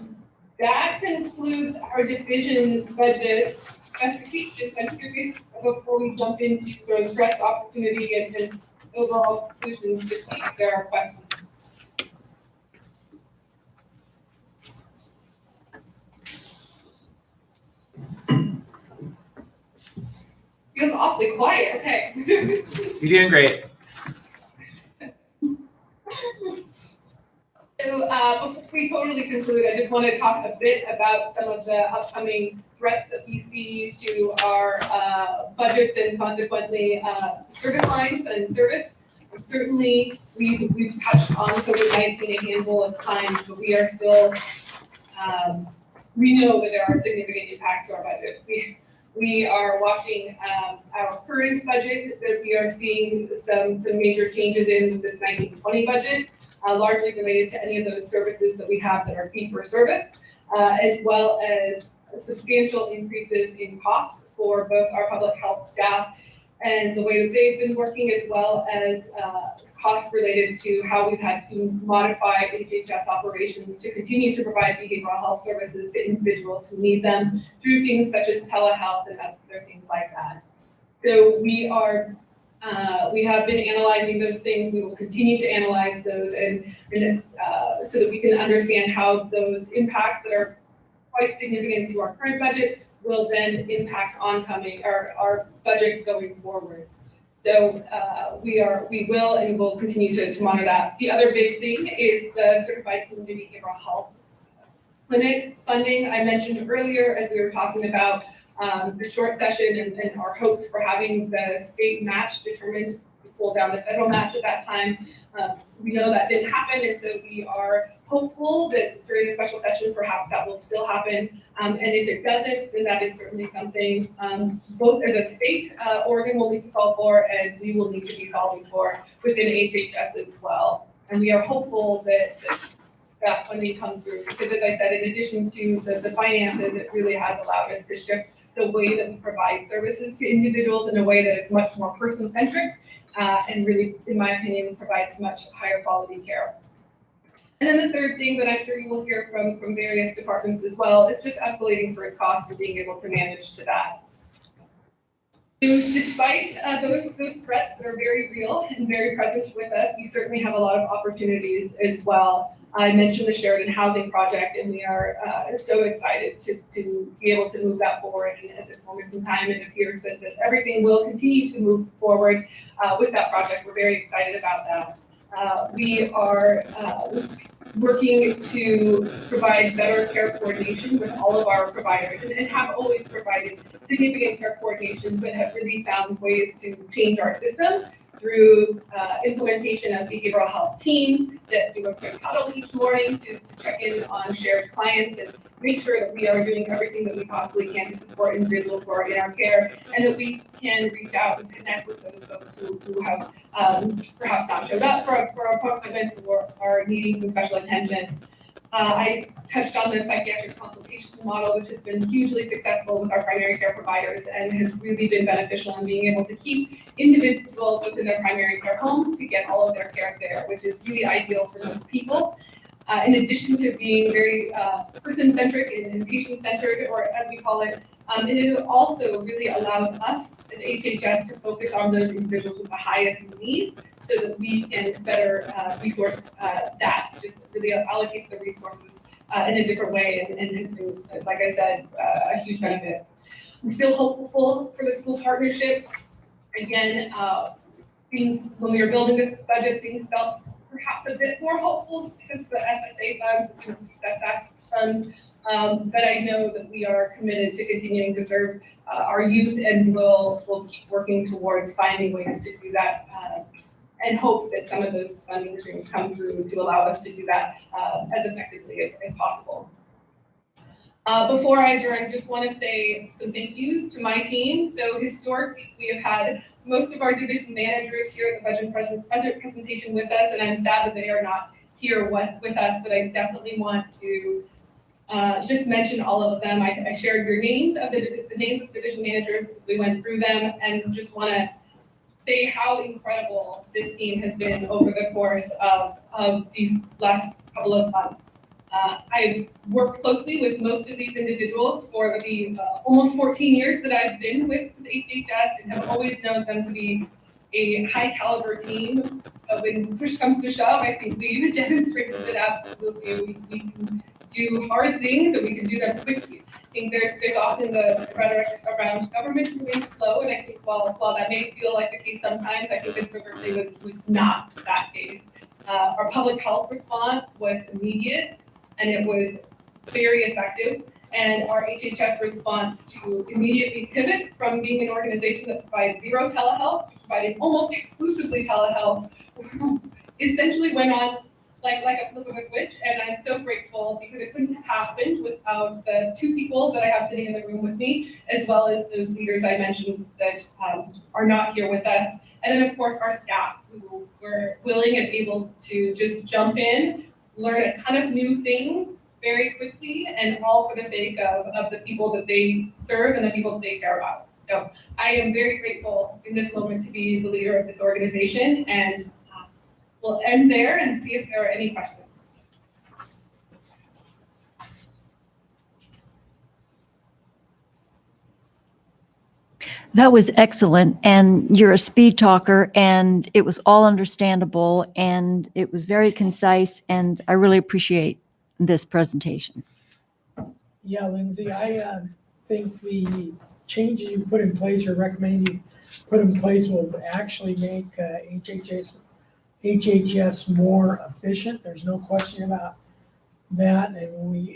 that concludes our division budget specifications. I'm curious before we jump into sort of threats, opportunity, and overall conclusions to see if there are questions. Feels awfully quiet. Okay. You're doing great. So before we totally conclude, I just want to talk a bit about some of the upcoming threats that we see to our budgets and consequently service lines and service. And certainly, we've touched on COVID-19 a handful of times, but we are still, we know that there are significant impacts to our budget. We are watching our current budget that we are seeing some major changes in this 1920 budget, largely related to any of those services that we have that are fee for service, as well as substantial increases in costs for both our public health staff and the way that they've been working, as well as costs related to how we've had to modify HHS operations to continue to provide behavioral health services to individuals who need them through things such as telehealth and other things like that. So we have been analyzing those things. We will continue to analyze those and so that we can understand how those impacts that are quite significant to our current budget will then impact our budget going forward. So we will and will continue to monitor that. The other big thing is the Certified Community Behavioral Health Clinic funding I mentioned earlier as we were talking about the short session and our hopes for having the state match determined to pull down the federal match at that time. We know that didn't happen, and so we are hopeful that during the special session, perhaps that will still happen. And if it doesn't, then that is certainly something both as a state, Oregon will need to solve for, and we will need to be solving for within HHS as well. And we are hopeful that funding comes through, because as I said, in addition to the finances, it really has allowed us to shift the way that we provide services to individuals in a way that is much more person-centric and really, in my opinion, provides much higher quality care. And then the third thing that I'm sure you will hear from various departments as well is just escalating first costs and being able to manage to that. Despite those threats that are very real and very present with us, we certainly have a lot of opportunities as well. I mentioned the Sheridan Housing Project, and we are so excited to be able to move that forward. And at this moment in time, it appears that everything will continue to move forward with that project. We're very excited about that. We are working to provide better care coordination with all of our providers, and have always provided significant care coordination, but have really found ways to change our system through implementation of behavioral health teams that do a quick huddle each morning to check in on shared clients and make sure that we are doing everything that we possibly can to support individuals who are in our care, and that we can reach out and connect with those folks who have perhaps not showed up for appointments or are needing some special attention. I touched on the psychiatric consultation model, which has been hugely successful with our primary care providers and has really been beneficial in being able to keep individuals within their primary care home to get all of their care there, which is really ideal for most people. In addition to being very person-centric and patient-centered, or as we call it, it also really allows us as HHS to focus on those individuals with the highest needs so that we can better resource that, just really allocates the resources in a different way, and has been, like I said, a huge benefit. I'm still hopeful for the school partnerships. Again, things, when we were building this budget, things felt perhaps a bit more hopeful just because of the SSA funds and setback funds. But I know that we are committed to continuing to serve our youth, and we'll keep working towards finding ways to do that, and hope that some of those funding streams come through to allow us to do that as effectively as possible. Before I adjourn, I just want to say some thank yous to my team. So historically, we have had most of our division managers here at the budget presentation with us, and I'm sad that they are not here with us, but I definitely want to just mention all of them. I shared your names of the names of the division managers as we went through them, and just want to say how incredible this team has been over the course of these last couple of months. I've worked closely with most of these individuals for the almost 14 years that I've been with HHS, and have always known them to be a high caliber team. When push comes to shove, I think we've demonstrated that absolutely we can do hard things and we can do them quickly. I think there's often the rhetoric around government moving slow, and I think while that may feel like the case sometimes, I think this certainly was not that case. Our public health response was immediate, and it was very effective. And our HHS response to immediately pivot from being an organization that provided zero telehealth to providing almost exclusively telehealth essentially went on like a flip of a switch. And I'm so grateful, because it couldn't have happened without the two people that I have sitting in the room with me, as well as those leaders I mentioned that are not here with us. And then of course our staff, who were willing and able to just jump in, learn a ton of new things very quickly, and all for the sake of the people that they serve and the people that they care about. So I am very grateful in this moment to be the leader of this organization, and we'll end there and see if there are any questions. That was excellent, and you're a speed talker, and it was all understandable, and it was very concise, and I really appreciate this presentation. Yeah, Lindsay, I think the changes you put in place or recommend you put in place will actually make HHS more efficient. There's no question about that, and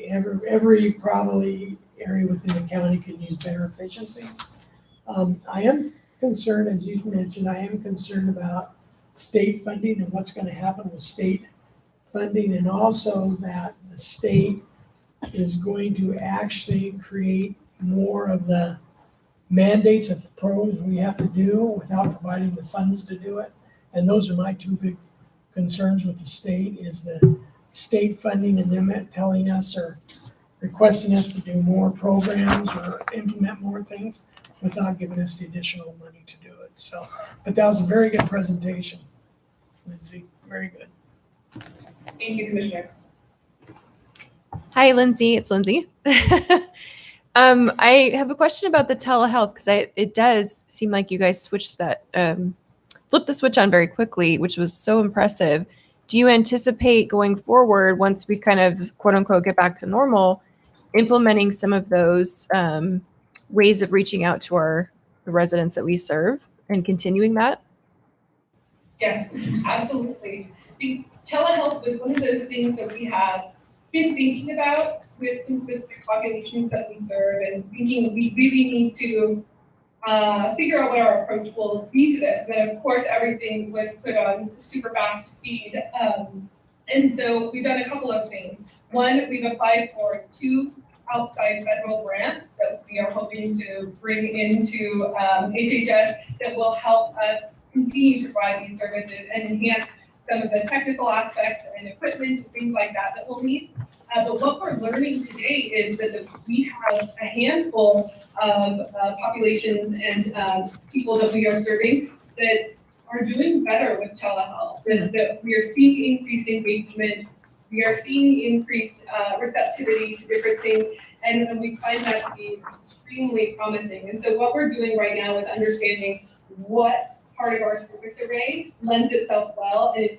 every probably area within the county can use better efficiencies. I am concerned, as you mentioned, I am concerned about state funding and what's going to happen with state funding, and also that the state is going to actually create more of the mandates of programs we have to do without providing the funds to do it. And those are my two big concerns with the state, is the state funding and them telling us or requesting us to do more programs or implement more things without giving us the additional money to do it. So, but that was a very good presentation, Lindsay, very good. Thank you, Commissioner. Hi, Lindsay. It's Lindsay. I have a question about the telehealth, because it does seem like you guys switched that, flipped the switch on very quickly, which was so impressive. do you anticipate going forward, once we kind of quote unquote get back to normal, implementing some of those ways of reaching out to the residents that we serve and continuing that? Yes, absolutely. I think telehealth was one of those things that we have been thinking about with some specific populations that we serve, and thinking we really need to figure out what our approach will be to this. And then of course, everything was put on super fast speed. And so we've done a couple of things. One, we've applied for 2 outside federal grants that we are hoping to bring into HHS that will help us continue to provide these services and enhance some of the technical aspects and equipment and things like that that we'll need. But what we're learning today is that we have a handful of populations and people that we are serving that are doing better with telehealth, that we are seeing increased engagement, we are seeing increased receptivity to different things, and we find that to be extremely promising. And so what we're doing right now is understanding what part of our service array lends itself well, and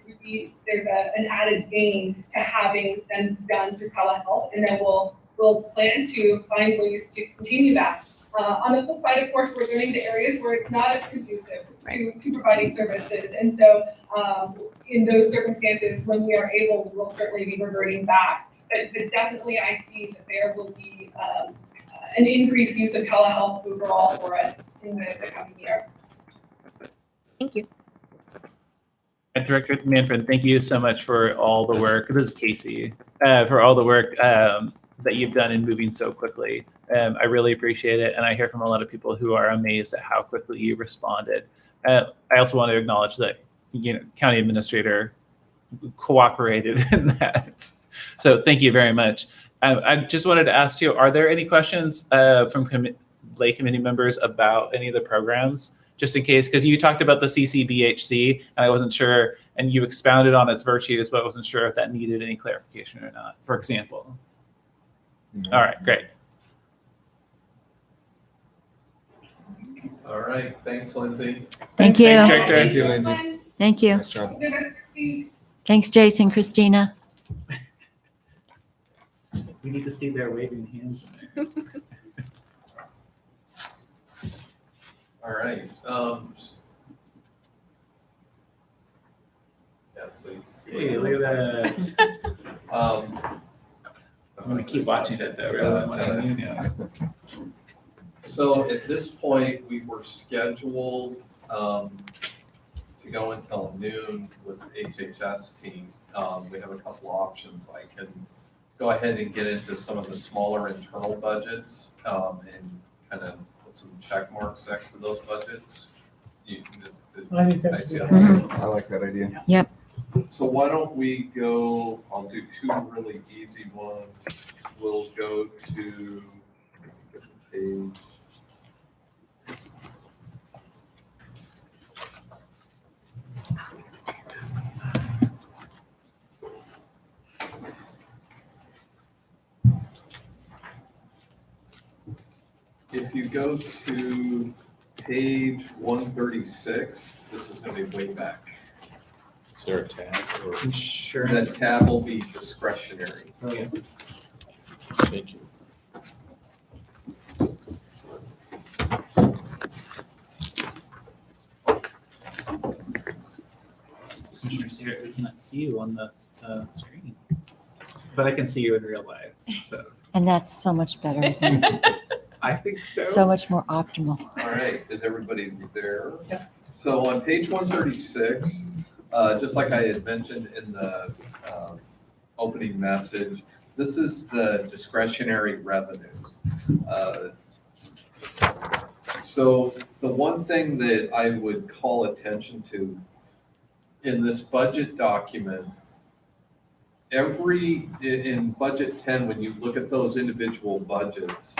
there's an added gain to having them done through telehealth, and then we'll plan to find ways to continue that. On the flip side, of course, we're learning the areas where it's not as conducive to providing services, and so in those circumstances, when we are able, we will certainly be reverting back. But definitely, I see that there will be an increased use of telehealth overall for us in the coming year. Thank you. Director Manfred, thank you so much for all the work. This is Casey, for all the work that you've done in moving so quickly. I really appreciate it, and I hear from a lot of people who are amazed at how quickly you responded. I also want to acknowledge that County Administrator cooperated in that. So thank you very much. I just wanted to ask you, are there any questions from lay committee members about any of the programs? Just in case, because you talked about the CCBHC, and I wasn't sure, and you expounded on its virtues, but I wasn't sure if that needed any clarification or not, for example. All right, great. All right, thanks, Lindsay. Thank you. Thanks, Director. Thank you, Lindsay. Thank you. Nice job. Thanks, Jason, Christina. We need to see their waving hands in there. All right. Yeah, so you can see. Hey, look at that. I'm gonna keep watching it though, rather than watching you now. So at this point, we were scheduled to go until noon with the HHS team. We have a couple options. I can go ahead and get into some of the smaller internal budgets and kind of put some check marks next to those budgets. I think that's a good Mhm. idea. I like that idea. Yep. So why don't we go, I'll do 2 really easy ones. We'll go to page. If you go to page 136, this is going to be way back. Is there a tab or? Sure. That tab will be discretionary. Oh, yeah. Thank you. Commissioner Stewart, we cannot see you on the screen, but I can see you in real life. So And that's so much better, isn't it? I think so. So much more optimal. All right, is everybody there? Yeah. So on page 136, just like I had mentioned in the opening message, this is the discretionary revenues. So the one thing that I would call attention to in this budget document, in budget 10, when you look at those individual budgets,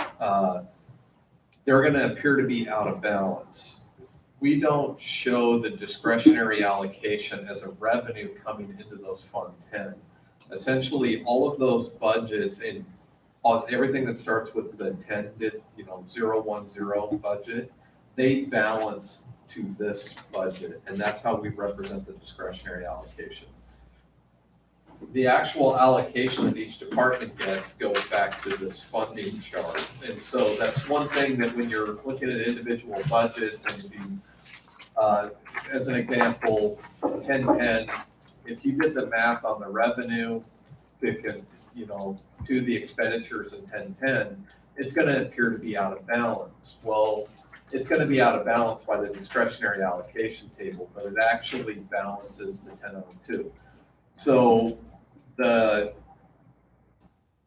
they're going to appear to be out of balance. We don't show the discretionary allocation as a revenue coming into those Fund 10. Essentially, all of those budgets and on everything that starts with the 010 budget, they balance to this budget, and that's how we represent the discretionary allocation. the actual allocation that each department gets goes back to this funding chart. And so that's one thing that when you're looking at individual budgets and as an example, 1010, if you did the math on the revenue to the expenditures in 1010, it's going to appear to be out of balance. Well, it's going to be out of balance by the discretionary allocation table, but it actually balances to 1002. So the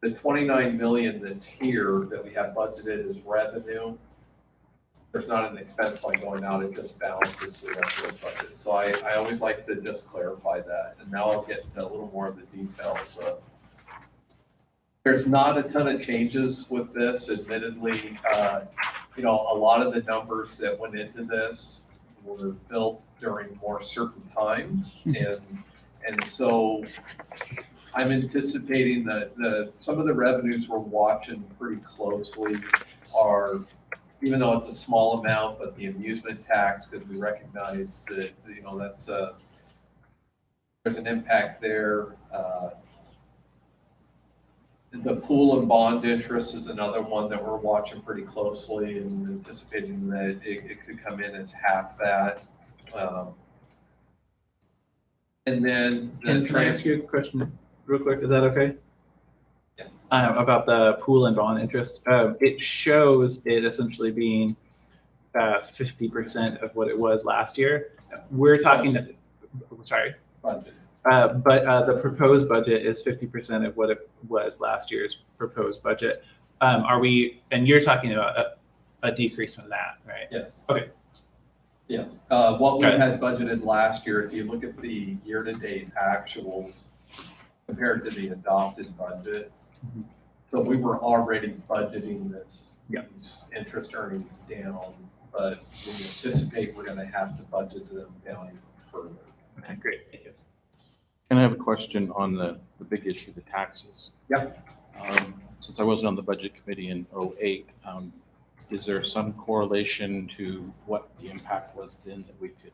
29 million that's here that we have budgeted as revenue, there's not an expense line going out, it just balances the rest of the budget. So I always like to just clarify that. And now I'll get into a little more of the details of. There's not a ton of changes with this, admittedly. A lot of the numbers that went into this were built during more certain times. And so I'm anticipating that some of the revenues we're watching pretty closely are, even though it's a small amount, but the amusement tax, because we recognize that, that's there's an impact there. The pool and bond interest is another one that we're watching pretty closely and anticipating that it could come in as half that. And then Can I ask you a question real quick? Is that okay? Yeah. About the pool and bond interest. It shows it essentially being 50% of what it was last year. We're talking, sorry. Budget. But the proposed budget is 50% of what it was last year's proposed budget. And you're talking about a decrease from that, right? Yes. Okay. Yeah. What we had budgeted last year, if you look at the year-to-date actuals compared to the adopted budget, so we were already budgeting these interest earnings down, but we anticipate we're going to have to budget them down even further. Okay, great. Thank you. And I have a question on the big issue, the taxes. Yep. Since I wasn't on the budget committee in '08, is there some correlation to what the impact was then that we could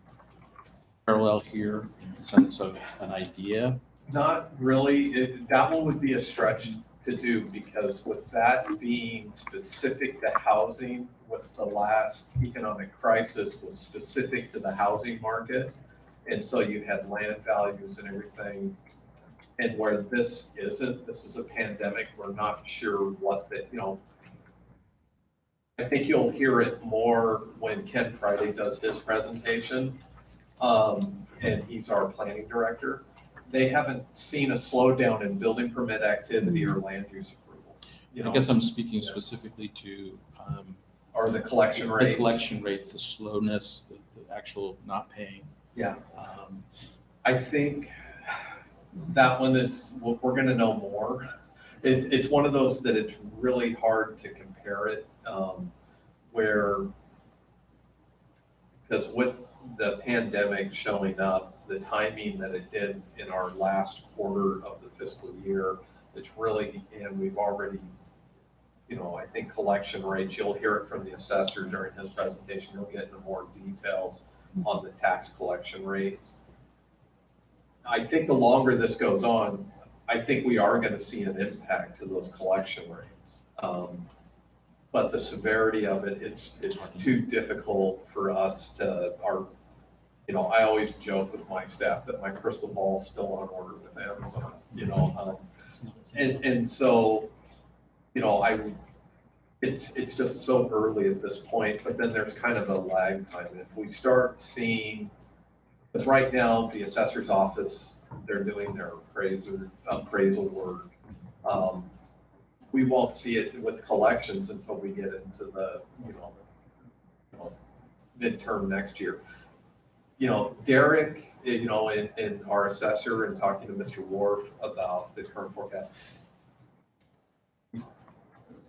parallel here in the sense of an idea? Not really. That one would be a stretch to do because with that being specific to housing, with the last economic crisis was specific to the housing market. And so you had land values and everything. And where this isn't, this is a pandemic, we're not sure what I think you'll hear it more when Ken Friday does his presentation. And he's our planning director. They haven't seen a slowdown in building permit activity or land use approval. I guess I'm speaking specifically to or the collection rates. The collection rates, the slowness, the actual not paying. Yeah. I think that one is, we're going to know more. It's one of those that it's really hard to compare it because with the pandemic showing up, the timing that it did in our last quarter of the fiscal year, it's really, and we've already, I think collection rates, you'll hear it from the assessor during his presentation, he'll get into more details on the tax collection rates. I think the longer this goes on, I think we are going to see an impact to those collection rates. But the severity of it, it's too difficult for us to, I always joke with my staff that my crystal ball is still on order with Amazon, and so, it's just so early at this point, but then there's kind of a lag time. And if we start seeing, because right now the assessor's office, they're doing their appraisal work. We won't see it with collections until we get into the, midterm next year. Derek, and our assessor and talking to Mr. Wharf about the current forecast.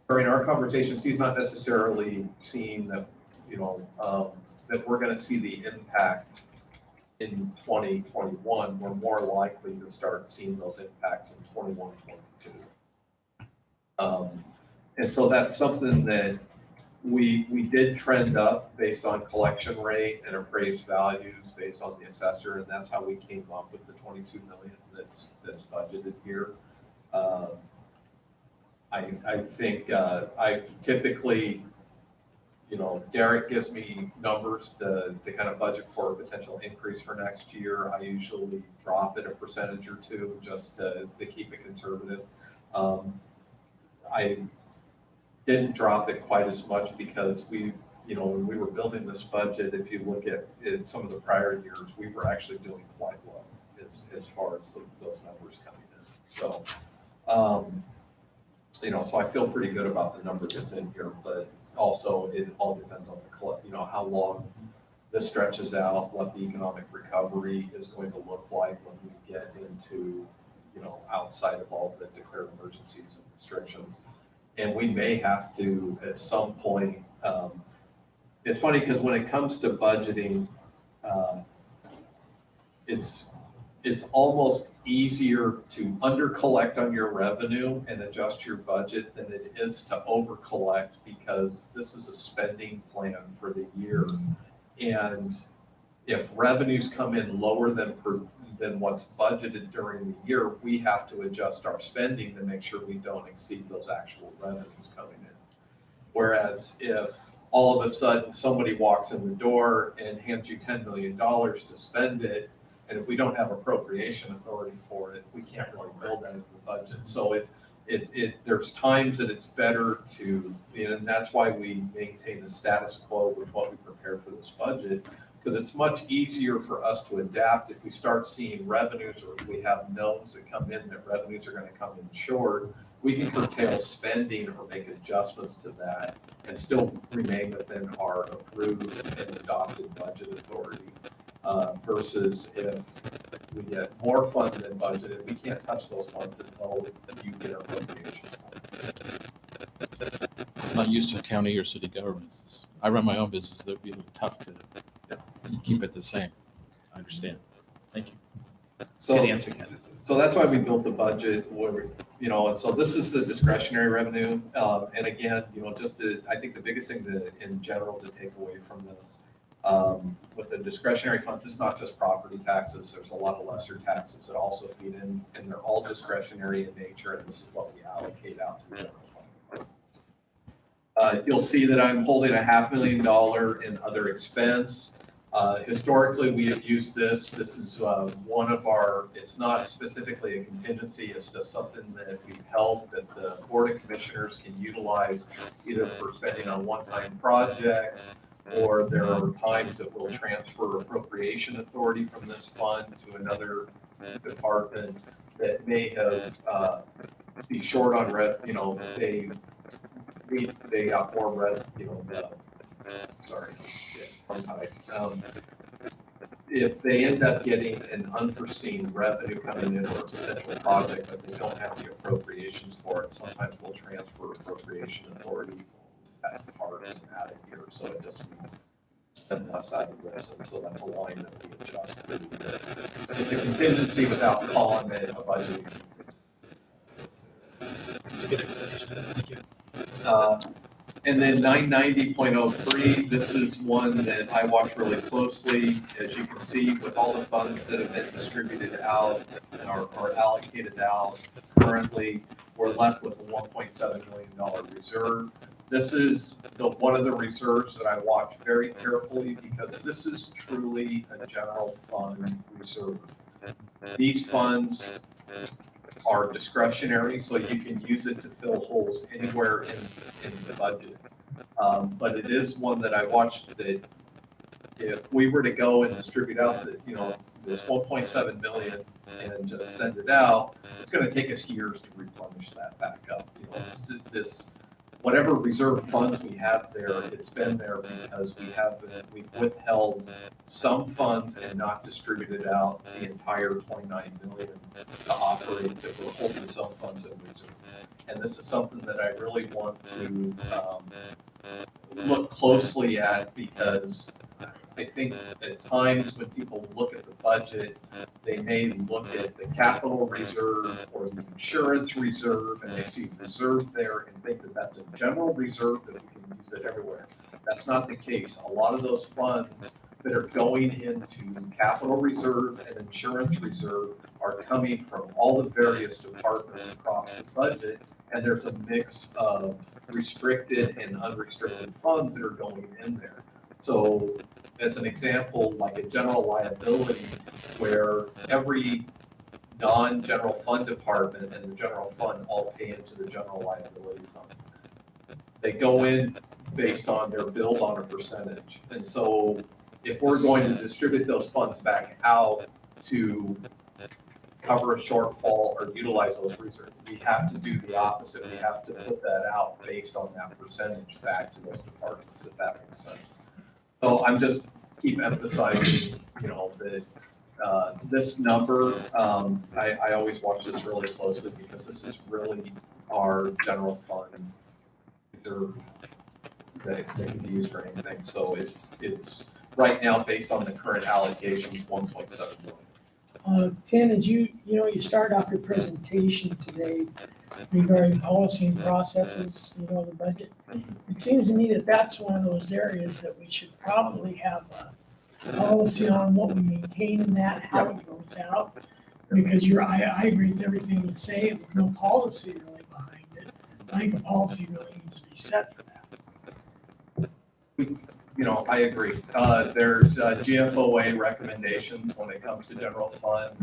During our conversations, he's not necessarily seeing that, that we're going to see the impact in 2021. We're more likely to start seeing those impacts in 21, 22. And so that's something that We did trend up based on collection rate and appraised values based on the assessor, and that's how we came up with the 22 million that's budgeted here. I think I've typically, Derek gives me numbers to kind of budget for a potential increase for next year. I usually drop it a percentage or two just to keep it conservative. I didn't drop it quite as much because when we were building this budget, if you look at some of the prior years, we were actually doing quite well as far as those numbers coming in. So, so I feel pretty good about the number that's in here, but also it all depends on how long this stretches out, what the economic recovery is going to look like when we get into, outside of all the declared emergencies and restrictions. And we may have to, at some point, it's funny because when it comes to budgeting, it's almost easier to under collect on your revenue and adjust your budget than it is to over collect, because this is a spending plan for the year. And if revenues come in lower than what's budgeted during the year, we have to adjust our spending to make sure we don't exceed those actual revenues coming in. Whereas if all of a sudden somebody walks in the door and hands you $10 million to spend it, and if we don't have appropriation authority for it, we can't really build that into the budget. So there's times that it's better to, and that's why we maintain the status quo with what we prepared for this budget, because it's much easier for us to adapt if we start seeing revenues, or if we have knowns that come in that revenues are going to come in short. We can curtail spending or make adjustments to that and still remain within our approved and adopted budget authority. Versus if we get more funds than budgeted, we can't touch those funds until you get appropriation. I'm not used to county or city governments. I run my own business. That would be a little tough to keep it the same. I understand. Thank you. So, Good answer, Ken. So that's why we built the budget where, and so this is the discretionary revenue. And again, I think the biggest thing in general to take away from this, with the discretionary funds, it's not just property taxes. There's a lot of lesser taxes that also feed in, and they're all discretionary in nature, and this is what we allocate out to the general fund. You'll see that I'm holding $500,000 in other expense. Historically, we have used this. This is one of our, it's not specifically a contingency, it's just something that we've held that the Board of Commissioners can utilize either for spending on one-time projects, or there are times that we'll transfer appropriation authority from this fund to another department that may have be short on they got more if they end up getting an unforeseen revenue coming in or a potential project but they don't have the appropriations for it, sometimes we'll transfer appropriation authority at part and add it here, so it just means spend less out of this, and so that's a line that we adjust. It's a contingency without calling it a budget. That's a good explanation. Thank you. And then 990.03, this is one that I watch really closely. As you can see, with all the funds that have been distributed out or allocated out, currently we're left with a $1.7 million reserve. This is one of the reserves that I watch very carefully because this is truly a general fund reserve. These funds are discretionary, so you can use it to fill holes anywhere in the budget. But it is one that I watched that if we were to go and distribute out this 1.7 million and just send it out, it's going to take us years to replenish that back up. This whatever reserve funds we have there, it's been there because we've withheld some funds and not distributed out the entire 29 million to operate, that we're holding some funds in reserve. And this is something that I really want to look closely at because I think at times when people look at the budget, they may look at the capital reserve or the insurance reserve, and they see reserve there and think that that's a general reserve that we can use it everywhere. That's not the case. A lot of those funds that are going into capital reserve and insurance reserve are coming from all the various departments across the budget. And there's a mix of restricted and unrestricted funds that are going in there. So as an example, like a general liability, where every non-general fund department and the general fund all pay into the general liability fund. They go in based on their build on a percentage. And so if we're going to distribute those funds back out to cover a shortfall or utilize those reserves, we have to do the opposite. We have to put that out based on that percentage back to those departments, if that makes sense. So I'm just keep emphasizing, that this number, I always watch this really closely because this is really our general fund reserve that can be used for anything. So it's right now based on the current allocations, 1.7 million. Ken, as you start off your presentation today regarding policy and processes, the budget. It seems to me that that's one of those areas that we should probably have a policy on what we maintain in that, how it goes out. Because I agree with everything you say, with no policy really behind it. I think a policy really needs to be set for that. I agree. There's GFOA recommendations when it comes to general fund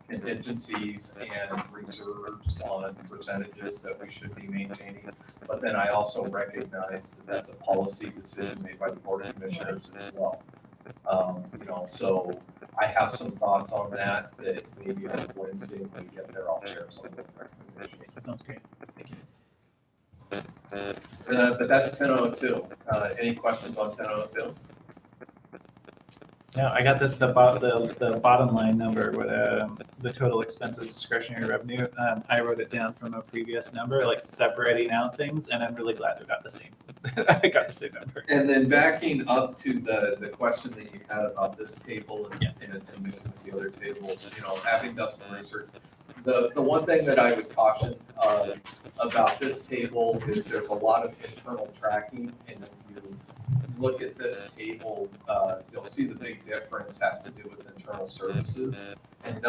contingencies and reserves on percentages that we should be maintaining. But then I also recognize that that's a policy decision made by the Board of Commissioners as well. So I have some thoughts on that maybe on Wednesday when we get there, I'll share some of the recommendations. That sounds great. Thank you. But that's 1002. Any questions on 1002? Yeah, I got the bottom line number with the total expenses discretionary revenue. I wrote it down from a previous number, like separating out things, and I'm really glad we got the same. I got the same number. And then backing up to the question that you had about this table and mixing with the other tables, having done some research, the one thing that I would caution about this table is there's a lot of internal tracking, and if you look at this table, you'll see the big difference has to do with internal services, and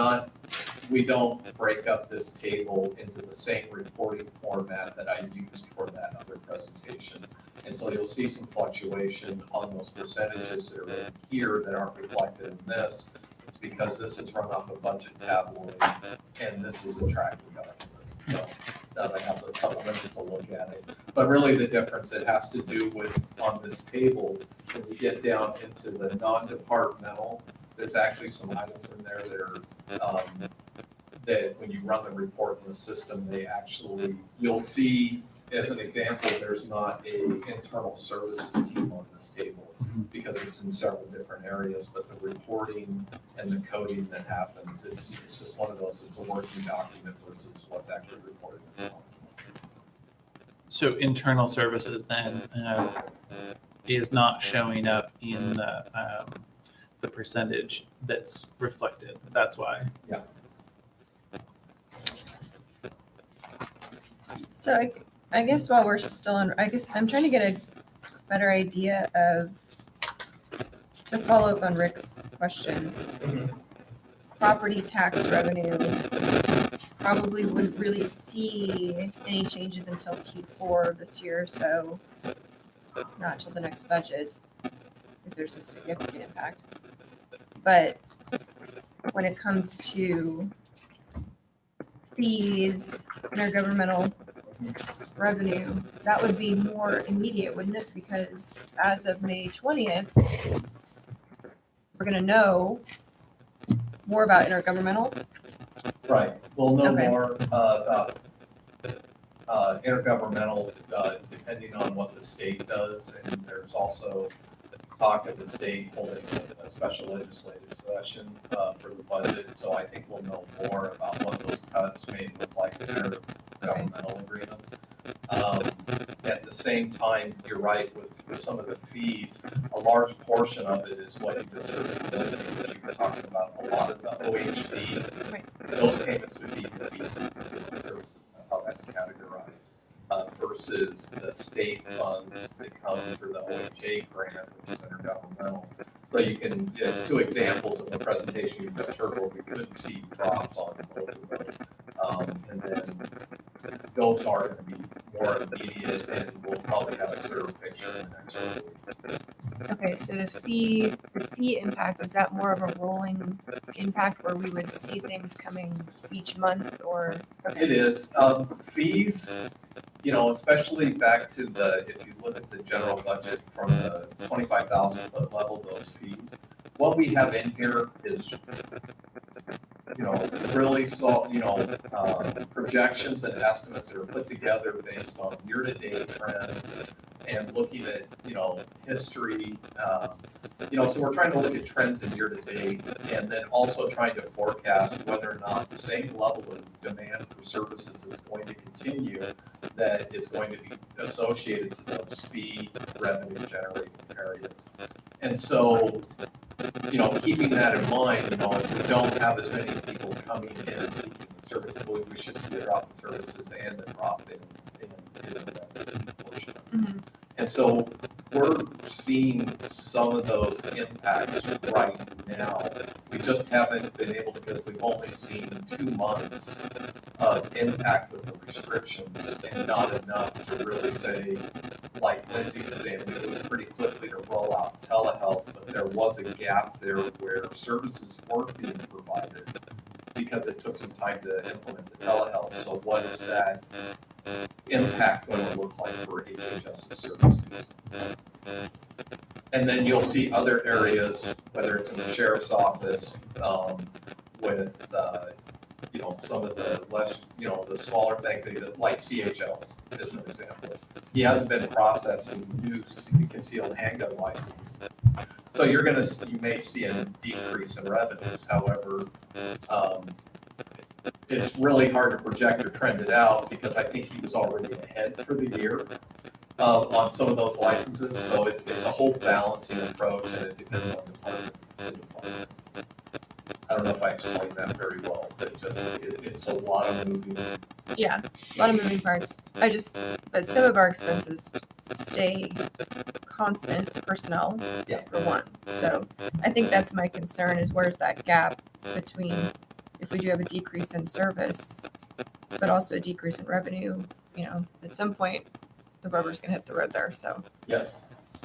we don't break up this table into the same reporting format that I used for that other presentation. And so you'll see some fluctuation on those percentages that are in here that aren't reflected in this. It's because this is run off a budget tabloid, and this is a tracking document. So now I have a couple minutes to look at it. But really the difference it has to do with on this table, when you get down into the non-departmental, there's actually some items in there that are that when you run the report in the system, you'll see, as an example, there's not a internal services team on this table because it's in several different areas, but the reporting and the coding that happens, it's just one of those, it's a working document versus what's actually reported. So internal services then is not showing up in the percentage that's reflected. That's why. Yeah. So I guess while we're still on, I guess I'm trying to get a better idea to follow up on Rick's question. Property tax revenue probably wouldn't really see any changes until Q4 of this year, so not till the next budget, if there's a significant impact. But when it comes to fees, intergovernmental revenue, that would be more immediate, wouldn't it? Because as of May 20th, we're going to know more about intergovernmental. Right. We'll know Okay. more about intergovernmental depending on what the state does, and there's also talk of the state holding a special legislative session for the budget. So I think we'll know more about what those cuts may look like in intergovernmental agreements. At the same time, you're right with with some of the fees, a large portion of it is what you just heard, which you were talking about, a lot of the OHD. Right. Those payments would be the fees. That's how that's categorized. Versus the state funds that come through the OHA grant, which is intergovernmental. So you can, there's two examples in the presentation you just heard where we couldn't see drops on both of those. And then those are going to be more immediate, and we'll probably have a clearer picture in the next few weeks. Okay, so the fee impact, is that more of a rolling impact where we would see things coming each month or? Okay. It is. Fees, you know, especially back to the, if you look at the general budget from the 25,000 foot level, those fees, what we have in here is, you know, really projections and estimates that are put together based on year-to-date trends and looking at, you know, history. So we're trying to look at trends in year-to-date and then also trying to forecast whether or not the same level of demand for services is going to continue, that is going to be associated to those fee revenue generating areas. And so, you know, keeping that in mind, you know, if we don't have as many people coming in and seeking the service, we should see a drop in services and a drop in the portion. Mhm. And so we're seeing some of those impacts right now. We just haven't been able to, because we've only seen 2 months of impact with the restrictions and not enough to really say, like Lindsay was saying, we moved pretty quickly to roll out telehealth, but there was a gap there where services weren't being provided because it took some time to implement the telehealth. So what is that impact going to look like for HHS services? And then you'll see other areas, whether it's in the sheriff's office, with, you know, some of the less, you know, the smaller things, like CHLs, as an example. He hasn't been processing new concealed handgun license. So you may see a decrease in revenues. However, it's really hard to project or trend it out because I think he was already ahead for the year on some of those licenses. So it's a whole balancing approach, and it depends on department to department. I don't know if I explained that very well, but it's a lot of moving. Yeah, a lot of moving parts. But some of our expenses stay constant, personnel, Yeah. for one. So I think that's my concern, is where's that gap between if we do have a decrease in service, but also a decrease in revenue, you know, at some point, the rubber's gonna hit the road there, so. Yes,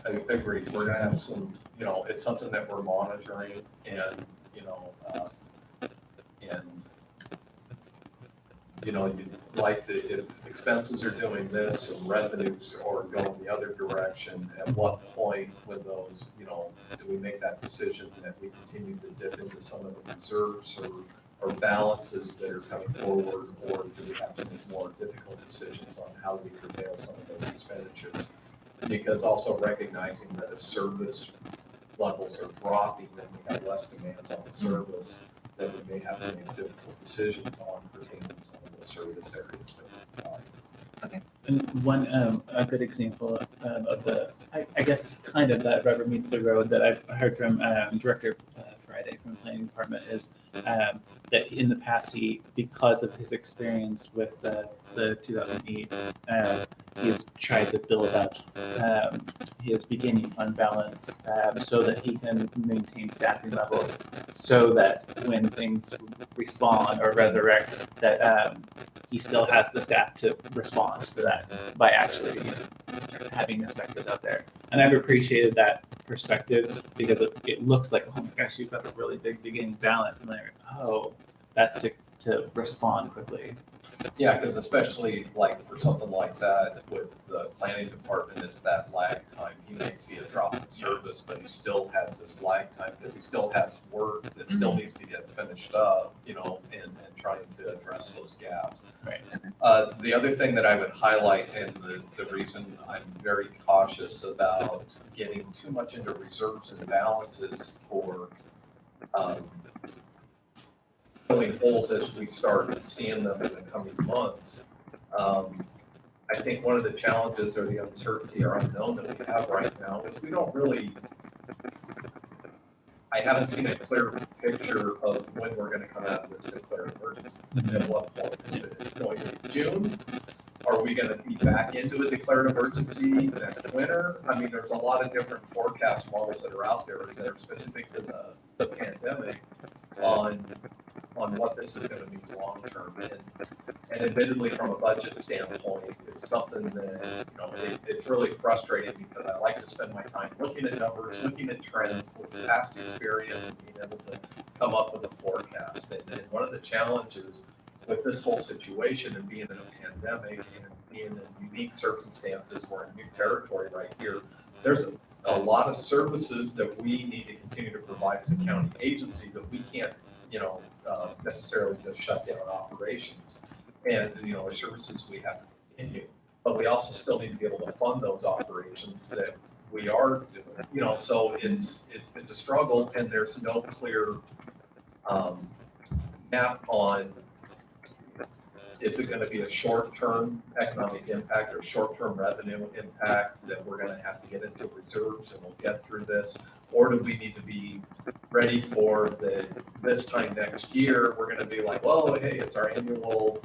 I agree. We're gonna have some, you know, it's something that we're monitoring and, you'd like to, if expenses are doing this and revenues are going the other direction, at what point with those, you know, do we make that decision that we continue to dip into some of the reserves or balances that are coming forward, or do we have to make more difficult decisions on how we curtail some of those expenditures? Because also recognizing that if service levels are dropping, then we have less demand on the service, then we may have to make difficult decisions on pertaining to some of the service areas that we provide. And one a good example of the, I guess, kind of that rubber meets the road that I've heard from Director Friday from the Planning Department is that in the past because of his experience with the 2008, he has tried to build up his beginning fund balance so that he can maintain staffing levels, so that when things respawn or resurrect, that he still has the staff to respond to that by actually having inspectors out there. And I've appreciated that perspective because it looks like, oh my gosh, you've got a really big beginning balance, and they're, oh, that's to respond quickly. Yeah, because especially like for something like that with the planning department, it's that lag time. He may see a drop in service, but he still has this lag time because he still has work that still needs to get finished up, you know, and trying to address those gaps. Right. The other thing that I would highlight, and the reason I'm very cautious about getting too much into reserves and balances for filling holes as we start seeing them in the coming months, I think one of the challenges or the uncertainty or unknown that we have right now is we don't really, I haven't seen a clear picture of when we're gonna come out of this declared emergency. At what point? Is it going to be June? Are we gonna be back into a declared emergency next winter? I mean, there's a lot of different forecast models that are out there that are specific to the pandemic on what this is gonna be long term. And admittedly, from a budget standpoint, it's something that, it's really frustrating because I like to spend my time looking at numbers, looking at trends, looking at past experience, and being able to come up with a forecast. And one of the challenges with this whole situation and being in a pandemic and being in unique circumstances, we're in new territory right here, there's a lot of services that we need to continue to provide as a county agency that we can't, necessarily just shut down operations. And, the services we have to continue, but we also still need to be able to fund those operations that we are doing, so it's a struggle and there's no clear map on, is it gonna be a short-term economic impact or short-term revenue impact that we're gonna have to get into reserves and we'll get through this? Or do we need to be ready for this time next year, we're gonna be like, well, hey, it's our annual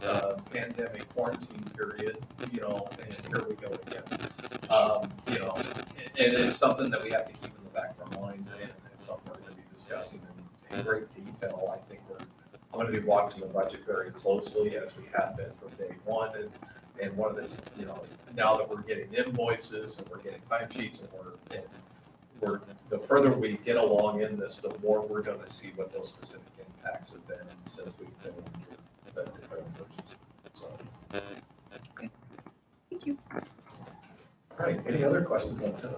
pandemic quarantine period, and here we go again. And it's something that we have to keep in the back of our minds and something we're gonna be discussing in great detail. I think I'm gonna be watching the budget very closely as we have been from day one. And one of the, now that we're getting invoices and we're getting timesheets and the further we get along in this, the more we're gonna see what those specific impacts have been since we've been in the declared emergency. So. Okay. Thank you. All right, any other questions on that?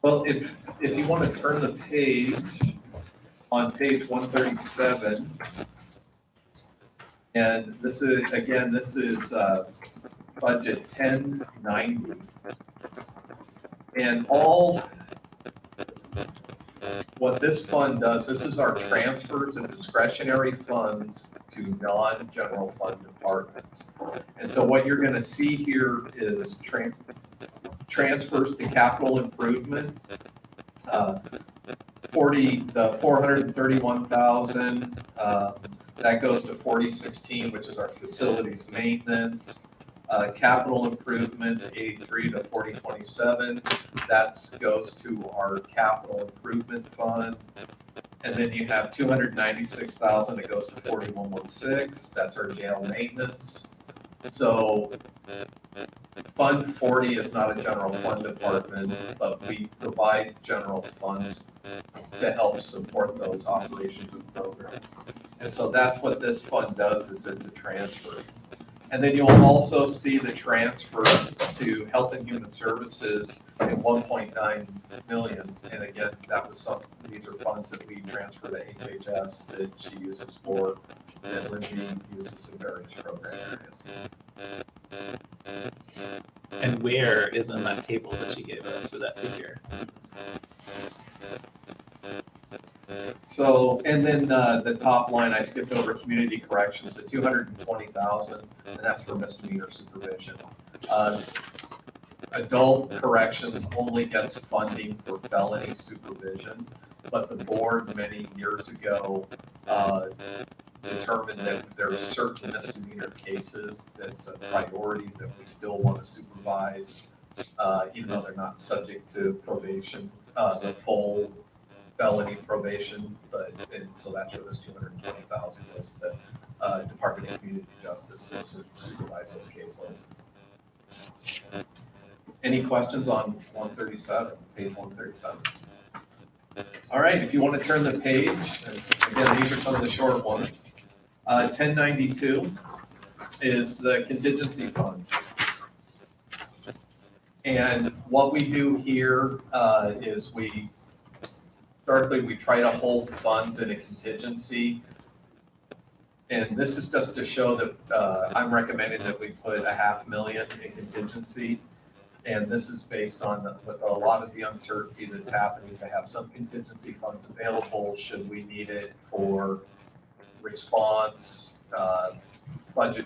Well, if you want to turn the page, on page 137, and this is budget 1090. And what this fund does, this is our transfers and discretionary funds to non-general fund departments. And so what you're gonna see here is transfers to capital improvement. The 431,000, that goes to 4016, which is our facilities maintenance. Capital improvements, 83 to 4027, that goes to our capital improvement fund. And then you have 296,000 that goes to 4116, that's our jail maintenance. So Fund 40 is not a general fund department, but we provide general funds to help support those operations and programs. And so that's what this fund does, is it's a transfer. And then you'll also see the transfer to Health and Human Services at 1.9 million. And again, these are funds that we transfer to HHS that she uses for, and Lindsay uses in various program areas. And where is in that table that you gave us for that figure? So, and then the top line, I skipped over community corrections, the 220,000, and that's for misdemeanor supervision. Adult corrections only gets funding for felony supervision, but the board many years ago determined that there are certain misdemeanor cases that's a priority that we still want to supervise, even though they're not subject to probation, the full felony probation, so that's where this 220,000 goes to Department of Community Justice to supervise those caseloads. Any questions on 137, page 137? All right, if you want to turn the page, and again, these are some of the short ones. 1092 is the contingency fund. And what we do here is historically, we try to hold funds in a contingency. And this is just to show that I'm recommending that we put $500,000 in contingency. And this is based on with a lot of the uncertainty that's happening, to have some contingency funds available should we need it for response, budget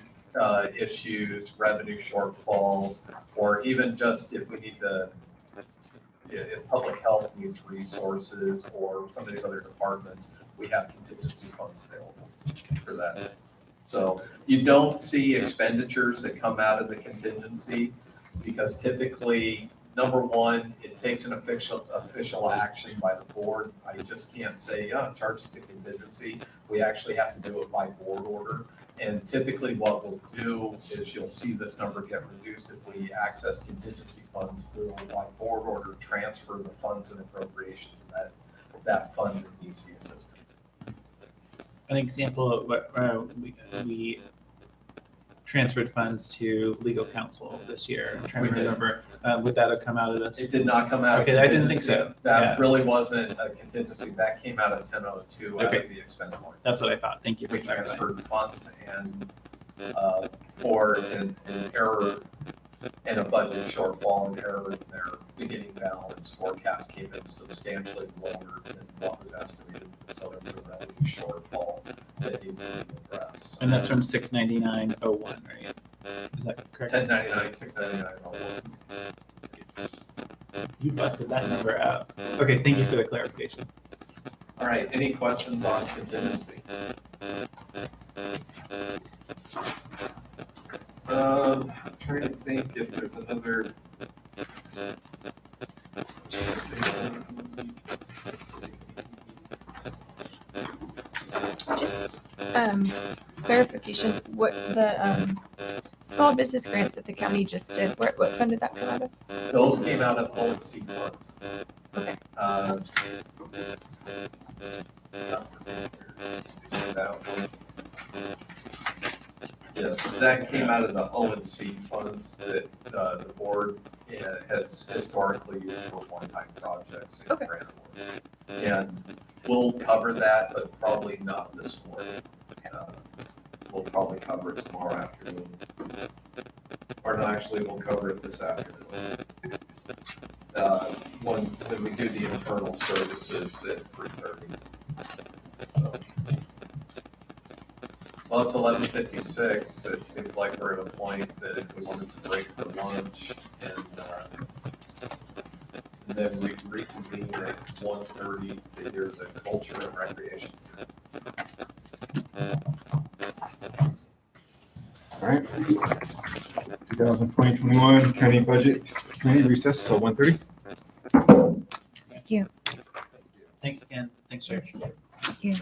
issues, revenue shortfalls, or even just if we need to, if public health needs resources or some of these other departments, we have contingency funds available for that. So you don't see expenditures that come out of the contingency because typically, number one, it takes an official action by the board. I just can't say, charge it to contingency. We actually have to do it by board order. And typically what we'll do is you'll see this number get reduced if we access contingency funds. We'll by board order transfer the funds and appropriations of that fund that needs the assistance. An example of what we transferred funds to legal counsel this year. I'm trying to We did. remember, would that have come out of this? It did not come out of Okay, I didn't think contingency. so. That Yeah. really wasn't a contingency. That came out of 1002 out Okay. of the expense line. That's what I thought. Thank you for We clarifying. transferred funds and for an error and a budget shortfall, an error in their beginning balance forecast came in substantially lower than what was estimated. So there was a revenue shortfall that needed to be addressed. And that's from 699.01, right? Is that correct? 1099, 699. You busted that number out. Okay, thank you for the clarification. All right, any questions on contingency? I'm trying to think if there's another. Just clarification, what the small business grants that the county just did, what fund did that come out of? Those came out of O&C funds. Okay. Yes, that came out of the O&C funds that the board has historically used for one-time projects and Okay. grant awards. And we'll cover that, but probably not this morning. We'll probably cover it tomorrow afternoon. Or no, actually, we'll cover it this afternoon. When we do the internal services at 3:30. So. Well, it's 11:56. It seems like we're at a point that if we wanted to break for lunch and then we reconvene at 1:30 to hear the culture and recreation. All right. 2020-21 county budget committee recess till 1:30. Thank you. Thanks again. Thanks, Jerry. Thank you.